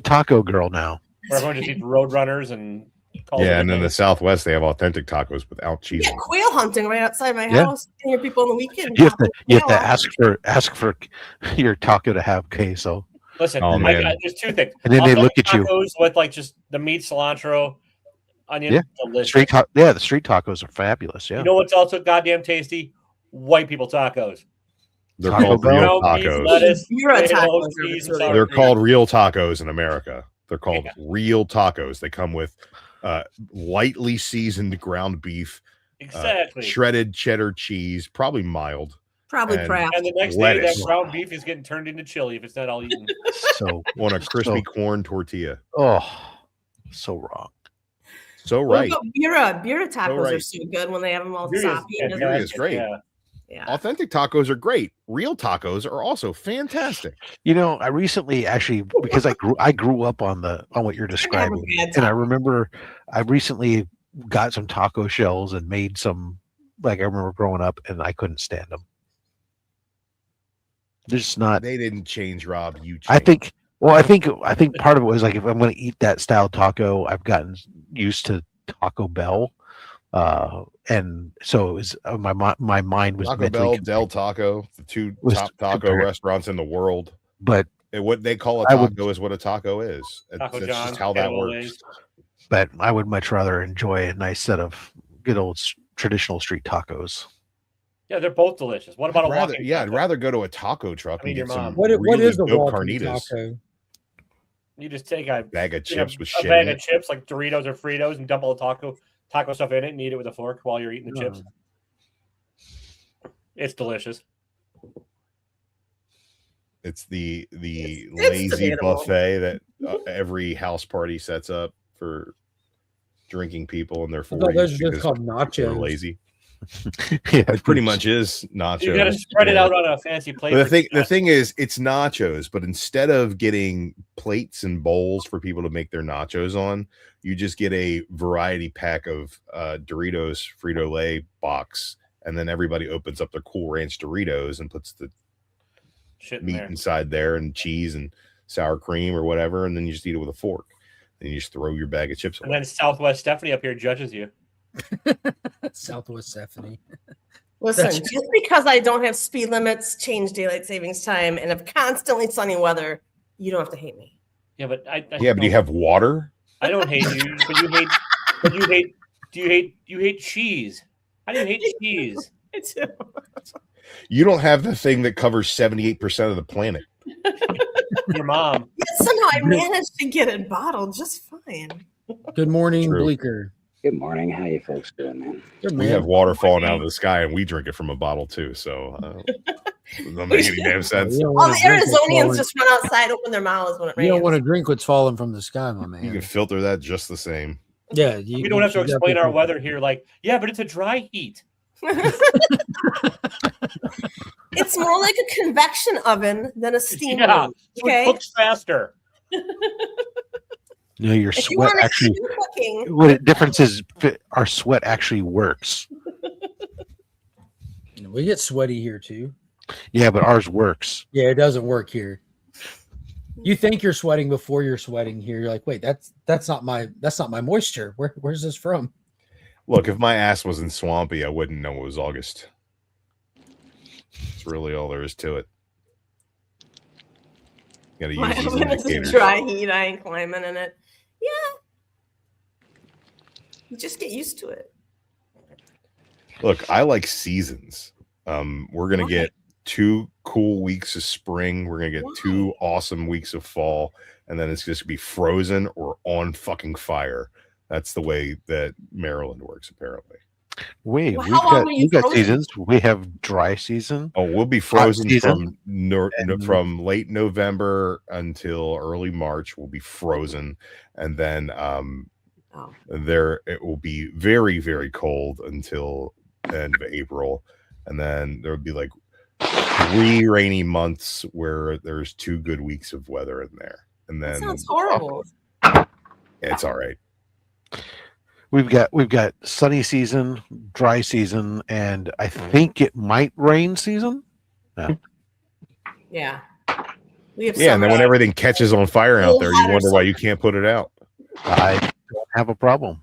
taco girl now. Where everyone just eats Roadrunners and calls it Yeah, a and in day. the Southwest, they have authentic tacos without cheese. Yeah, on them. quail hunting right outside my Yeah. house. And hear people on the weekend. You have to chopping quail. ask for your taco to have queso. Listen, Oh, man. there's two things. And then I'll they have look at you. tacos with like just the meat, cilantro, onion. Yeah. Delicious. The street tacos are fabulous. Yeah. You know what's also goddamn tasty? White people tacos. They're Taco called Bell? real Ground beef, tacos. lettuce, You're a tomato, taco cheese, server, and sour They're cream. called real tacos in America. They're called Yeah. real tacos. They come with lightly seasoned ground beef, Exactly. shredded cheddar cheese, probably mild. Probably and- Kraft. And the next day, lettuce. that ground beef is getting turned into chili if it's not all eaten. So On a crispy So- corn tortilla. so wrong. So What right. about Bura? Bura tacos are right. so good when they have them all Bura is soppy. and Bura is everything. great. Yeah. Yeah. Authentic tacos are great. Real tacos are also fantastic. You know, I recently actually, because I grew up on what you're describing, and I remember I recently got some taco shells and made some. Like I remember growing up, and I couldn't stand them. There's not. They didn't change, Rob. You changed. I think. Well, I think part of it was like if I'm going to eat that style taco, I've gotten used to Taco Bell, and so it was my mind was Taco Bell, Del Taco, the two top taco restaurants in the world. But what they call a taco is what a taco is. Taco That's John, just how that works. But I would much rather enjoy a nice set of good old traditional street tacos. Yeah, they're both delicious. What about I'd rather go to a taco truck and get some what is a walking carnitas. Taco? You just take a bag of chips with shit. A bag of chips like Doritos or Fritos and dump all the taco stuff in it and eat it with a fork while you're eating the chips. It's delicious. It's the lazy debatable buffet that every house party sets up for drinking people in their 40s. Those are just called nachos. They're lazy. Yeah, it pretty much is nachos. You got to spread it out on a fancy plate. But the thing is, it's nachos. But instead of getting plates and bowls for people to make their nachos on, you just get a variety pack of Doritos Frito-Lay box, and then everybody opens up their Cool Ranch Doritos and puts the meat inside there and cheese and sour cream or whatever, and then you just eat it with a fork. And you just throw your bag of chips away. And then Southwest Stephanie up here judges you. Southwest Stephanie. Listen, just because I don't have speed limits, change daylight savings time, and have constantly sunny weather, you don't have to hate me. Yeah, but but you have water. I don't hate you, but you hate cheese. I didn't hate cheese. I do. You don't have the thing that covers 78% of the planet. Your mom. Yet somehow I managed to get it bottled just fine. Good morning, Bleecker. Good morning. How you folks doing, man? Good, we have water falling out of the sky, and we drink it from a bottle too. So it doesn't make any damn sense. All the Arizonians just run outside, open their mouths when it rains. You don't want to drink what's falling from the sky, my man. You can filter that just the same. Yeah, we don't have to explain our weather here. Like, yeah, but it's a dry heat. It's more like a convection oven than a steam oven. Okay, it cooks faster. You know, your sweat actually. What the difference is, our sweat actually works. We get sweaty here too. Yeah, but ours works. Yeah, it doesn't work here. You think you're sweating before you're sweating here. You're like, wait, that's not my moisture. Where's this from? Look, if my ass wasn't swampy, I wouldn't know it was August. It's really all there is to it. You gotta use these indicators. Dry heat, I ain't climbing in it. Yeah. You just get used to it. Look, I like seasons. We're gonna get 2 cool weeks of spring. We're gonna get 2 awesome weeks of fall, and then it's just gonna be frozen or on fucking fire. That's the way that Maryland works, apparently. We've got seasons. We have dry season. Oh, we'll be frozen from late November until early March. We'll be frozen, and then it will be very, very cold until the end of April, and then there will be like 3 rainy months where there's 2 good weeks of weather in there, and then that sounds horrible. It's all right. We've got sunny season, dry season, and I think it might rain season. Yeah. We have and then when everything catches on fire out there, you wonder why you can't put it out. I don't have a problem.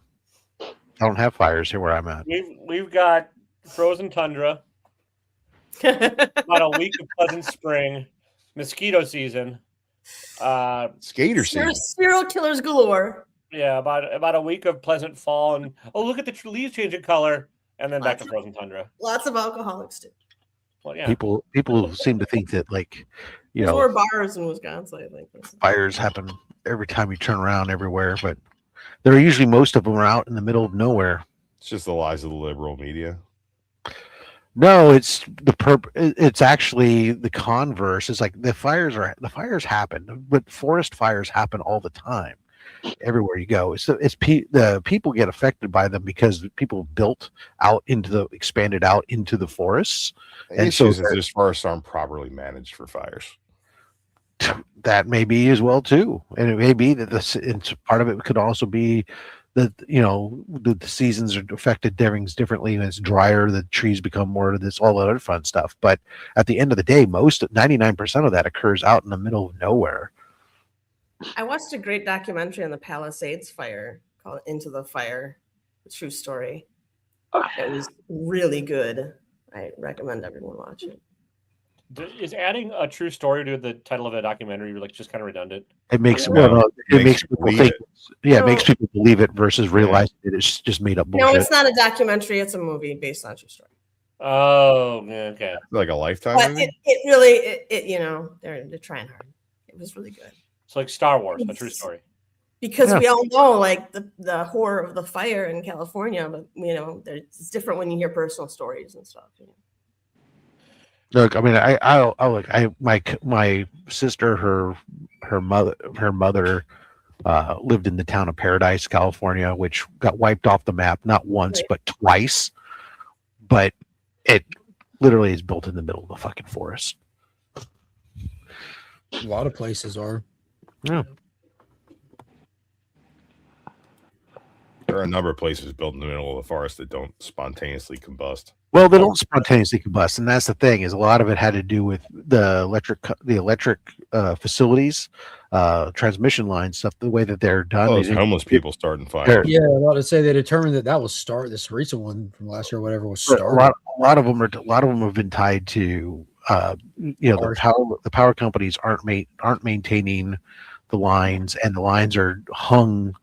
I don't have fires here where I'm at. We've got frozen tundra, about a week of pleasant spring, mosquito season, skater season, serial killers galore. Yeah, about a week of pleasant fall, and look at the leaves changing color, and then back to frozen tundra. Lots of alcoholics too. Well, yeah. People seem to think that, like, There's more bars in Wisconsin, I think. Fires happen every time you turn around everywhere, but they're usually, most of them are out in the middle of nowhere. It's just the lies of the liberal media. No, it's it's actually the converse. It's like the fires happen, but forest fires happen all the time. everywhere you go. So the people get affected by them because people built out expanded out into the forests, The and issue so is those forests aren't properly managed for fires. that may be as well too, and it may be that it's part of it could also be that the seasons are affected differently, and it's drier, the trees become more of this, all that other fun stuff. But at the end of the day, 99% of that occurs out in the middle of nowhere. I watched a great documentary on the Palisades fire called Into the Fire, a true story. It was really good. I recommend everyone watch it. Is adding a true story to the title of a documentary like just kind of redundant? It makes No, it makes people think. It No. makes people believe it versus realizing that it's just made up bullshit. No, it's not a documentary. It's a movie based on a true story. Oh, okay. Like a Lifetime But movie? it really, they're trying hard. It was really good. It's like Star Wars, a true story. Because we all know like the horror of the fire in California, but it's different when you hear personal stories and stuff. Look, I mean, my sister, her mother lived in the town of Paradise, California, which got wiped off the map not once but twice. But it literally is built in the middle of the fucking forest. A lot of places are. Yeah. There are a number of places built in the middle of the forest that don't spontaneously combust. Well, they don't spontaneously combust, and that's the thing. Is a lot of it had to do with the electric facilities, transmission lines, stuff. The way that they're done. Those homeless people starting fires. Yeah, I was about to say they determined that was this recent one from last year, whatever was started. A lot of them have been tied to the power companies aren't maintaining the lines, and the lines are hung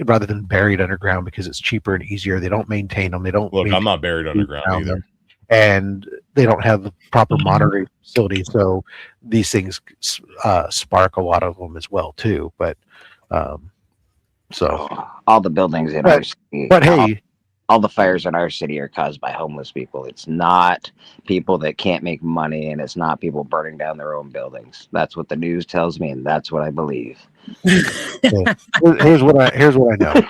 rather than buried underground because it's cheaper and easier. They don't maintain them. They don't look. I'm not buried underground either, and they don't have the proper monitoring facility. So these things spark a lot of them as well too. But all the buildings in our city, but hey, all the fires in our city are caused by homeless people. It's not people that can't make money, and it's not people burning down their own buildings. That's what the news tells me, and that's what I believe. Here's what I know.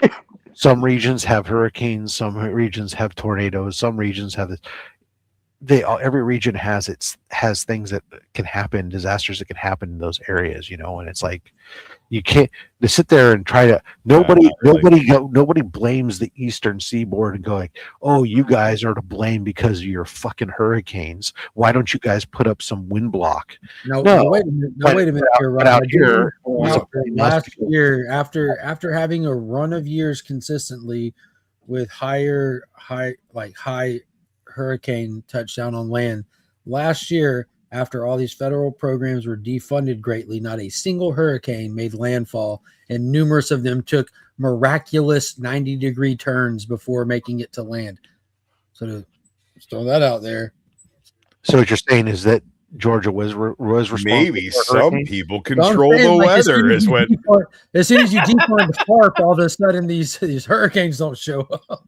Some regions have hurricanes, some regions have tornadoes, some regions have this. Every region has things that can happen, disasters that can happen in those areas, and it's like you can't to sit there and try to nobody blames the eastern seaboard and going, oh, you guys are to blame because of your fucking hurricanes. Why don't you guys put up some wind block? No, wait a minute. Out here, last year, after having a run of years consistently with high hurricane touchdown on land, last year, after all these federal programs were defunded greatly, not a single hurricane made landfall, and numerous of them took miraculous 90-degree turns before making it to land. So just throw that out there. So what you're saying is that Georgia was responsible. Maybe some people control the weather. As soon as you defund the park, all of a sudden these hurricanes don't show up.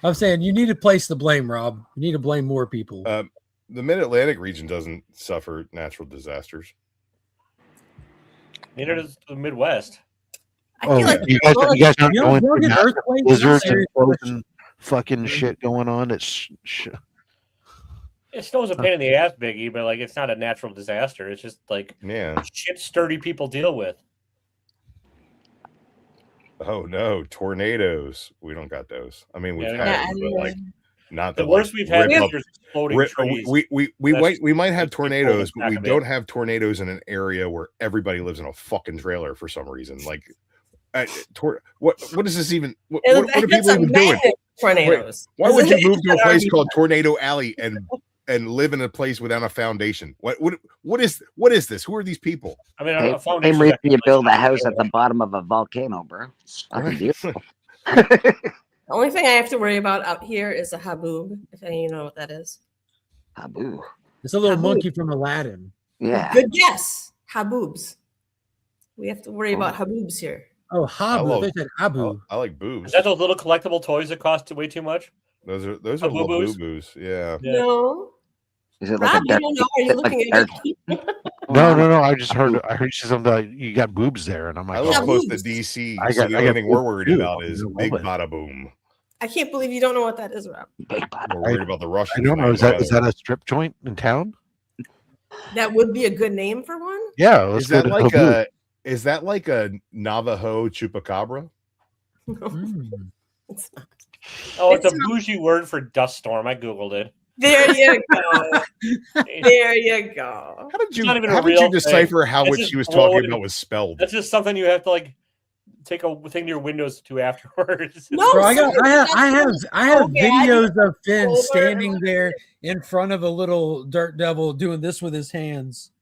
I'm saying you need to place the blame, Rob. You need to blame more people. The Mid-Atlantic region doesn't suffer natural disasters. Neither does the Midwest. I feel like you guys aren't going through earthquakes, blizzards and frozen fucking shit going on. It snow's a pain in the ass, Biggie, but like it's not a natural disaster. It's just like shit sturdy people deal with. Oh no, tornadoes. We don't got those. I mean, we've had them, but like not the worst we've had is exploding trees. We might have tornadoes, but we don't have tornadoes in an area where everybody lives in a fucking trailer for some reason. Like what is this even what are people even doing? Tornadoes. Why would you move to a place called Tornado Alley and live in a place without a foundation? What is this? Who are these people? I mean, same reason you build a house at the bottom of a volcano, bro. It's fucking beautiful. The only thing I have to worry about out here is a haboob, if any of you know what that is. Haboob. It's a little monkey from Aladdin. Yeah. Good guess. Haboobs. We have to worry about haboobs here. Oh, haboob. They said haboob. I like boobs. Is that those little collectible toys that cost way too much? Those are little boo-boos. Yeah. No. Is it Rob, like a dark, you don't know. Are you looking at No. I just heard. I heard you say something about you got boobs there, and I'm like, I live Yeah, close to boobs. DC, I so got- the I only got thing we're boobs worried too. about I is love Big it. Bada Boom. I can't believe you don't know what that is, Rob. We're worried about the I Russians. don't know. man, Is that by the way. a strip joint in town? That would be a good name for one. Yeah. Let's Is go that to like Habu. is that like a Navajo chupacabra? It's not. Oh, it's It's a not- bougie word for dust storm. I googled it. There you go. There you go. How did you not even a how did real you decipher how It's what just she was talking blowing- about was spelled? That's just something you have to like take a thing to your windows to afterwards. No, Bro, I have so bad. videos of Finn Over standing and there in front of a little dirt devil doing this with his hands.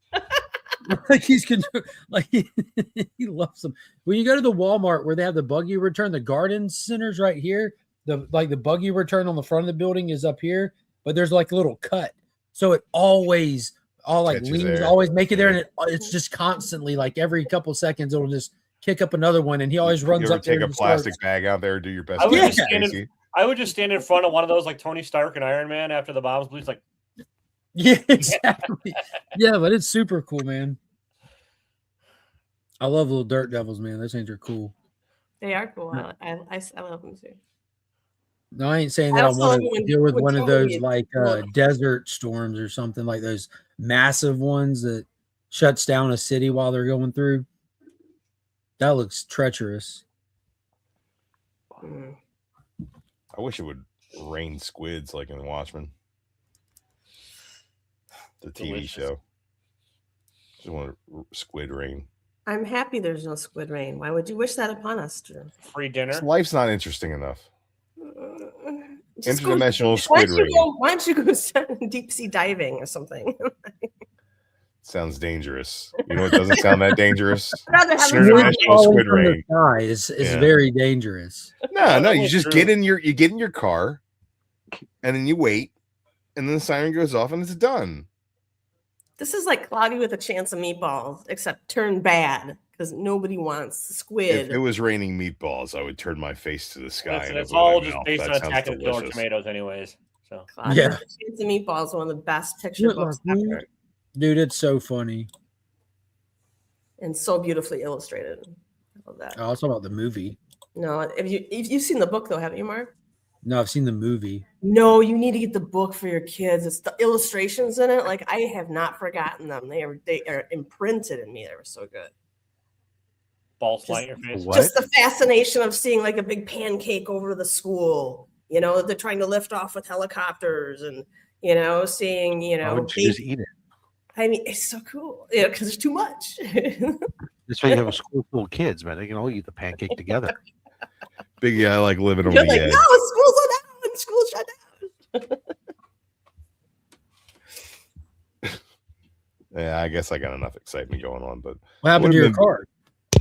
Like he loves them. When you go to the Walmart where they have the buggy return, the garden center's right here. The buggy return on the front of the building is up here, but there's like a little cut. So it always Catches leans, air. always make it there, Yeah. and it's just constantly like every couple seconds it'll just kick up another one, and he always You runs ever up there take a and starts. plastic bag out there, do your best. I would guess, just stand in- Casey? I would just stand in front of one of those like Tony Stark and Iron Man after the bombs blew. It's like, Yeah, exactly. Yeah, but it's super cool, man. I love little dirt devils, man. Those things are cool. They are cool. I love them too. No, I ain't saying I that I also want love to when- deal with when one of somebody those is like cool. desert storms or something, like those massive ones that shuts down a city while they're going through. That looks treacherous. Mm. I wish it would rain squids like in Watchmen, the TV Delicious. show. Just want squid rain. I'm happy there's no squid rain. Why would you wish that upon us, Drew? free dinner. Life's not interesting enough. Just go- Interdimensional why squid don't you rain go? Why don't you go deep sea diving or something? sounds dangerous. You know what doesn't sound that dangerous? I'd rather have Squid a rain. zombie. Falling Falling squid from the rain. sky is Yeah. very dangerous. No, you that's just true. get in your car, and then you wait, and then the siren goes off, and it's done. This is like Cloudy with a Chance of Meatballs, except turn bad because nobody wants squid. If it was raining meatballs, I would turn my face to the sky. It's, and it's open my all just mouth. based That on sounds Attack of the Killer delicious. Tomatoes, anyways. So Cloudy Yeah. with a Chance of Meatballs, one of the best picture Look books like me. ever, Dude, it's so funny. and so beautifully illustrated. I love that. Oh, I was talking about the movie. No, if you've seen the book though, haven't you, Mark? No, I've seen the movie. No, you need to get the book for your kids. It's the illustrations in it. Like I have not forgotten them. They are imprinted in me. They were so good. balls Just- fly in your face. What? Just the fascination of seeing like a big pancake over the school. You know, they're trying to lift off with helicopters, and seeing Why wouldn't you just eat it? I mean, it's so cool. Because there's too much. That's why you have a school full of kids, man. They can all eat the pancake together. Big guy like living on You're the like, edge. no, school's down. School's shut down. Yeah, I guess I got enough excitement going on, but What happened to Would've your been- car?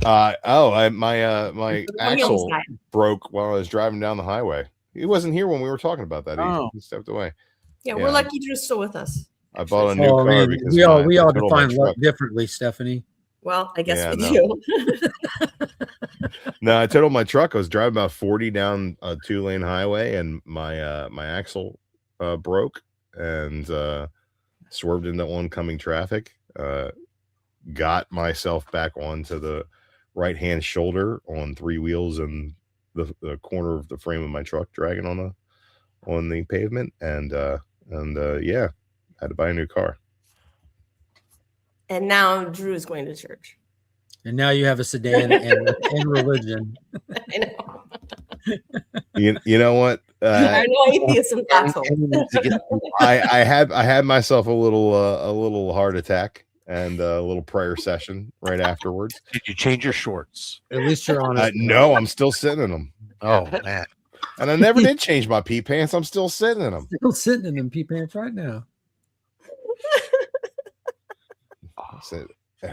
my The axle wheels died. broke while I was driving down the highway. He wasn't here when we were talking about that. Oh. He stepped away. Yeah, Yeah. we're lucky Drew's still with us. I bought a new Oh, car man, because we all I totaled my define luck truck. differently, Stephanie. Well, I guess Yeah, we no. do. No, I totaled my truck. I was driving about 40 down a 2-lane highway, and my axle broke and swerved into oncoming traffic. Got myself back onto the right-hand shoulder on 3 wheels and the corner of the frame of my truck dragging on the pavement, and yeah, had to buy a new car. And now Drew is going to church. And now you have a sedan and religion. I know. You know what? I know atheists and assholes. I had myself a little heart attack and a little prayer session right afterwards. Did you change your shorts? At least you're honest. No, I'm still sitting in them, Oh man, and I never did change my pee pants. I'm still sitting in them. Still sitting in them pee pants right now.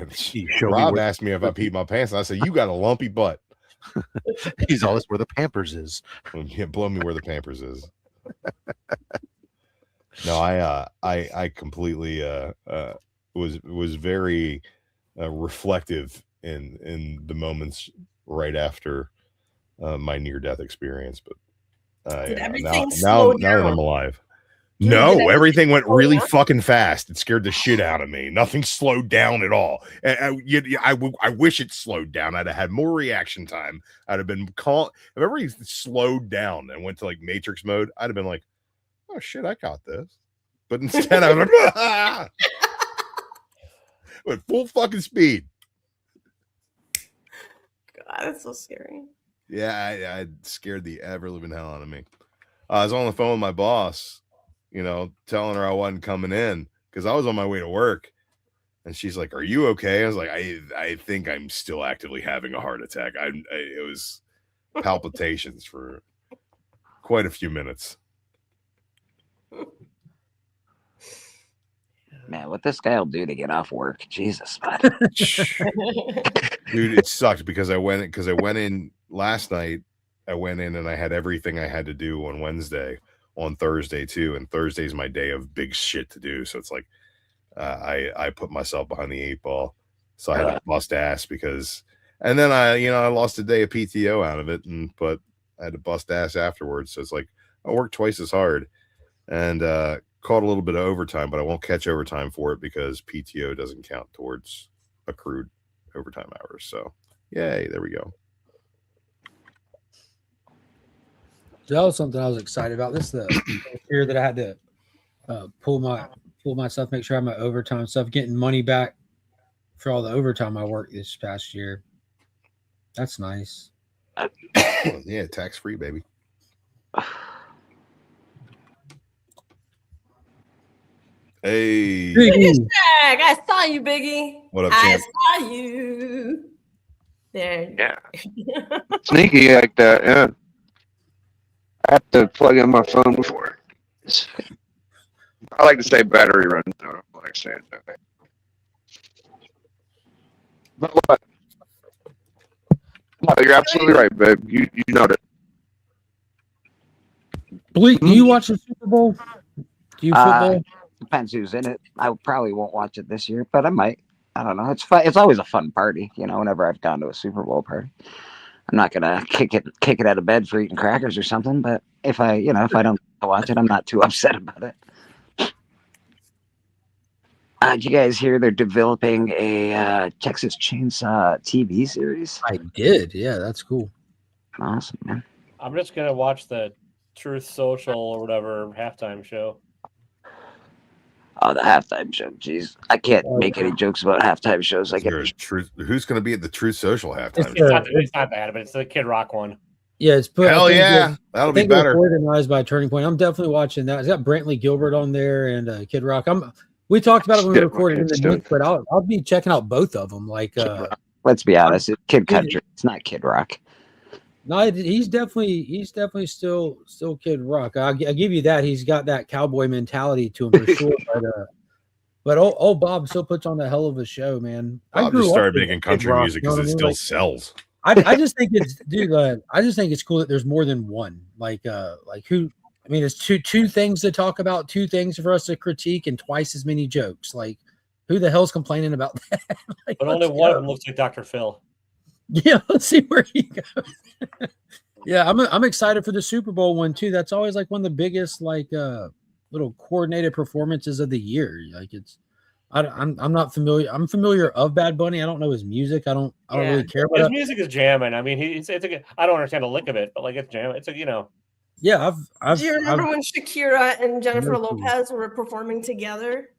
Gee, show me Rob where- asked me if I peed my pants, and I said, "You got a lumpy butt." he's always where the Pampers is. Yeah, blow me where the Pampers is. No, I completely was very reflective in the moments right after my near death experience. But Did yeah, everything now slow that I'm down? alive, Dude, No, everything went slow really down? fucking fast. It scared the shit out of me. Nothing slowed down at all. I wish it slowed down. I'd have had more reaction time. I'd have been calm. If everybody slowed down and went to like Matrix mode, I'd have been like, oh shit, I got this. But instead, I was like, ah! With full fucking speed. God, that's so scary. Yeah, I scared the ever living hell out of me. I was on the phone with my boss, you know, telling her I wasn't coming in because I was on my way to work. And she's like, "Are you okay?" I was like, I think I'm still actively having a heart attack. It was palpitations for quite a few minutes. Man, what this guy will do to get off work, Jesus, bud. Dude, it sucked because I went in last night. I went in and I had everything I had to do on Wednesday, on Thursday too, and Thursday's my day of big shit to do. So it's like I put myself behind the 8 ball, so I had to bust ass and then I lost a day of PTO out of it, but I had to bust ass afterwards. So it's like I worked twice as hard and caught a little bit of overtime, but I won't catch overtime for it because PTO doesn't count towards accrued overtime hours. So yay, there we go. So that was something I was excited about. This is the year that I had to pull myself, make sure I have my overtime stuff, getting money back for all the overtime I worked this past year. That's nice. Yeah, tax free, baby. Hey, Biggie. I saw you, Biggie. What up, I champ? saw you. There. Yeah. Sneaky like that, yeah. I have to plug in my phone before. I like to say battery runs out. I don't like saying that. But what? No, you're absolutely right, babe. You know that. Bleak, do you watch the Super Bowl? Do you football? Depends who's in it. I probably won't watch it this year, but I might. I don't know. It's fun. It's always a fun party, whenever I've gone to a Super Bowl party. I'm not gonna kick it out of bed for eating crackers or something, but if I don't watch it, I'm not too upset about it. Did you guys hear they're developing a Texas Chainsaw TV series? I did. Yeah, that's cool. Awesome, man. I'm just gonna watch the Truth Social or whatever halftime show. Oh, the halftime show. Jeez, I can't make any jokes about halftime shows. Who's going to be at the Truth Social halftime? It's not that, but it's the Kid Rock one. Yeah, it's put. Hell yeah, that'll be better. Organized by Turning Point. I'm definitely watching that. It's got Brantley Gilbert on there and Kid Rock. We talked about it when we recorded in the week, but I'll be checking out both of them. Like, let's be honest, it's Kid Country. It's not Kid Rock. No, he's definitely still Kid Rock. I give you that. He's got that cowboy mentality to him for sure. But old Bob still puts on a hell of a show, man. Bob just started making country music because it still sells. I just think it's, dude. I just think it's cool that there's more than one. It's two things to talk about, two things for us to critique, and twice as many jokes. Like, who the hell's complaining about that? But only one of them looks like Dr. Phil. Yeah, let's see where he goes. Yeah, I'm excited for the Super Bowl one too. That's always like one of the biggest little coordinated performances of the year. Like I'm not familiar. I'm familiar of Bad Bunny. I don't know his music. I don't really care about his music is jamming. I mean, it's a good. I don't understand a lick of it, but like it's jamming. It's Yeah, Do you remember when Shakira and Jennifer Lopez were performing together?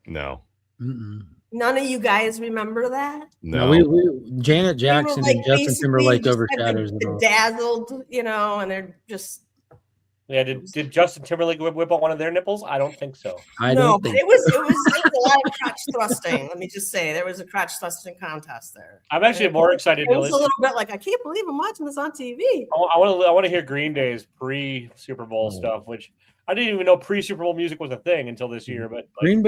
No. Mm-mm. None of you guys remember that? No, we Janet Jackson and Justin Timberlake overshadows it all. Bedazzled, and they're just. Yeah, did Justin Timberlake whip out one of their nipples? I don't think so. No, but it was a lot of crotch thrusting. Let me just say there was a crotch thrusting contest there. I'm actually more excited. It was a little bit like I can't believe I'm watching this on TV. I want to hear Green Day's pre-Super Bowl stuff, which I didn't even know pre-Super Bowl music was a thing until this year. But Green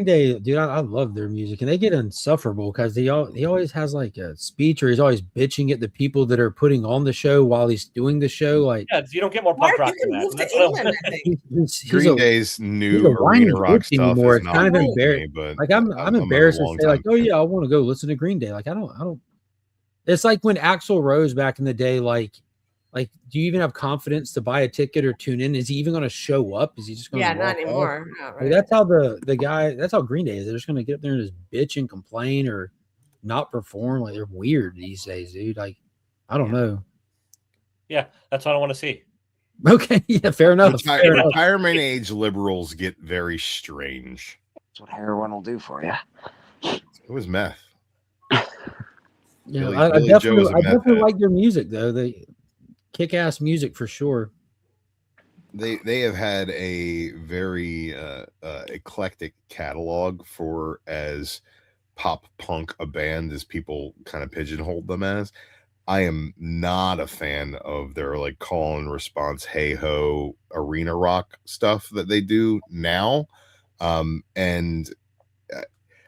Day, dude, I love their music, and they get insufferable because he always has like a speech, or he's always bitching at the people that are putting on the show while he's doing the show. Like, yeah, you don't get more punk rock than that. That's England, I think. Green Day's new arena rock stuff anymore. is It's not kind of me, embarrassing. but like I'm embarrassed to say like, oh yeah, I want to go listen to Green Day. Like I don't. It's like when Axl Rose back in the day, like Like, do you even have confidence to buy a ticket or tune in? Is he even going to show up? Is he just going to Yeah, not anymore. No, Like, right. that's how the guy. That's how Green Day is. They're just going to get up there and just bitch and complain or not perform. Like, they're weird these days, dude. Like, I don't know. Yeah, that's what I want to see. Okay, yeah, fair enough. Fair enough. Retirement age liberals get very strange. That's what heroin will do for you. It was meth. Yeah, Billy I Joe definitely, is a I meth definitely head. like their music though. They kick-ass music for sure. They have had a very eclectic catalog for as pop punk a band as people kind of pigeonhole them as. I am not a fan of their like call and response, hey ho, arena rock stuff that they do now. And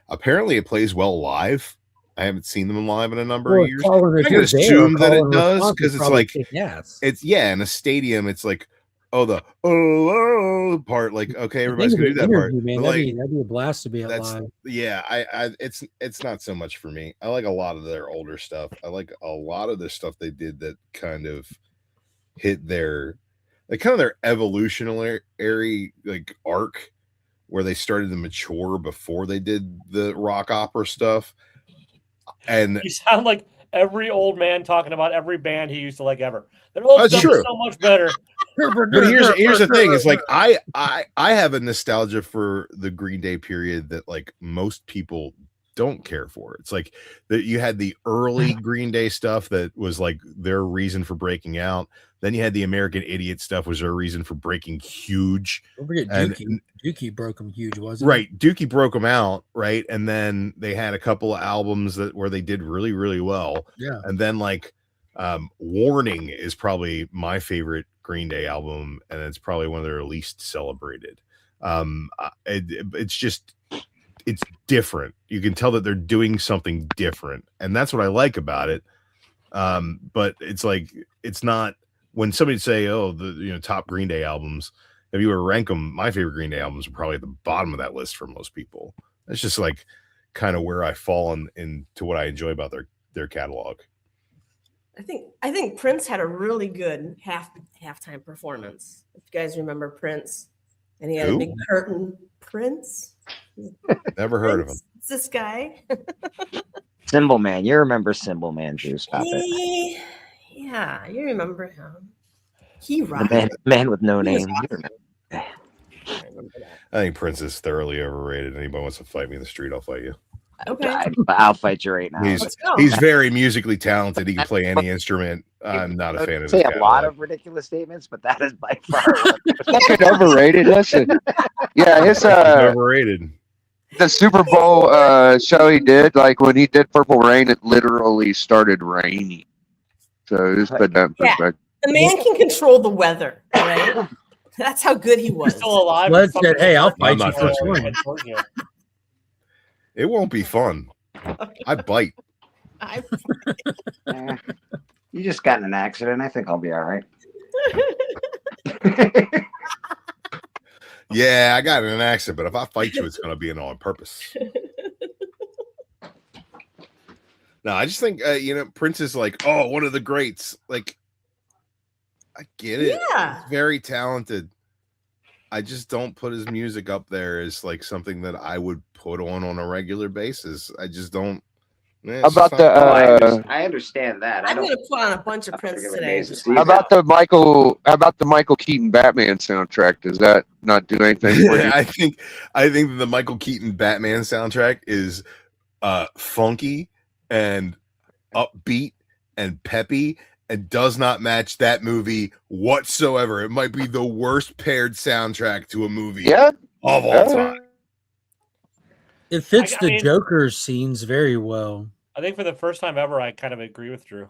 apparently it plays well live. I haven't seen them live in a number of years. Colin, if I you're can there, assume that Colin it does response because is it's probably like kick-ass. it's in a stadium. It's like the part. Like okay, everybody's gonna do that part. Man. But, That'd, like, that'd be a blast to be at that's live. it's not so much for me. I like a lot of their older stuff. I like a lot of the stuff they did that kind of hit their evolutionary like arc where they started to mature before they did the rock opera stuff. And You sound like every old man talking about every band he used to like ever. Their old That's stuff true. is so much better. But here's the thing: is like I have a nostalgia for the Green Day period that like most people don't care for. It's like that you had the early Green Day stuff that was like their reason for breaking out. Then you had the American Idiot stuff was their reason for breaking huge. Don't forget Dookie. Dookie broke them huge, wasn't it? Right, Dookie broke them out, right, and then they had a couple of albums where they did really, really well. Yeah, and then like Warning is probably my favorite Green Day album, and it's probably one of their least celebrated. It's just it's different. You can tell that they're doing something different, and that's what I like about it. But it's like it's not when somebody say, "Oh, the top Green Day albums." If you were to rank them, my favorite Green Day albums are probably at the bottom of that list for most people. That's just like kind of where I fall into what I enjoy about their catalog. I think Prince had a really good halftime performance. If you guys remember Prince, and he had a big curtain. Prince. Never heard of him. It's this guy. Cymbal Man. You remember Cymbal Man, too. Stop it. Yeah, you remember him. He rocked. The man with no name. Awesome. I think Prince is thoroughly overrated. Anybody wants to fight me in the street, I'll fight you. Okay. I'll fight you right now. He's very musically talented. He can play any instrument. I'm not a fan of his say a lot catalog. of ridiculous statements, but that is by far fucking overrated. Listen, yeah, his overrated. The Super Bowl show he did, like when he did Purple Rain, it literally started raining. So just put that in perspective. The man can control the weather, right? That's how good he was. He's still alive. Let's get, hey, I'll fight you not for touching fun. It won't be fun. I bite. You just got in an accident. I think I'll be all right. Yeah, I got in an accident, but if I fight you, it's going to be on purpose. No, I just think, Prince is like, oh, one of the greats. Like, I get it. Yeah. He's very talented. I just don't put his music up there as like something that I would put on a regular basis. I just don't. About the I understand that. I'm going to put on a bunch of Prince today. How about the Michael Keaton Batman soundtrack? Does that not do anything for you? I think that the Michael Keaton Batman soundtrack is funky and upbeat and peppy and does not match that movie whatsoever. It might be the worst paired soundtrack to a movie of all time. It fits the Joker's scenes very well. I think for the first time ever, I kind of agree with Drew.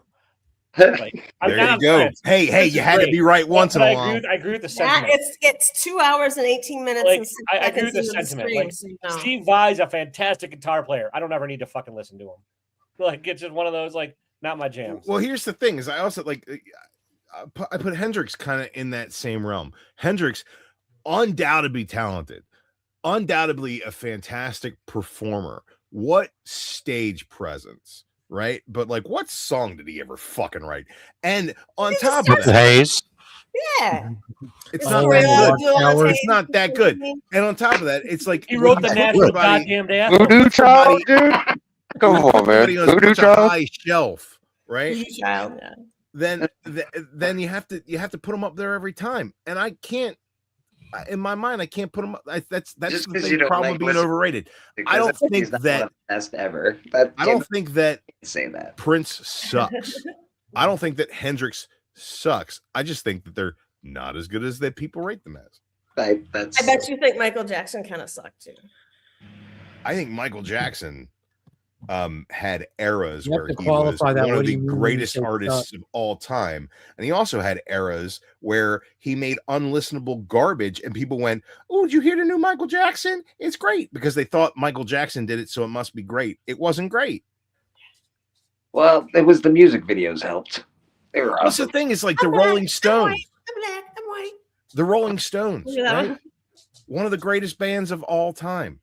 Like, there you go. Hey, you had to be right once in a while. I agree with the sentiment. It's 2 hours and 18 minutes. Like, and 6 I agree with the seconds sentiment. stream, Like, so you know. Steve Vai's a fantastic guitar player. I don't ever need to fucking listen to him. Like, it's just one of those, like, not my jam. Well, here's the thing: is I also like I put Hendrix kind of in that same realm. Hendrix, undoubtedly talented, undoubtedly a fantastic performer. What stage presence, right? But like, what song did he ever fucking write? And on He top just of The that, Hayes. Yeah. it's It's not Story that of good. Watchtower. It's not that good. And on top of that, it's like He when wrote you the put national somebody- goddamn anthem. Voodoo Child, somebody- dude. Come when you put on, man. somebody on Voodoo such a Child. high shelf, right? Voodoo Child, yeah. Then you have to put them up there every time, and I can't. In my mind, I can't put them up. That's Just the 'cause thing. you don't Problem like being listen- overrated. Because I don't think he's not one that. of the best ever. I don't think that say that. Prince sucks. I don't think that Hendrix sucks. I just think that they're not as good as that people rate them as. I bet you think Michael Jackson kind of sucked too. I think Michael Jackson had eras You have where to he was qualify that. one What of do the you mean when you greatest say artists of all time, and he also had eras where he made unlistenable garbage, and people went, "Oh, did you hear the new Michael Jackson? It's great," because they thought Michael Jackson did it, so it must be great. It wasn't great. Well, it was the music videos helped. They were What's awesome. the thing? It's like the I'm black, Rolling I'm Stones. white, I'm black, I'm white. The Rolling Stones, Look at that right? one. One of the greatest bands of all time.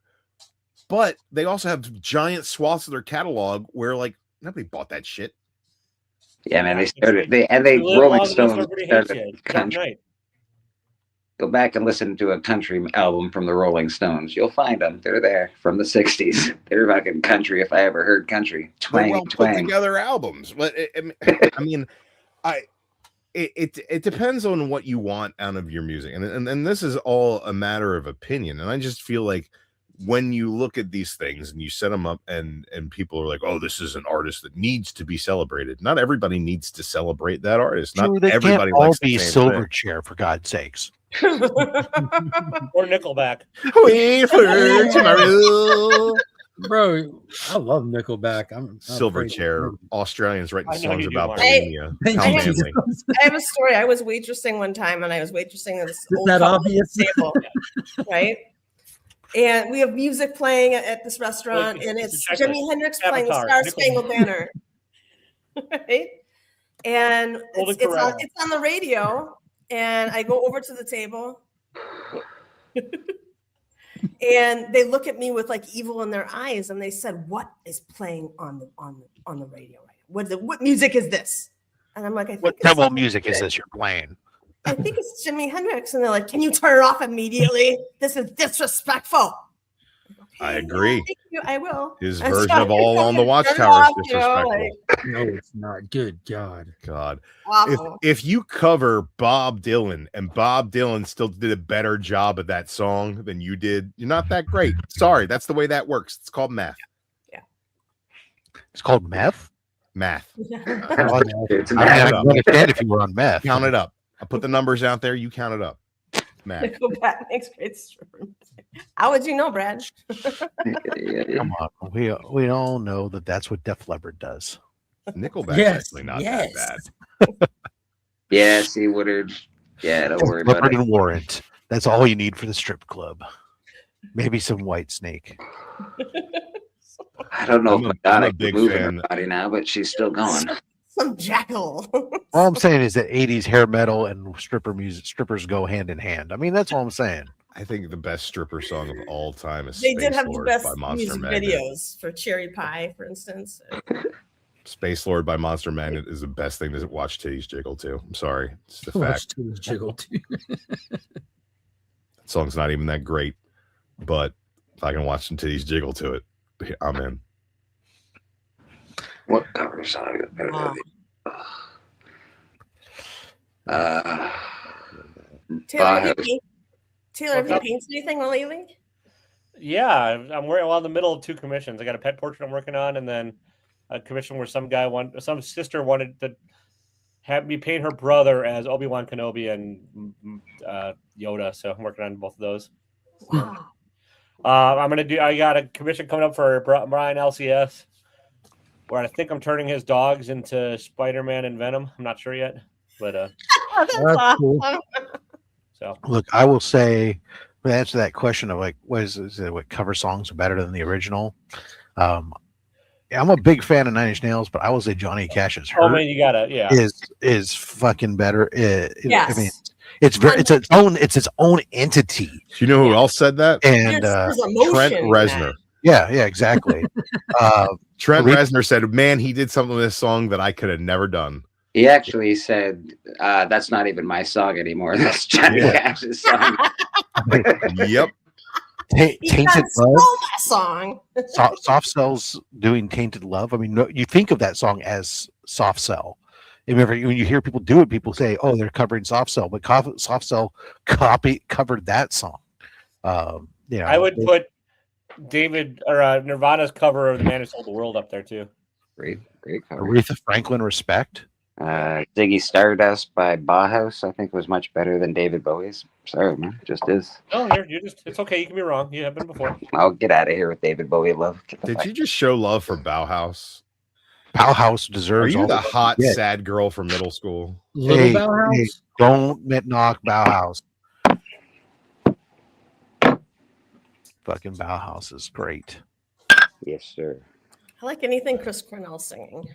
But they also have giant swaths of their catalog where like nobody bought that shit. Yeah, man. They It's- started. They You live Rolling long enough, Stones everybody hates started you. Dark country. Knight. Go back and listen to a country album from the Rolling Stones. You'll find them. They're there from the '60s. They're fucking country. If I ever heard country, They're twang, well put twang. together albums. But it depends on what you want out of your music, and this is all a matter of opinion. And I just feel like when you look at these things and you set them up, and people are like, "Oh, this is an artist that needs to be celebrated." Not everybody needs to celebrate that artist. Not True, they everybody can't all likes the be same thing. Silverchair, for God's sakes. Or Nickelback. Wait for tomorrow. Bro, I love Nickelback. I'm afraid to Silverchair, admit Australians writing I know songs you do, about Mark. bulimia. it. How I have- manly. I have a story. I was waitressing one time, and I was waitressing at this Is old that couple obvious? table, right? And we have music playing at this restaurant, Wait, and it's it's a checklist. Jimi Hendrix playing the Avatar, Star Spangled Banner, right? And Golden it's Corral. on the radio, and I go over to the table, and they look at me with like evil in their eyes, and they said, "What is playing on the radio right now? What music is this?" And I'm like, What type of music is this you're playing? I think it's Jimi Hendrix. And they're like, "Can you turn it off immediately? This is disrespectful." I "Okay, agree. yeah, thank you, I will. His And version so of All on the turn it Watchtower is off, you know, disrespectful. No, it's not. Good God. God. awful. If you cover Bob Dylan and Bob Dylan still did a better job of that song than you did, you're not that great. Sorry, that's the way that works. It's called math. It's called meth. Math. It's I mean, I can understand if you were on meth. Count it up. I put the numbers out there. You count it up. Math. Nickelback makes great stripper music. How would you know, Brad? Come on, we all know that that's what Def Leppard does. Nickelback's Yes, actually not yes. that bad. Yeah, see, Woodard. Yeah, don't worry about Leppard it. and Warrant. That's all you need for the strip club. Maybe some White Snake. I don't know I'm if a- I'm a Madonna big can move in fan. her body now, but she's still going. Some jackal. All I'm saying is that 80s hair metal and strippers go hand in hand. I mean, that's all I'm saying. I think the best stripper song of all time is They Space did have the Lord best by Monster music Magnet. videos for Cherry Pie, for instance. Space Lord by Monster Magnet is the best thing to watch titties jiggle to. I'm sorry. It's the Watch fact. titties jiggle too. That song's not even that great, but if I can watch some titties jiggle to it, I'm in. What cover song? Wow. Taylor, have you painted anything lately? Yeah, I'm working. Well, in the middle of 2 commissions. I got a pet portrait I'm working on, and then a commission where some sister wanted to have me paint her brother as Obi-Wan Kenobi and Yoda. So I'm working on both of those. Wow. I got a commission coming up for Brian LCS, where I think I'm turning his dogs into Spider-Man and Venom. I'm not sure yet, but That's That's awesome. cool. so Look, I will say, to answer that question of like, what cover songs are better than the original? I'm a big fan of Nine Inch Nails, but I will say Johnny Cash's "Hurt" oh man, you gotta is fucking better. Yes. I mean, it's its own entity. Do you know who else said that? And There's emotion Trent in Reznor. that. Yeah, exactly. Trent Aretha- Reznor said, "Man, he did something with this song that I could have never done." He actually said, "That's not even my song anymore. That's Johnny Yeah. Cash's song." Yep. He Tainted stole Love. my song. Soft Cell's doing Tainted Love. I mean, no, you think of that song as Soft Cell. Remember, when you hear people do it, people say, "Oh, they're covering Soft Cell," but Soft Cell covered that song. I would put David or Nirvana's cover of "The Man Who Sold the World" up there too. Great cover. Aretha Franklin, Respect. Ziggy Stardust by Bauhaus, I think, was much better than David Bowie's. Sorry, man, just is. No, you're just. It's okay. You can be wrong. You have been before. I'll get out of here with David Bowie love. Did you just show love for Bauhaus? Bauhaus deserves. Are you all the the hot, shit. sad girl from middle school? Little Hey, Bauhaus. hey, don't knock Bauhaus. Fucking Bauhaus is great. Yes, sir. I like anything Chris Cornell singing.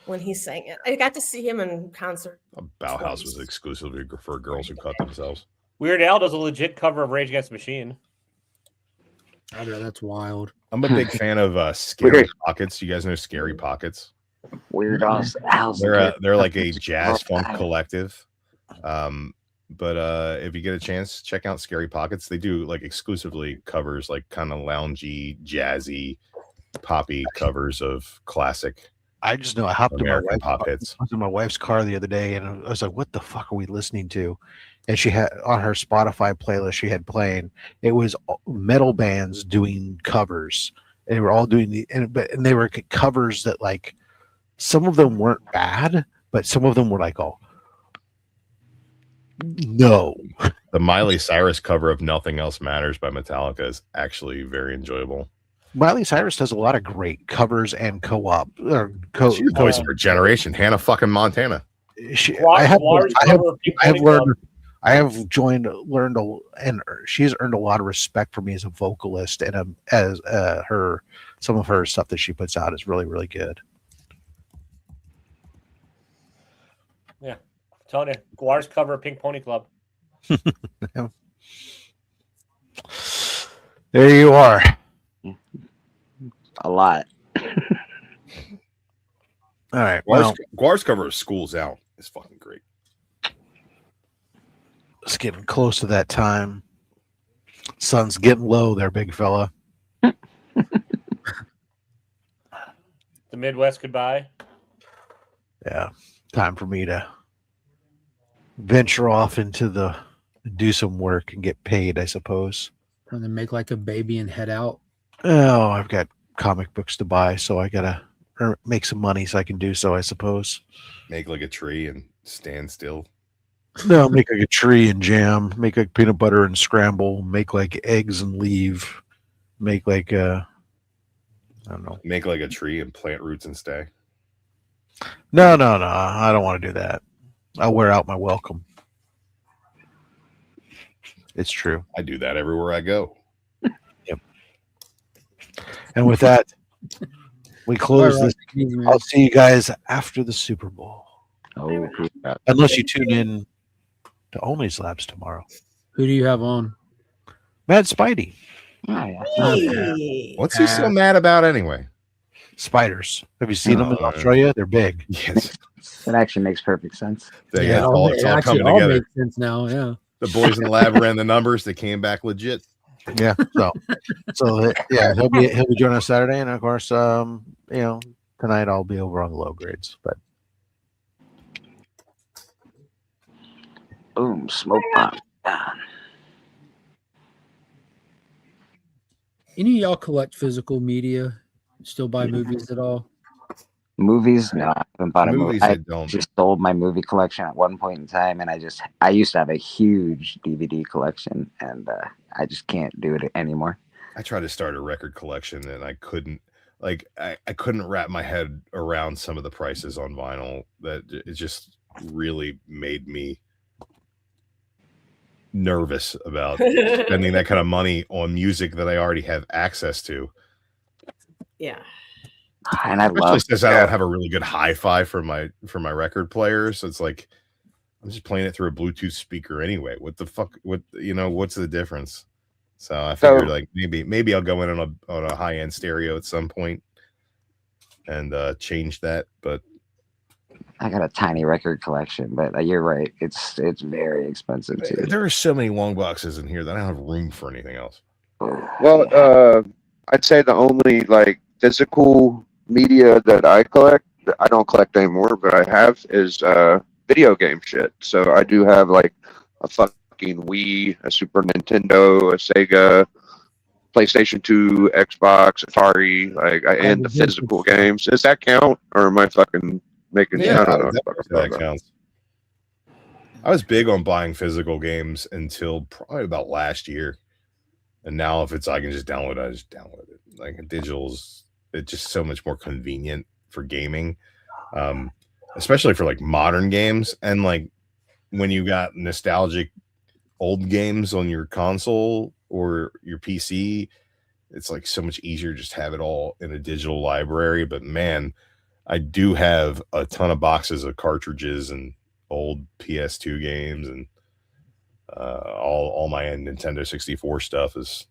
When he sang it, I got to see him in concert. Bauhaus was exclusively for girls who cut themselves. Weird Al does a legit cover of Rage Against the Machine. Oh, yeah, that's wild. I'm a big fan of Scary Weird. Pockets. You guys know Scary Pockets? Weird Al's They're like a jazz funk collective. But if you get a chance, check out Scary Pockets. They do like exclusively covers, like kind of loungy, jazzy, poppy covers of classic. I just know I hopped American in pop hits. I was in my wife's car the other day, and I was like, "What the fuck are we listening to?" And she had on her Spotify playlist she had playing. It was metal bands doing covers. They were all doing and they were covers that, like, some of them weren't bad, but some of them were like, "Oh no." The Miley Cyrus cover of "Nothing Else Matters" by Metallica is actually very enjoyable. Miley Cyrus does a lot of great covers and co-op or She's a voice for a generation. Hannah fucking Montana. I have learned, and she's earned a lot of respect for me as a vocalist, and some of her stuff that she puts out is really, really good. Yeah, I'm telling you, Guar's cover of Pink Pony Club. There you are. A lot. All right. Guar's cover of "School's Out" is fucking great. It's getting close to that time. Sun's getting low there, big fella. The Midwest goodbye. Yeah. Time for me to venture off into do some work and get paid, I suppose. And then make like a baby and head out. Oh, I've got comic books to buy, so I gotta make some money so I can do so, I suppose. Make like a tree and stand still. No, make like a tree and jam, make like peanut butter and scramble, make like eggs and leave, make like I don't know. Make like a tree and plant roots and stay. No, I don't want to do that. I'll wear out my welcome. It's true. I do that everywhere I go. And with that, we close All right, this. easy, man. I'll see you guys after the Super Bowl. Oh, Unless you tune in to Only Slabs tomorrow. Who do you have on? Mad Spidey. yeah. Hey. What's he so mad about anyway? Spiders. Have you seen them in Oh, Australia? They're big. Yes. That actually makes perfect sense. They Yeah, it's all actually coming together. makes sense now. Yeah. The boys in the lab ran the numbers. They came back legit. Yeah. So yeah, he'll be joining us Saturday, and of course, tonight I'll be over on the low grades. But Boom, smoke bomb. Any of y'all collect physical media? Still buy movies at all? Movies? No, I haven't bought a movie. Movies, I I don't. just sold my movie collection at one point in time, and I used to have a huge DVD collection, and I just can't do it anymore. I tried to start a record collection and I couldn't. Like I couldn't wrap my head around some of the prices on vinyl. That it just really made me nervous about spending that kind of money on music that I already have access to. Yeah. And I Especially love. since I don't have a really good hi-fi for my record player, so it's like I'm just playing it through a Bluetooth speaker anyway. What the fuck? What's the difference? So I figured like maybe I'll go in on a high end stereo at some point and change that. But I got a tiny record collection, but you're right. It's very expensive too. there are so many long boxes in here that I don't have room for anything else. Well, I'd say the only like physical media that I collect, I don't collect anymore, but I have is video game shit. So I do have like a fucking Wii, a Super Nintendo, a Sega, PlayStation 2, Xbox, Atari, and the physical games. Does that count, or am I fucking making? Yeah, I don't know. that counts. I was big on buying physical games until probably about last year. And now if I can just download it, I just download it. Like digital's, it's just so much more convenient for gaming. Especially for like modern games. And like when you got nostalgic old games on your console or your PC, it's like so much easier just to have it all in a digital library. But man, I do have a ton of boxes of cartridges and old PS2 games, and all my Nintendo 64 stuff is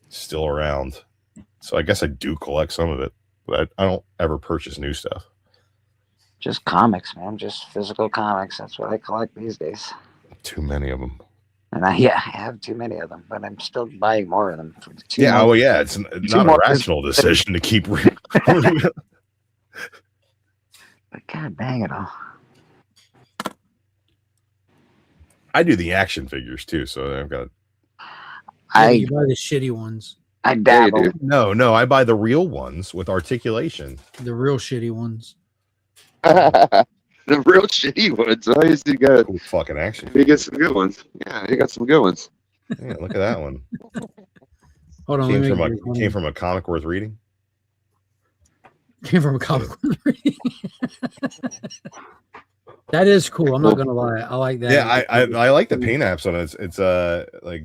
still around. So I guess I do collect some of it, but I don't ever purchase new stuff. Just comics, man. Just physical comics. That's what I collect these days. Too many of them. And I have too many of them, but I'm still buying more of them. It's not a rational decision to keep. But God dang it all. I do the action figures too, so I've got. You buy the shitty ones. I dabble. No, I buy the real ones with articulation. The real shitty ones. The real shitty ones. I used to get cool fucking action. You get some good ones. Yeah, you got some good ones. Yeah, look at that one. Hold on. Came from a comic worth reading. Came from a comic worth reading. That is cool. I'm not gonna lie. I like that. Yeah, I like the paint apps on it. It's like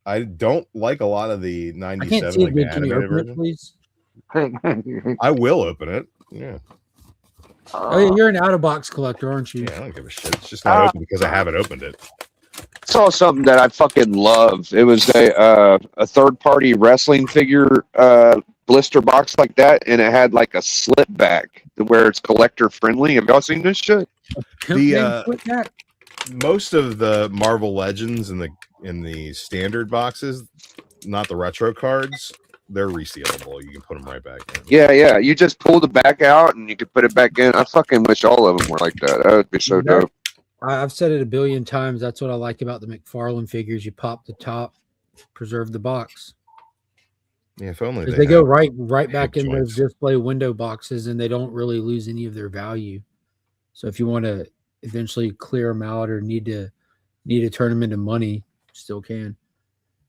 I don't like a lot of the 97. I can't see it good. Can you open it, please? I will open it. Yeah. Oh yeah, you're an out of box collector, aren't you? Yeah, I don't give a shit. It's just not open because I haven't opened it. Saw something that I fucking love. It was a third party wrestling figure blister box like that, and it had like a slip back where it's collector friendly. Have y'all seen this shit? Most of the Marvel Legends in the standard boxes, not the retro cards, they're resealable. You can put them right back in. Yeah. You just pull the back out and you can put it back in. I fucking wish all of them were like that. That would be so dope. I've said it a billion times. That's what I like about the McFarlane figures. You pop the top, preserve the box. Yeah, if only they go right back in those display window boxes, and they don't really lose any of their value. So if you want to eventually clear them out or need to turn them into money, you still can.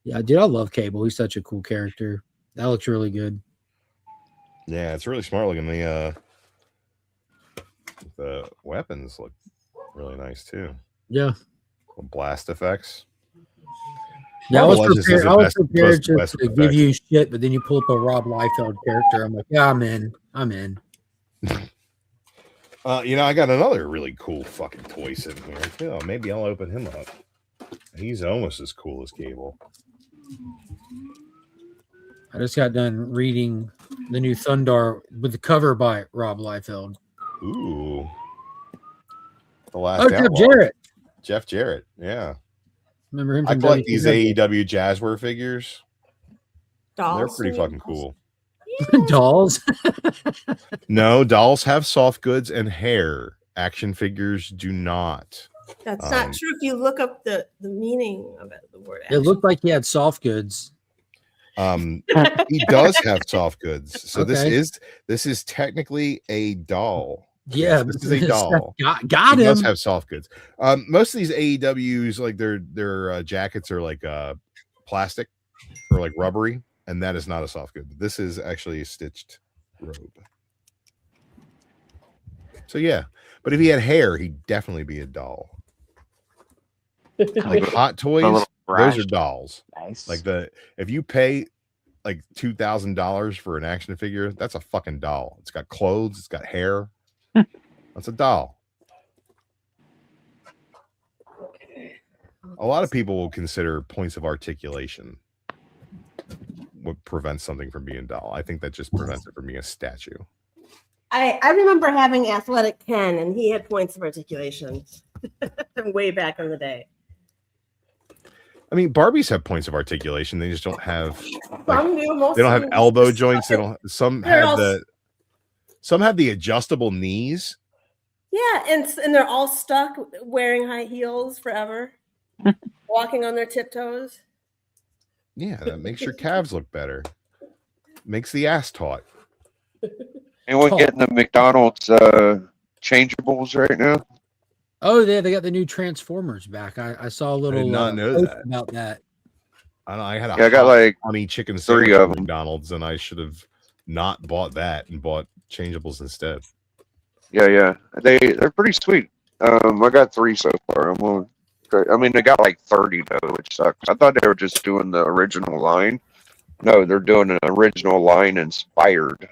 Yeah, dude, I love Cable. He's such a cool character. That looks really good. Yeah, it's really smart looking. The weapons look really nice too. Yeah. Blast effects. Yeah, I was prepared just to give you shit, but then you pull up a Rob Liefeld character. I'm like, yeah, I'm in. I got another really cool fucking toy sitting here. Maybe I'll open him up. He's almost as cool as Cable. I just got done reading the new Thundar with the cover by Rob Liefeld. Ooh. The last Jeff Jarrett. Yeah. Remember him? I collect these AEW Jazzware figures. Dolls. They're pretty fucking cool. Dolls? No, dolls have soft goods and hair. Action figures do not. That's not true. If you look up the meaning of it, the word. It looked like he had soft goods. He does have soft goods. So okay. This is technically a doll. Yeah, this is a doll. Got him. He does have soft goods. Most of these AEWs, like their jackets are like plastic or like rubbery, and that is not a soft good. This is actually a stitched robe. So yeah, but if he had hair, he'd definitely be a doll. Like Hot Toys, those are dolls. Nice. Like if you pay like $2,000 for an action figure, that's a fucking doll. It's got clothes, it's got hair. That's a doll. A lot of people will consider points of articulation what prevents something from being a doll. I think that just prevents it from being a statue. I remember having Athletic Ken, and he had points of articulation way back in the day. I mean, Barbies have points of articulation. They just don't have. Some do. Most They don't of have them elbow just joints. They stuck don't. Some They're have all- some have the adjustable knees. Yeah, and they're all stuck wearing high heels forever, walking on their tiptoes. Yeah, that makes your calves look better. Makes the ass taut. Anyone getting the McDonald's changeables right now? Oh, yeah, they got the new Transformers back. I saw a little not know post that. about that. I don't know, I had a Yeah, I got like honey chicken 3 sandwich of at them. McDonald's, and I should have not bought that and bought changeables instead. Yeah. They're pretty sweet. I got 3 so far. I mean, they got like 30 though, which sucks. I thought they were just doing the original line. No, they're doing an original line inspired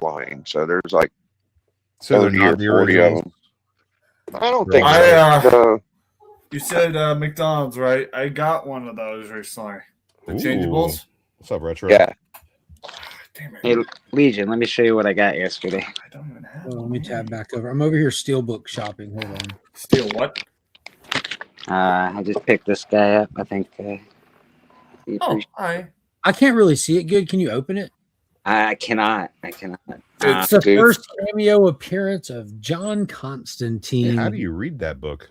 line. So there's like So they're 30 not or the 40 of originals. them. I don't think I, so. No. You said McDonald's, right? I got one of those recently. The Ooh. changeables. What's up, Retro? Yeah. Damn it. Hey, Legion, let me show you what I got yesterday. I don't even have Oh, let one me here. tab back over. I'm over here steelbook shopping. Hold on. Steal what? I just picked this guy up. I think. You Oh, appreciate- hi. I can't really see it good. Can you open it? I cannot. It's the dude. first cameo appearance of John Constantine. How do you read that book?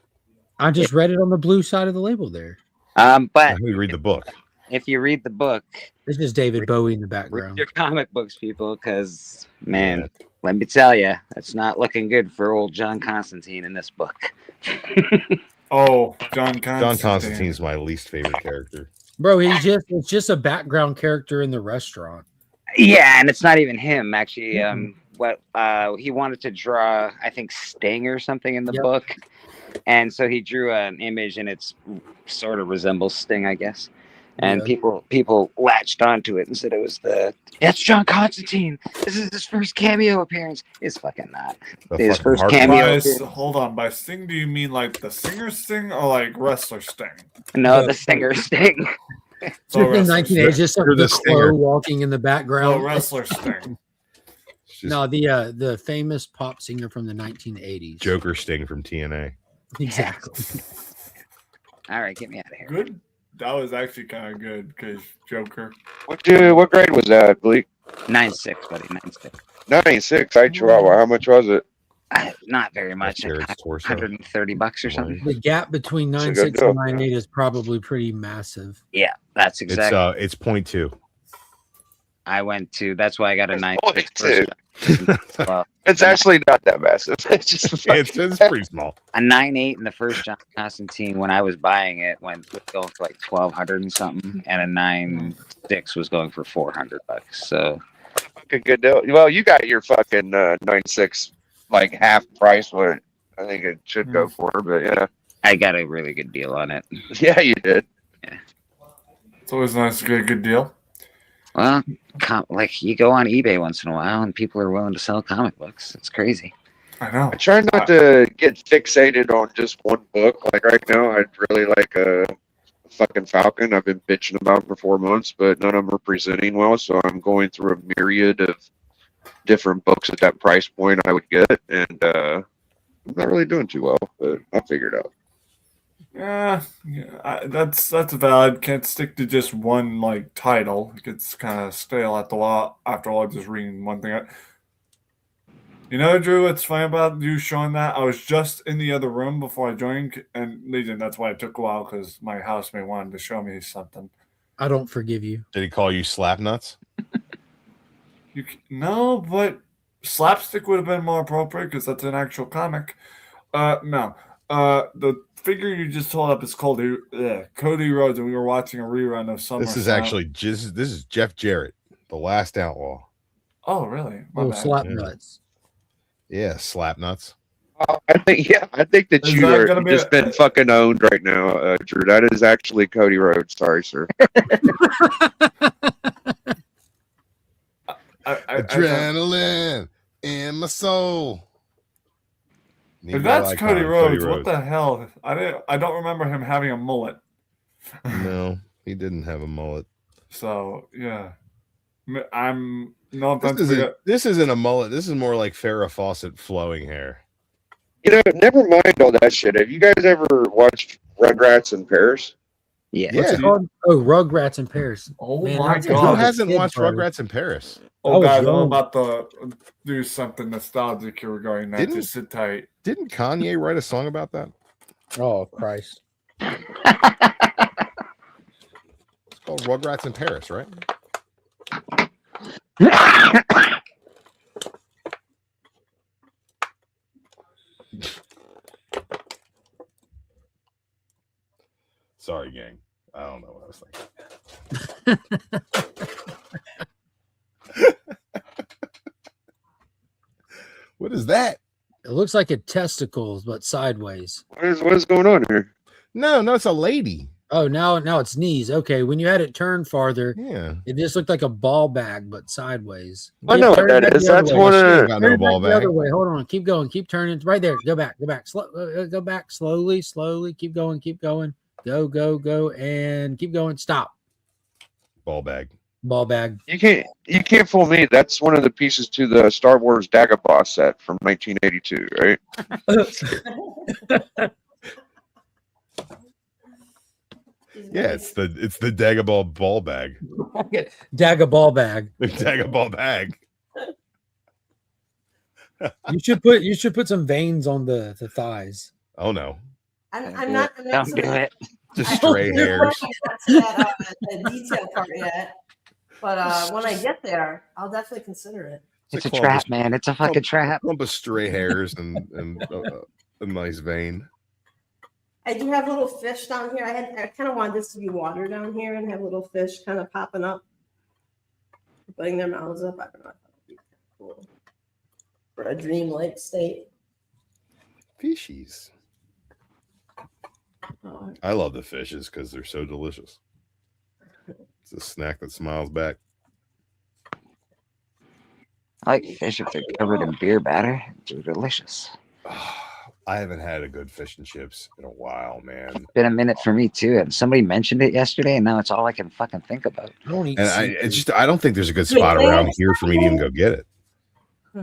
I just read it on the blue side of the label there. How But do you read the book? if you read the book, This is David Bowie in the read background. your comic books, people, because man, let me tell you, it's not looking good for old John Constantine in this book. Oh, John Constantine. John Constantine's my least favorite character. Bro, it's just a background character in the restaurant. Yeah, and it's not even him actually. Mhm. What he wanted to draw, I think Sting or something in the Yep. book, and so he drew an image, and it's sort of resembles Sting, I guess. And Yeah. people latched onto it and said that's John Constantine. This is his first cameo appearance. It's fucking not. The His fucking first heart- cameo. Hold on. By Sting, do you mean like the singer Sting or like wrestler Sting? No, the singer Sting. So Just in wrestler 1980s, Sting. just You're the the stinger. crow walking in the Oh, background. wrestler Sting. It's just No, the famous pop singer from the 1980s. Joker Sting from TNA. Exactly. All right, get me out of here. Good. That was actually kind of good because Joker. What grade was that, Bleak? 9.6, buddy. 9.6. 96. I Chihuahua. How much was it? Not very much. Jared's torso. $130 or something. The gap between That's a 9.6 good and deal. 9.8 is probably pretty massive. Yeah, that's exactly. It's 0.2. I went to. That's why I got a It's 9.6. Well, It's actually not that massive. It's just It's pretty small. a 9.8 in the first John Constantine when I was buying it was going for like 1,200 and something, and a 9.6 was going for $400. So fucking good deal. Well, you got your fucking 96 like half price what I think it should go for, but yeah. I got a really good deal on it. Yeah, you did. It's always nice to get a good deal. Well, like you go on eBay once in a while, and people are willing to sell comic books. It's crazy. I know. I try not to get fixated on just one book. Like right now, I'd really like a fucking Falcon. I've been bitching about it for 4 months, but none of them are presenting well. So I'm going through a myriad of different books at that price point I would get, and I'm not really doing too well, but I'll figure it out. Yeah, that's valid. Can't stick to just one like title. It gets kind of stale after a while just reading one thing. You know, Drew, what's funny about you showing that? I was just in the other room before I joined, and Legion, that's why it took a while, because my housemate wanted to show me something. I don't forgive you. Did he call you slap nuts? No, but slapstick would have been more appropriate because that's an actual comic. No. The figure you just told up is called Cody Rhodes, and we were watching a rerun of Summer. This is actually this is Jeff Jarrett, the last outlaw. Oh, really? My Oh, bad. slap Yeah. nuts. Yeah, slap nuts. I think that Is you that are gonna be just been fucking owned right now, Drew. That is actually Cody Rhodes. Sorry, sir. Adrenaline in my soul. If that's Cody Rhodes, what the hell? I don't remember him having a mullet. No, he didn't have a mullet. So yeah, I'm no offense. This isn't a mullet. This is more like Farrah Fawcett flowing hair. You know, never mind all that shit. Have you guys ever watched Rugrats in Paris? Yeah. What's it called? Oh, Rugrats in Paris. Oh Man, my that's Who god! hasn't kid watched party. Rugrats in Paris? Oh was guys, I'm young. about to do something nostalgic here regarding that. Didn't- Just sit tight. Didn't Kanye write a song about that? Oh Christ! It's called Rugrats in Paris, right? Sorry, gang. I don't know what I was thinking. What is that? It looks like a testicle, but sideways. What is going on here? No, it's a lady. Oh, now it's knees. Okay, when you had it turned farther, Yeah. it just looked like a ball bag, but sideways. I know what Turn it that back is. the other That's way. one She of ain't got Turn no it ball back the other bag. way. Hold on. Keep going. Keep turning. Right there. Go back. Go back slowly. Keep going. Go. And keep going. Stop. Ball bag. Ball bag. you can't fool me. That's one of the pieces to the Star Wars Dagobah set from 1982, right? Yeah, it's the Dagobah ball bag. Dagger ball bag. The Dagobah bag. You should put some veins on the thighs. Oh no. I'm not. Don't do it. Just stray hairs. The detail part yet, but when I get there, I'll definitely consider it. It's a clump trap, of- man. It's a fucking trap. Clump of stray hairs and a nice vein. I do have little fish down here. I kind of wanted this to be water down here and have little fish kind of popping up, putting their mouths up. I don't know. That would be kind of cool for a dreamlike state. Fishies. Oh, I love the fishes because they're so delicious. It's a snack that smiles back. I like fish if they're covered in beer batter. They're delicious. I haven't had a good fish and chips in a while, man. It's been a minute for me too, and somebody mentioned it yesterday, and now it's all I can fucking think about. I don't eat And seafood. I don't think there's a good spot around here for me to even go get it.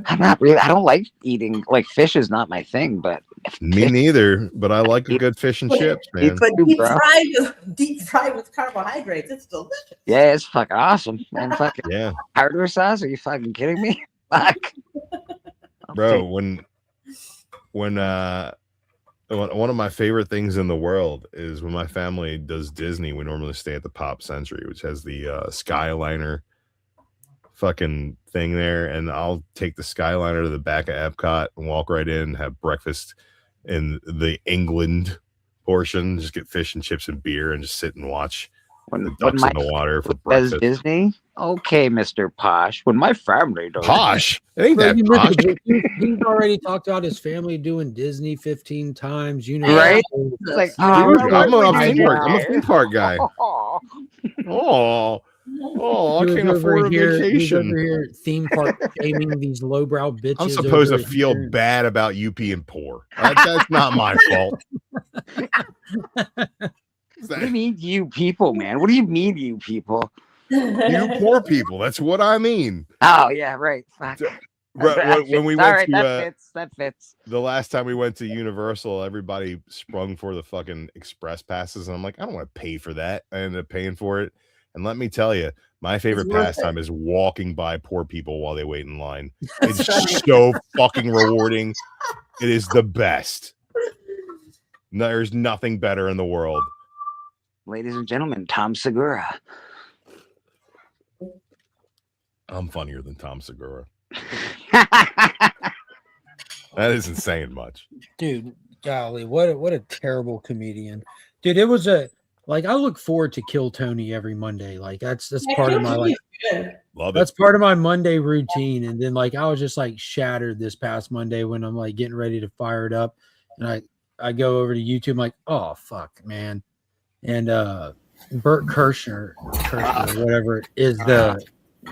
I'm not really. I don't like eating. Like fish is not my thing, but Me neither, but I like a good fish and chips, man. but Too, deep bro. fried with carbohydrates, it's delicious. yeah, it's fucking awesome. And fucking Yeah, hardware sauce? Are you fucking kidding me? Fuck, bro. When one of my favorite things in the world is when my family does Disney. We normally stay at the Pop Century, which has the Skyliner fucking thing there, and I'll take the Skyliner to the back of Epcot and walk right in, have breakfast in the England portion, just get fish and chips and beer, and just sit and watch the ducks in the water for does breakfast. Disney? Okay, Mr. Posh. When my family does Posh, it ain't Bro, that you posh. he's already talked about his family doing Disney 15 times. You know, Right? It's like, Dude, oh, I'm a my theme park guy. Oh, I can't afford a He's over vacation. here theme park shaming these lowbrow bitches. I'm supposed to over feel here. bad about you being poor. That's not my fault. What do you mean, you people, man? What do you mean, you people? You poor people. That's what I mean. Oh yeah, right. Fuck. When we All went right, to that fits. the last time we went to Universal, everybody sprung for the fucking express passes, and I'm like, I don't want to pay for that. I ended up paying for it, and let me tell you, my favorite worth pastime is walking by poor people while they wait in line. It's so fucking rewarding. It is the best. No, there's nothing better in the world. Ladies and gentlemen, Tom Segura. I'm funnier than Tom Segura. That isn't saying much. Dude, golly, what a terrible comedian. Dude, it was I look forward to Kill Tony every Monday. Like that's part of my Love that's it. part of my Monday routine. And then I was just shattered this past Monday when I'm getting ready to fire it up. And I go over to YouTube, I'm like, oh fuck, man. And Bert Kirschner, whatever, is the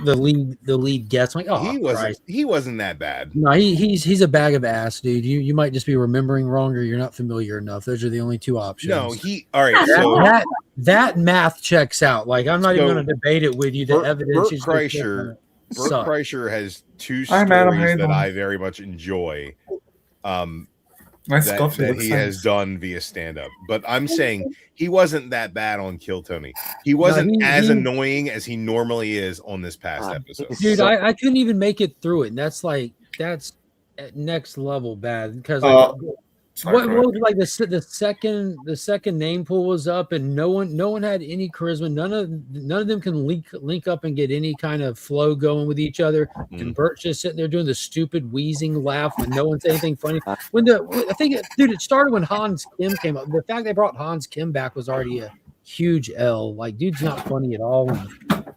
the lead guest. I'm like, oh, he wasn't that bad. No, he's a bag of ass, dude. You might just be remembering wrong, or you're not familiar enough. Those are the only two options. No, all right. So that math checks out. Like, I'm not even going to debate it with you. The evidence is Bert Kreischer has two stories that I very much enjoy. That he has done via stand-up, but I'm saying he wasn't that bad on Kill Tony. He wasn't as annoying as he normally is on this past episode. Dude, I couldn't even make it through it, and that's next level bad because what was like the second name pool was up, and no one had any charisma. None of them can link up and get any kind of flow going with each other. And Bert's just sitting there doing the stupid wheezing laugh when no one said anything funny. It started when Hans Kim came up. The fact they brought Hans Kim back was already a huge L. Like, dude's not funny at all.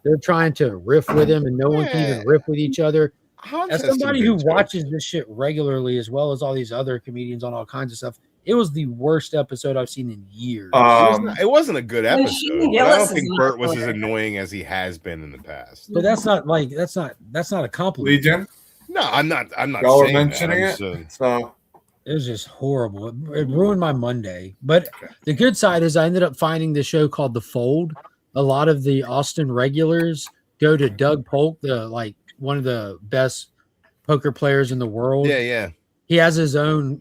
They're trying to riff with him, and no one can even riff with each other. As somebody who watches this shit regularly, as well as all these other comedians on all kinds of stuff, it was the worst episode I've seen in years. It wasn't a good episode. I don't think Bert was as annoying as he has been in the past. But that's not a compliment. Legion? No, I'm not Y'all saying mentioning that. it. So it was just horrible. It ruined my Monday. But the good side is I ended up finding the show called The Fold. A lot of the Austin regulars go to Doug Polk, one of the best poker players in the world. Yeah. He has his own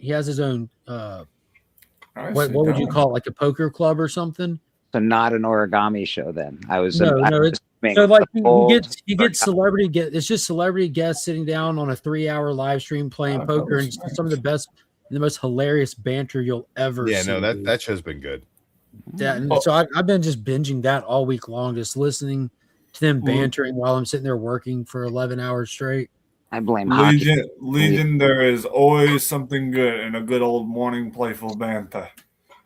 what would you call it, like a poker club or something? So not an origami show then. He gets celebrity guests. It's just celebrity guests sitting down on a 3-hour live stream playing poker, and some of the best and the most hilarious banter you'll ever see. Yeah, no, that show's been good. So I've been just binging that all week long, just listening to them bantering while I'm sitting there working for 11 hours straight. I blame Legion. There is always something good in a good old morning playful banter.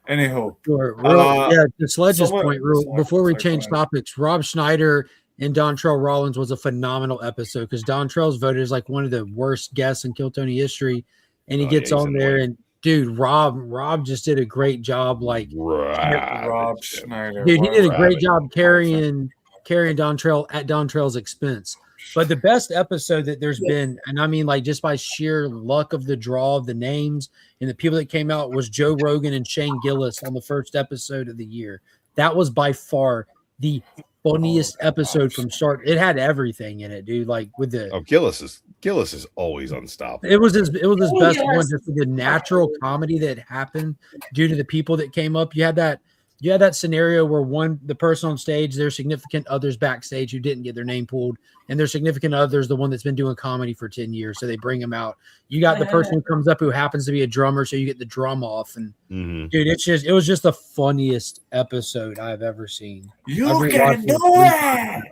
Anywho, to Sledge's point, before we change topics, Rob Schneider and Dontrell Rollins was a phenomenal episode because Dontrell's voted as like one of the worst guests in Kill Tony history, and he gets on there and dude, Rob just did a great job. Like Rob Schneider, dude, he did a great job carrying Dontrell at Dontrell's expense. But the best episode that there's been, and I mean like just by sheer luck of the draw of the names and the people that came out, was Joe Rogan and Shane Gillis on the first episode of the year. That was by far the funniest episode from start. It had everything in it, dude. Like with the Gillis is always unstoppable. It was his best one, just the natural comedy that happened due to the people that came up. You had that scenario where the person on stage, their significant others backstage who didn't get their name pulled, and their significant others, the one that's been doing comedy for 10 years. So they bring him out. You got the person who comes up who happens to be a drummer. So you get the drum off. And dude, it was just the funniest episode I've ever seen. You can do it.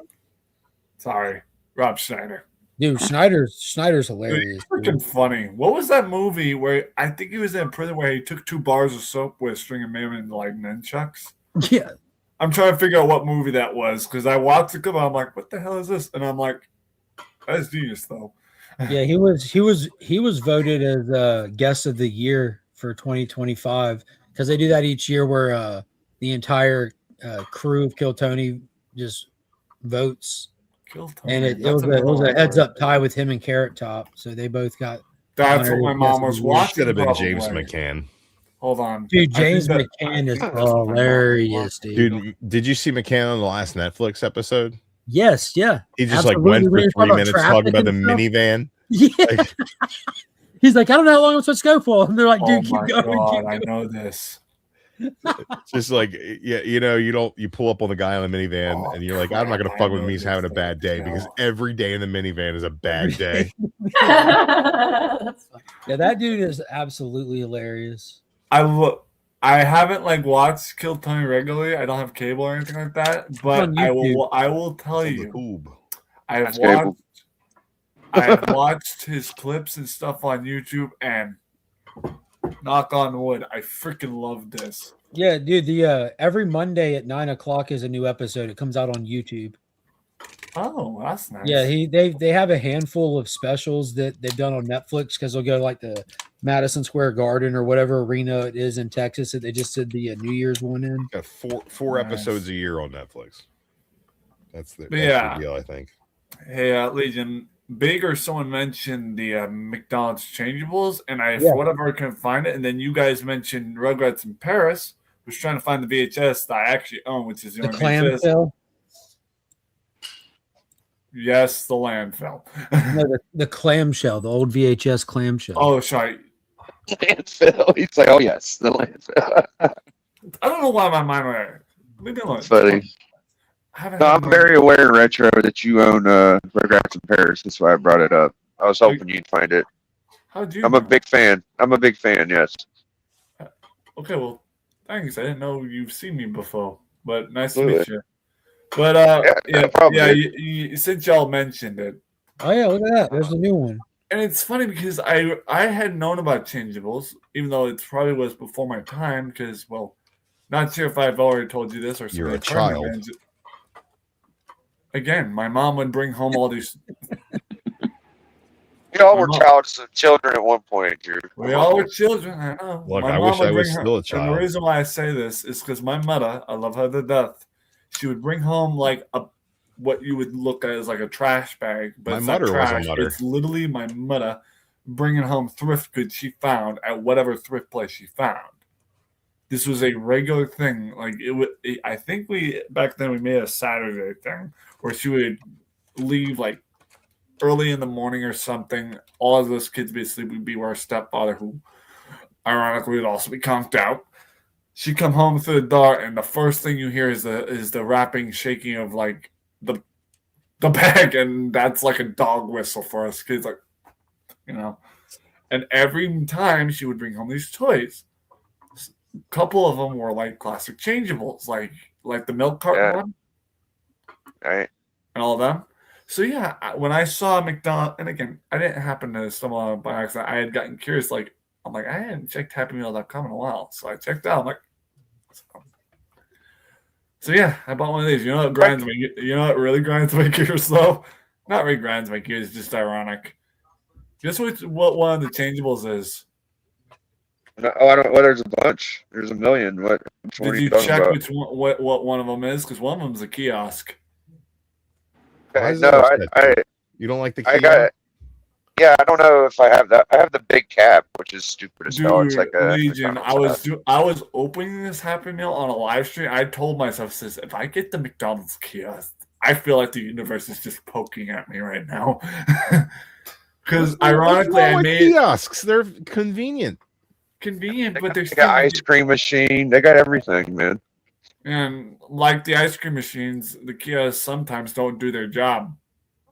Sorry, Rob Schneider. Dude, Schneider's hilarious. It's freaking funny. What was that movie where I think he was in prison where he took 2 bars of soap with a string and made them into like nunchucks? Yeah. I'm trying to figure out what movie that was because I watched it come out. I'm like, what the hell is this? And I'm like, that's genius though. Yeah, he was voted as guest of the year for 2025 because they do that each year where the entire crew of Kill Tony just votes. And it was a heads up tie with him and Carrot Top, so they both got. That's what my mom was watching. Should have been James McCann. Hold on, dude. James McCann is hilarious, dude. Dude, did you see McCann on the last Netflix episode? Yes, yeah. He just went for 3 minutes talking about the minivan. Yeah. He's like, I don't know how long I'm supposed to go for. And they're like, dude, keep going. I know this. Just like, yeah, you pull up on the guy on the minivan and you're like, I'm not gonna fuck with him. He's having a bad day because every day in the minivan is a bad day. Yeah, that dude is absolutely hilarious. I haven't watched Kill Tony regularly. I don't have cable or anything like that, but I will tell you, I've watched his clips and stuff on YouTube, and knock on wood, I freaking love this. Yeah, dude. The every Monday at 9:00 is a new episode. It comes out on YouTube. Oh, that's nice. Yeah, they have a handful of specials that they've done on Netflix because they'll go like the Madison Square Garden or whatever arena it is in Texas that they just did the New Year's one in. Got four episodes a year on Netflix. That's the deal, I think. Hey, Legion, Big or someone mentioned the McDonald's changeables, and for whatever I couldn't find it. And then you guys mentioned Rugrats in Paris. Was trying to find the VHS that I actually own, which is the only VHS. clamshell. Yes, the landfill. No, the clamshell, the old VHS clamshell. Oh, sorry. Landfill. He's like, oh yes, the landfill. I don't know why my mind went there. Leave me alone. Funny. No, I'm very aware, Retro, that you own Rugrats in Paris. That's why I brought it up. I was hoping you'd find it. How do you? I'm a big fan. I'm a big fan. Yes. Okay, well, thanks. I didn't know you've seen me before, but nice to meet you. But since y'all mentioned it. Oh yeah, look at that. There's a new one. And it's funny because I had known about changeables, even though it probably was before my time. Because not sure if I've already told you this or something. You're a child. Again, my mom would bring home all these. We all were children at one point, dude. We all were children. I know. Look, I wish I was still a child. And the reason why I say this is because my mother, I love her to death. She would bring home like what you would look at as like a trash bag, but it's not trash. It's literally my mother bringing home thrift goods she found at whatever thrift place she found. This was a regular thing. Like I think back then we made a Saturday thing where she would leave like early in the morning or something. All of those kids basically would be with our stepfather, who ironically would also be conked out. She'd come home through the door, and the first thing you hear is the wrapping, shaking of like the bag, and that's like a dog whistle for us kids, like, you know. And every time she would bring home these toys, a couple of them were like classic changeables, like the milk carton one, right, and all of them. So yeah, when I saw McDonald's, and again, I didn't happen to stumble on it by accident. I had gotten curious, I'm like, I hadn't checked HappyMeal.com in a while, so I checked out. I'm like, so yeah, I bought one of these. You know what grinds me? You know what really grinds my gears though? Not really grinds my gears, just ironic. Guess what one of the changeables is? Oh, I don't. Well, there's a bunch. There's a million. What? Did you check what one of them is? Because one of them is a kiosk. No, you don't like the kiosk? I got it. Yeah, I don't know if I have that. I have the big cap, which is stupid as hell. It's like a Legion. I was opening this Happy Meal on a live stream. I told myself, if I get the McDonald's kiosk, I feel like the universe is just poking at me right now. Because ironically, I made kiosks. They're convenient. But they got ice cream machine. They got everything, man. And like the ice cream machines, the kiosks sometimes don't do their job.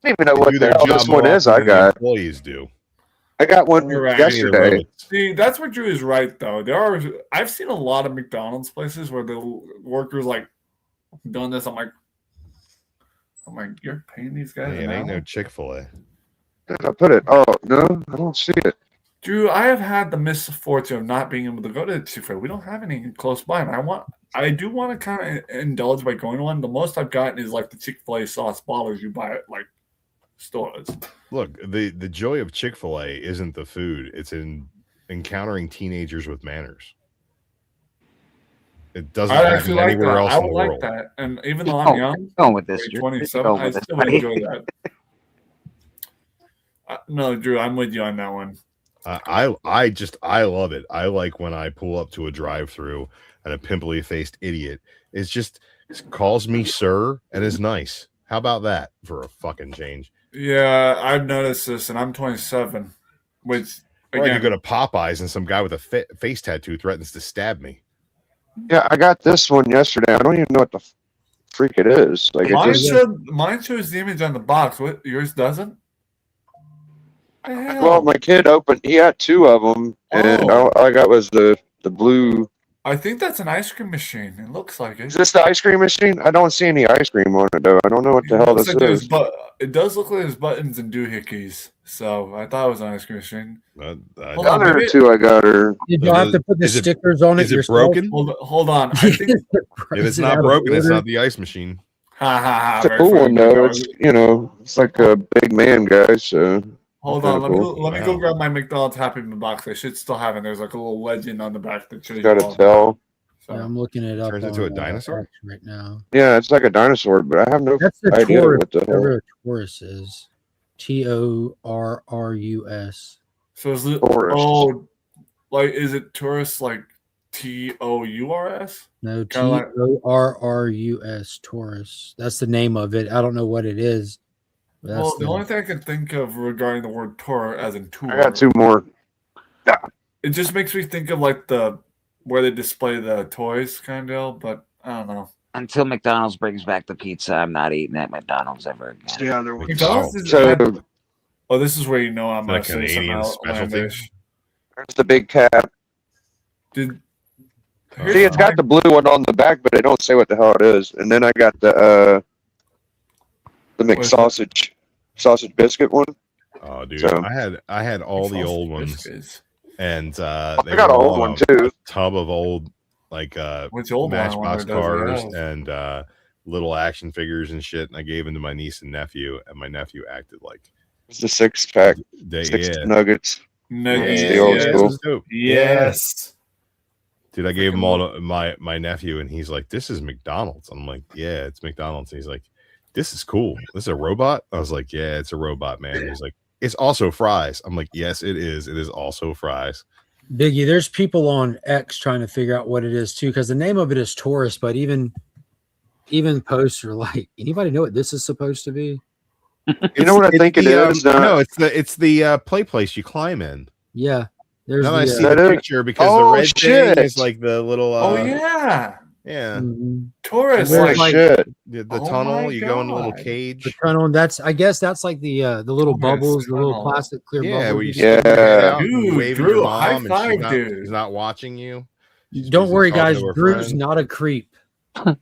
I don't even know what the hell this one is. I got employees do. I got one yesterday. See, that's where Drew is right, though. I've seen a lot of McDonald's places where the workers like doing this. I'm like, you're paying these guys. It ain't no Chick-fil-A. Did I put it? Oh no, I don't see it. Drew, I have had the misfortune of not being able to go to Chick-fil-A. We don't have any close by, and I do want to kind of indulge by going to one. The most I've gotten is like the Chick-fil-A sauce bottles you buy at like stores. Look, the joy of Chick-fil-A isn't the food; it's in encountering teenagers with manners. It doesn't happen anywhere else in the world. That, and even though I'm young, going with this, 27, I still enjoy that. No, Drew, I'm with you on that one. I love it. I like when I pull up to a drive-through and a pimply-faced idiot calls me sir and is nice. How about that for a fucking change? Yeah, I've noticed this, and I'm 27. Which again, you go to Popeyes and some guy with a face tattoo threatens to stab me. Yeah, I got this one yesterday. I don't even know what the freak it is. Like mine shows the image on the box. What yours doesn't? Well, my kid he had two of them, and all I got was the blue. I think that's an ice cream machine. It looks like it. Is this the ice cream machine? I don't see any ice cream on it, though. I don't know what the hell this is. But it does look like there's buttons and doohickeys. So I thought it was an ice cream machine. The other two I got her. Did you have to put the stickers on it? Is it broken? Hold on. I think if it's not broken, it's not the ice machine. It's a cool one, though. It's it's like a big man guy, so. Hold on, let me go grab my McDonald's Happy Meal box. I should still have it. There's like a little legend on the back that shows you. Gotta tell. So Yeah, I'm looking it up. Turns into a on, dinosaur? X right now. Yeah, it's like a dinosaur, but I have no That's the idea Taurus. what the hell. Whatever a Taurus is. Torrus. so is it Taurus. like is it tourist like TOURS? No, Kinda like- Torrus. Taurus. That's the name of it. I don't know what it is. But that's Well, the only thing I can think of regarding the word tour as in tour, I got two more. it just makes me think of like where they display the toys kind of, but I don't know. Until McDonald's brings back the pizza, I'm not eating at McDonald's ever again. Yeah, there McDonald's is So oh, this is where you know I'm Like gonna say something Canadian specialty? outlandish. there's the big cap. Did See, it's got the blue one on the back, but they don't say what the hell it is. And then I got the McSausage sausage biscuit one. Oh, dude, So- I had all the old ones, Biscuits. and I they got were an old all one a too. tub of old like Which old one? I wonder Matchbox does it cars have? and little action figures and shit. And I gave them to my niece and nephew, and my nephew acted like It's the 6-pack, they 6 yeah. nuggets. Nuggets, the old yes. school. Dope. Yes. Dude, I gave Freaking him all to my nephew, and he's like, "This is McDonald's." I'm like, "Yeah, it's McDonald's." And he's like, "This is cool. This is a robot." I was like, "Yeah, it's a robot, man." He's like, "It's also fries." I'm like, "Yes, it is. It is also fries." Biggie, there's people on X trying to figure out what it is too, because the name of it is Taurus, but even posts are like, anybody know what this is supposed to be? You know what I think it is? No, it's the play place you climb in. Yeah. There's Now I see That the is- picture because Oh, the red shit. thing is like the little Oh yeah. yeah. Mhm. Taurus. There's Holy Like, like- shit. The Oh tunnel, my you go in a little God. The cage. tunnel, I guess that's like the little Taurus bubbles, the little tunnel. plastic clear Yeah, bubbles. where you you stick your get. head Yeah. out and Dude, wave at Drew, your high mom, and five, dude. she's not watching you. She's Don't busy worry, talking guys. to her Drew's friend. not a creep.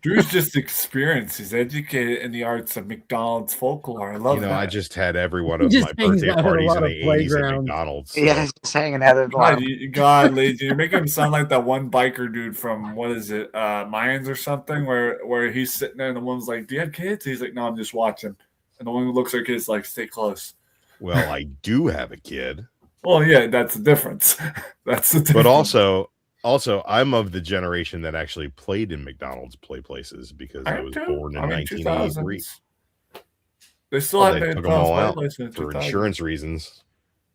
Drew's just experienced. He's educated in the arts of McDonald's folklore. I love You know, that. I just had every one He of just my hangs birthday out at a parties lot in of the 80s at playgrounds. McDonald's. So. Yeah, just hanging out at the God, Legion, you're making him sound like that one biker dude from what is it, Mayans or something, where he's sitting there and the one's like, "Do you have kids?" He's like, "No, I'm just watching." And the one who looks like kids like, "Stay close." Well, I do have a kid, Well, yeah, that's the difference. That's the difference. but also I'm of the generation that actually played in McDonald's play places because I am was too. born in I mean, 1983. 2000s. They still Well, have they made took them all out places in the for 2000s. insurance reasons.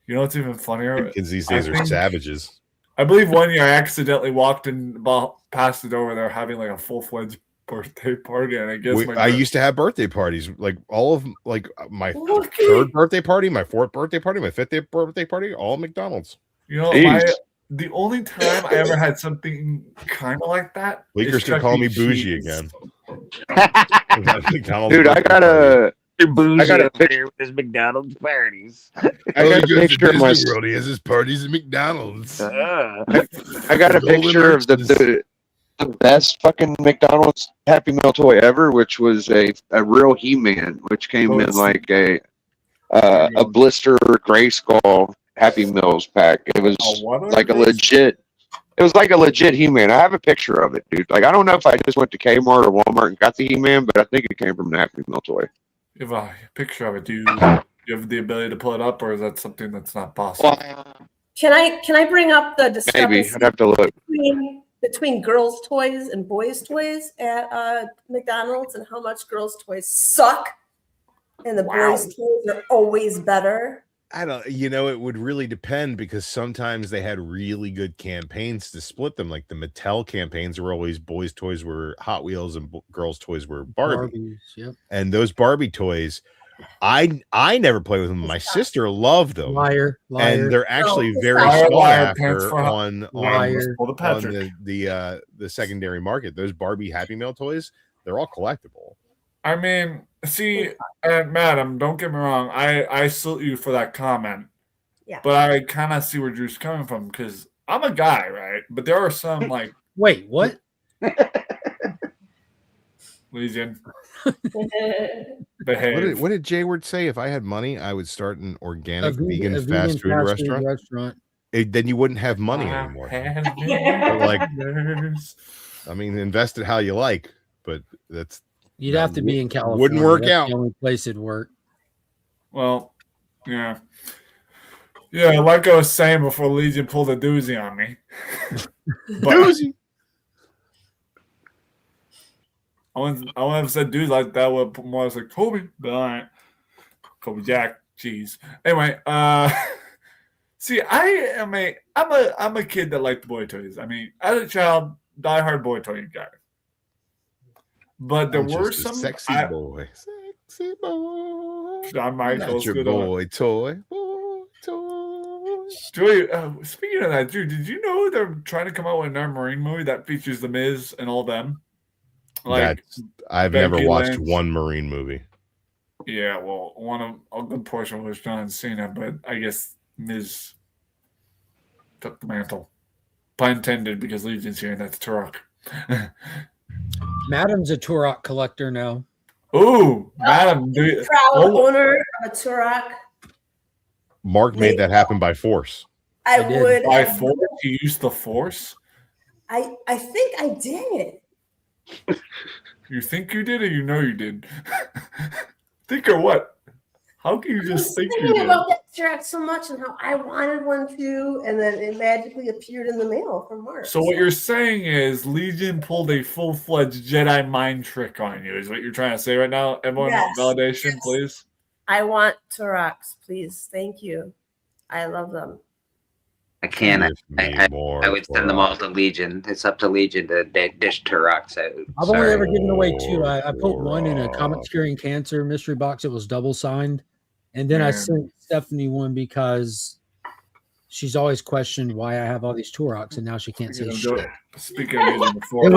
You know what's even funnier? Kids these I days are think- savages. I believe one year I accidentally walked in, past the door where they're having like a full-fledged birthday party, and I guess I used to have birthday parties, like all of like my Lucky. third birthday party, my fourth birthday party, my fifth birthday party, all McDonald's. You know, Jeez. the only time I ever had something kind of like that. Leakers is can Chuck call E. me bougie Cheese. again. Dude, I got a Bougie with his McDonald's parties. I got a picture of my world. He has his parties at McDonald's. I got a Golden picture of the best fucking McDonald's Happy Meal toy ever, which was a real He-Man, which came Oh, in it's- like a blister Grayskull Happy Meals pack. It was Oh, what are like a these? legit. It was like a legit He-Man. I have a picture of it, dude. Like I don't know if I just went to Kmart or Walmart and got the He-Man, but I think it came from the Happy Meal toy. You have a picture of it. Do you have the ability to pull it up, or is that something that's not possible? Can I bring up the Maybe discrepancy I'd have to look. between girls' toys and boys' toys at McDonald's, and how much girls' toys suck, and the boys' toys are always better? I don't, it would really depend because sometimes they had really good campaigns to split them. Like the Mattel campaigns were always boys' toys were Hot Wheels and girls' toys were Barbie. Barbies, yep. And those Barbie toys, I never played with them. My sister loved them. Liar. And they're actually No, very liar, sought liar, pants after for on liar. Pull the on Patrick. the secondary market. Those Barbie Happy Meal toys, they're all collectible. I mean, see, madam, don't get me wrong. I salute you for that comment. Yeah. But I kind of see where Drew's coming from because I'm a guy, right? But there are some like Wait, what? Legion. Behave. What did Jay Word say? If I had money, I would start an organic A vegan vegan fast food restaurant. Then you wouldn't have money anymore. Like, I mean, invest it how you like, but that's You'd have to be in California. Wouldn't work That's out. The only place it'd work. Well, yeah. Yeah, like I was saying before Legion pulled a doozy on me. But- doozy. I wouldn't have said dudes like that. Would put more like Kobe, but all right. Kobe Jack, jeez. Anyway, see, I'm a kid that liked boy toys. I mean, as a child, diehard boy toy guy. But there I'm were just a some sexy boy. Sexy boy. John Michaels. Not your good on. boy toy. Boy toy. Drew, speaking of that, Drew, did you know they're trying to come out with another Marine movie that features the Miz and all them? I've Becky never watched Lynch. one Marine movie. Yeah, well, a good portion was John Cena, but I guess Miz took the mantle. Pun intended, because Legion's here, and that's Turok. Madam's a Turok collector now. Ooh, Madam. Proud owner of a Turok. Mark made that happen by force. I did. would. By force? He used the force? I think I did. You think you did, or you know you did? Think or what? How can you just think you thinking did? about that Turok so much and how I wanted one too, and then it magically appeared in the mail from Mark. So what you're saying is Legion pulled a full-fledged Jedi mind trick on you, is what you're trying to say right now? Everyone, Yes. validation, Yes. please. I want Turoks, please. Thank you. I love them. I can't. Give me I more would send them all to Legion. It's up to Legion to dish Turoks out. I've only Sorry. ever given away two. I put one in a Comics Curing Cancer mystery box. It was double signed. And then I Man. sent Stephanie one because she's always questioned why I have all these Turoks, and now she can't say shit. Speaking of Legion before,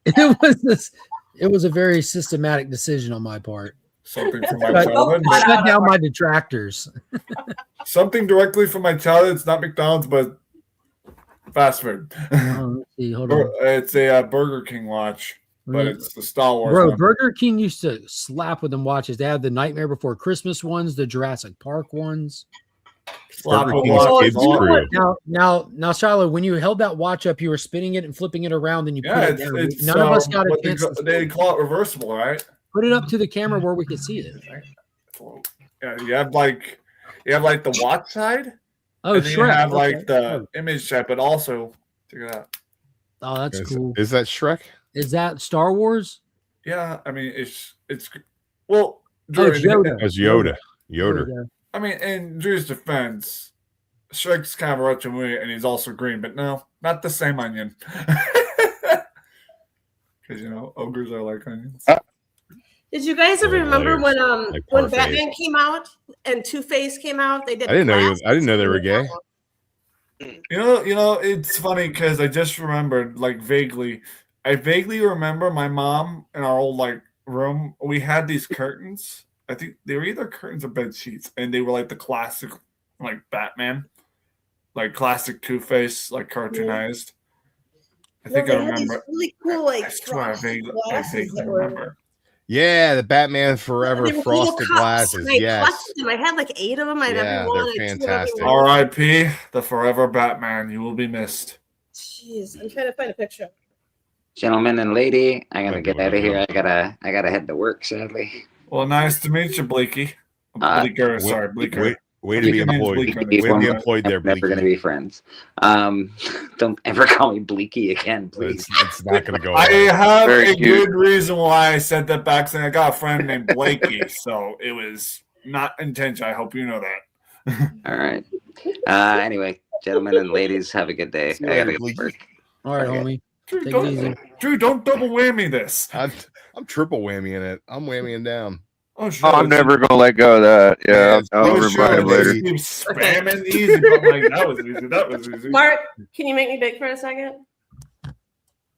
It was a very systematic decision on my part. something from my But childhood. shut down my detractors. Something directly from my childhood. It's not McDonald's, but fast food. Let's see, hold on. It's a Burger King watch, but it's the Star Wars Bro, one. Burger King used to slap with them watches. They had the Nightmare Before Christmas ones, the Jurassic Park ones. Slap Burger with King's watches. kids crew. Now, Shiloh, when you held that watch up, you were spinning it and flipping it around, then you put Yeah, it down. it's None of us got a what chance to they call it reversible, right? put it up to the camera where we could see it. Yeah, you have like the watch side. Oh, and then you Shrek. have like Okay. the image side, but also check it out. Oh, that's cool. Is that Shrek? Is that Star Wars? Yeah, I mean it's well, Oh, it's Drew, Yoda. That's Yoda. There Yoda. we go. I mean, in Drew's defense, Shrek's kind of a retro movie, and he's also green, but no, not the same onion. Because ogres are like onions. Did you guys ever Yeah, remember when like when parfaits. Batman came out and Two-Face came out? They did. I didn't know glasses. I didn't know they were gay. It's funny because I just remembered, like, vaguely. I vaguely remember my mom in our old room. We had these curtains. I think they were either curtains or bed sheets, and they were like the classic, like Batman, like classic Two-Face, like cartoonized. I think they I had these remember. really cool, I swear I vaguely glasses that were. remember. Yeah, the Batman Forever They were little frosted cups, glasses. and I Yes. collected them. I had like 8 of them. I had Yeah, every one. they're I had 2 of every fantastic. one. R.I.P. the Forever Batman. You will be missed. Jeez, I'm trying to find a picture. Gentlemen and lady, I gotta Might be get one out of of here. them. I gotta head to work, sadly. Well, nice to meet you, Bleaky. Bleaker, sorry, Bleaker. Way to be Bleaker means employed. bleak on Way it. to be employed there, We're never gonna Bleaky. be friends. Don't ever call me Bleaky again, please. It's not going to go I away. have Very a cute. good reason why I said that back then. I got a friend named Blakey, so it was not intentional. I hope you know that. All right. Anyway, gentlemen and ladies, have a good day. See you I gotta later, go to Bleaky. work. All right, Okay. homie. Drew, Take it don't, easy. Drew, don't double whammy this. I'm triple whammying it. I'm whammying down. Oh, sure. I'm never gonna let go of that. Yeah, Yeah, I'll Oh, remind him later. Keep spamming easy, but like that was easy. That was easy. Mark, can you make me big for a second?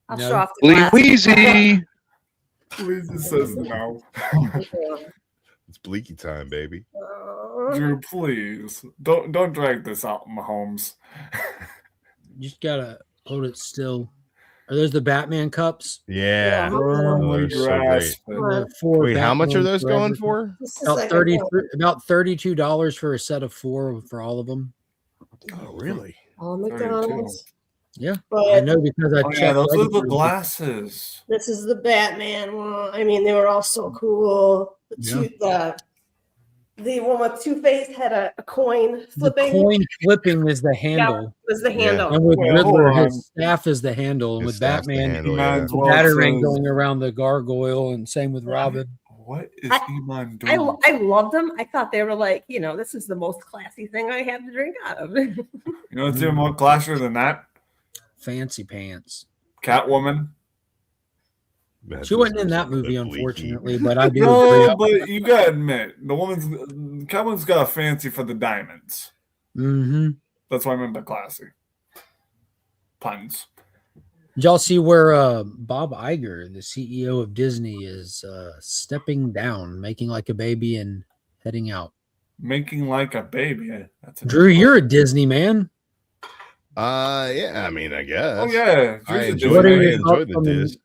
I'll No. show off the Lee glasses. Wheezy. Please, it says no. It's Bleaky time, baby. Drew, please don't drag this out, Mahomes. You just gotta hold it still. Are those the Batman cups? Yeah. Firmly they're so grasp it. There are 4 Wait, how much are Batman those Forever going cups. for? This is About like 30, a- about $32 for a set of 4 for all of them. Oh, really? all 32. McDonald's. Yeah, I But know because I Oh, checked. yeah, those are the registers. glasses. this is the Batman one. I mean, they were all so cool. The The one with Two-Face had a coin The flipping. coin flipping is the handle. Yep, was the Yeah. handle. And with Wait, Riddler, hold his on. staff is the handle. And His with staff's the Batman, handle, Might yeah. as the well batarang says- going around the gargoyle, and same with Robin. What is I- Eman doing? I loved them. I thought they were like, this is the most classy thing I have to drink out of. You know what's even more classier than that? Fancy pants. Catwoman. She wasn't in that movie, unfortunately, but I do agree. No, but you gotta admit, Catwoman's got a fancy for the diamonds. Mm-hmm. That's what I meant by classy. Puns. Did y'all see where Bob Iger, the CEO of Disney, is stepping down, making like a baby and heading out? Making like a baby. That's Drew, you're a Disney man. Yeah, I mean, I guess. Oh yeah. I Drew's a enjoy, What are Disney your man. enjoy thoughts the on the- Diz.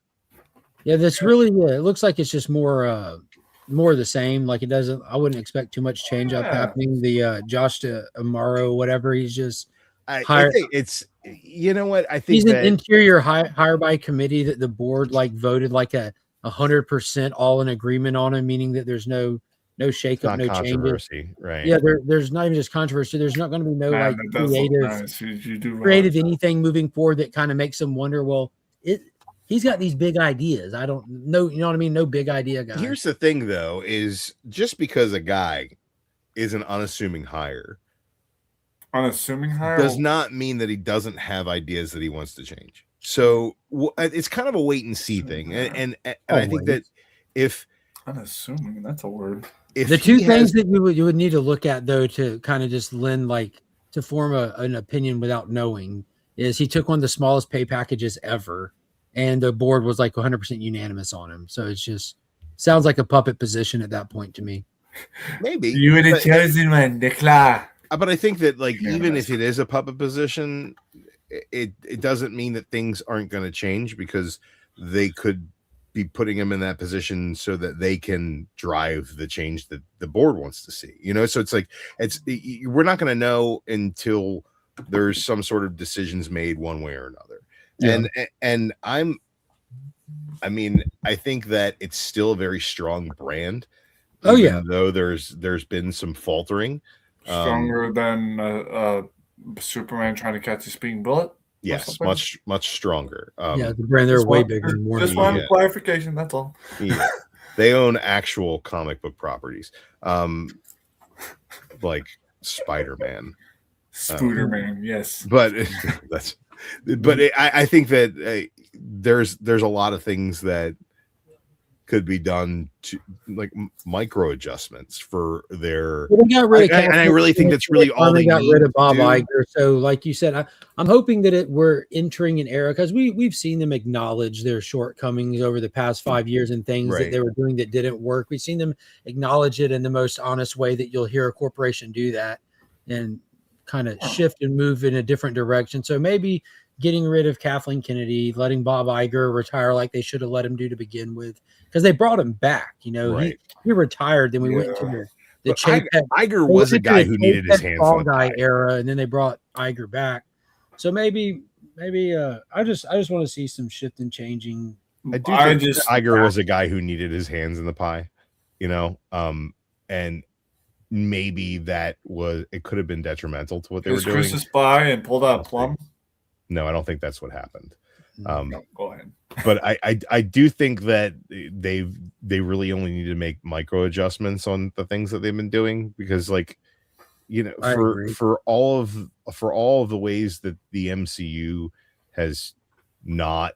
Yeah, that's really it looks like it's just more of the same. Like it doesn't. I wouldn't expect too much change up Yeah. happening. The Josh Amaro, whatever, he's just I hire- think it's, you know what? I think he's that an interior hire by committee that the board like voted like 100% all in agreement on him, meaning that there's no it's shakeup, not no changes. controversy, right? Yeah, there's not even just controversy. There's not going to be no Man, like that does look creative nice. You do creative anything moving forward that kind of makes them wonder. Well, he's got these big ideas. I don't know. You know what I mean? No big idea guy. Here's the thing, though, is just because a guy is an unassuming hire Unassuming hire. does not mean that he doesn't have ideas that he wants to change. So it's kind of a wait and see thing, and I think that if Unassuming, that's a word. The two things that you would need to look at though to kind of just lend like to form an opinion without knowing is he took one of the smallest pay packages ever, and the board was like 100% unanimous on him. So it's just sounds like a puppet position at that point to me. maybe You were the but- chosen one, Nicola. But I think that like Yeah, even that's- if it is a puppet position, it doesn't mean that things aren't going to change, because they could be putting him in that position so that they can drive the change that the board wants to see. So it's like we're not going to know until there's some sort of decisions made one way or another. Yeah. And I think that it's still a very strong brand. Oh, even yeah. though there's been some faltering. Stronger than Superman trying to catch a speeding bullet. Yes, something? much stronger. Yeah, the brand they're Just way want- bigger than Warner. Just wanted Yeah. clarification. That's all. Yeah. They own actual comic book properties, like Spider-Man. Spooderman, yes. But I think that there's a lot of things that could be done to like micro adjustments for their. Well, they got rid of And I really think that's really all they got need rid of to Bob do. Iger. So, like you said, I'm hoping that we're entering an era because we've seen them acknowledge their shortcomings over the past 5 years and things that Right. they were doing that didn't work. We've seen them acknowledge it in the most honest way that you'll hear a corporation do that and kind of shift and move in a different direction. So maybe getting rid of Kathleen Kennedy, letting Bob Iger retire like they should have let him do to begin with, because they brought him back. Right. He retired, then we went to the But Chapek. Iger was a guy who needed his hands Fall on the guy pie. era, and then they brought Iger back. So maybe I just want to see some shift and changing. I do think Iger was a guy who needed his hands in the pie, and maybe it could have been detrimental to what they were Was doing. Christmas by and pulled out a plum? No, I don't think that's what happened. No, go ahead. But I do think that they really only need to make micro adjustments on the things that they've been doing, because I agree. for all of the ways that the MCU has not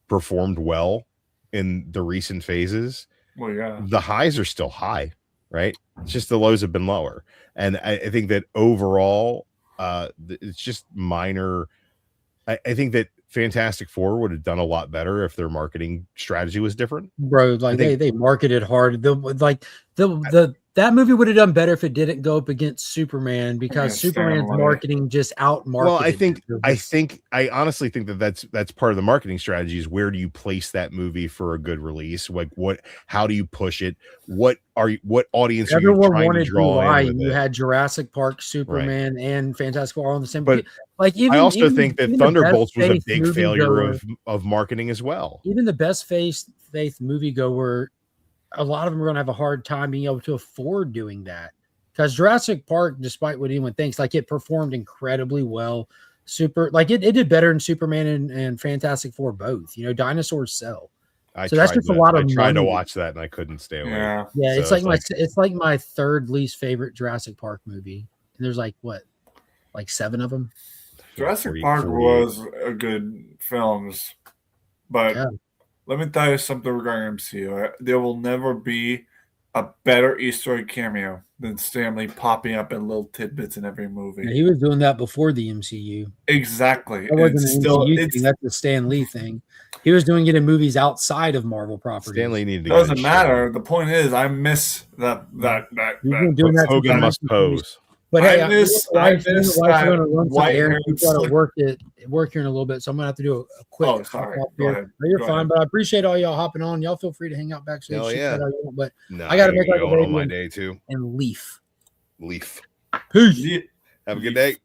performed well in the recent phases, Well, yeah. the highs are still high, right? It's just the lows have been lower. And I think that overall, it's just minor. I think that Fantastic Four would have done a lot better if their marketing strategy was different. Bro, like I think- they marketed hard. That movie would have done better if it didn't go up against Superman, because Yeah, Superman's Stanley. marketing just out marketed. Well, I honestly think that's part of the marketing strategy is where do you place that movie for a good release? Like how do you push it? What audience are you everyone trying to wanted draw July. in with You it? had Jurassic Park, Superman, and Fantastic Four all on the same. But like even I also even- think that even the Thunderbolts was a best big faith failure moviegoer- of marketing as well. even the best faith moviegoer, a lot of them are going to have a hard time being able to afford doing that. because Jurassic Park, despite what anyone thinks, like it performed incredibly well. Super, like it did better than Superman and Fantastic Four both. You know, dinosaurs sell. So that's just a lot of I tried to money. watch that and I couldn't stay away. Yeah. Yeah, So it's like my third least favorite Jurassic Park movie. And there's like what, like 7 of them. Jurassic Park was a good films, but Yeah. let me tell you something regarding MCU. There will never be a better Easter egg cameo than Stanley popping up in little tidbits in every movie. Yeah, he was doing that before the MCU. Exactly. That wasn't It's an still, MCU it's, thing. That's the Stan Lee thing. He was doing it in movies outside of Marvel properties. Stanley needed to doesn't matter. The point is, I miss that. You've been doing that Hogan since must 1920s. pose. But hey, I miss wife's going that to run some white errands. haired We've got to slick. work here in a little bit, so I'm going to have to do a quick. Oh, sorry. hop off Go here. ahead. No, you're Go fine, ahead. but I appreciate all y'all hopping on. Y'all feel free to hang out backstage. Hell shoot yeah. that out you want, but No, I got to ain't make like a going on baby my day too. and leaf. Leaf. Peace. Yeah. Have a good day.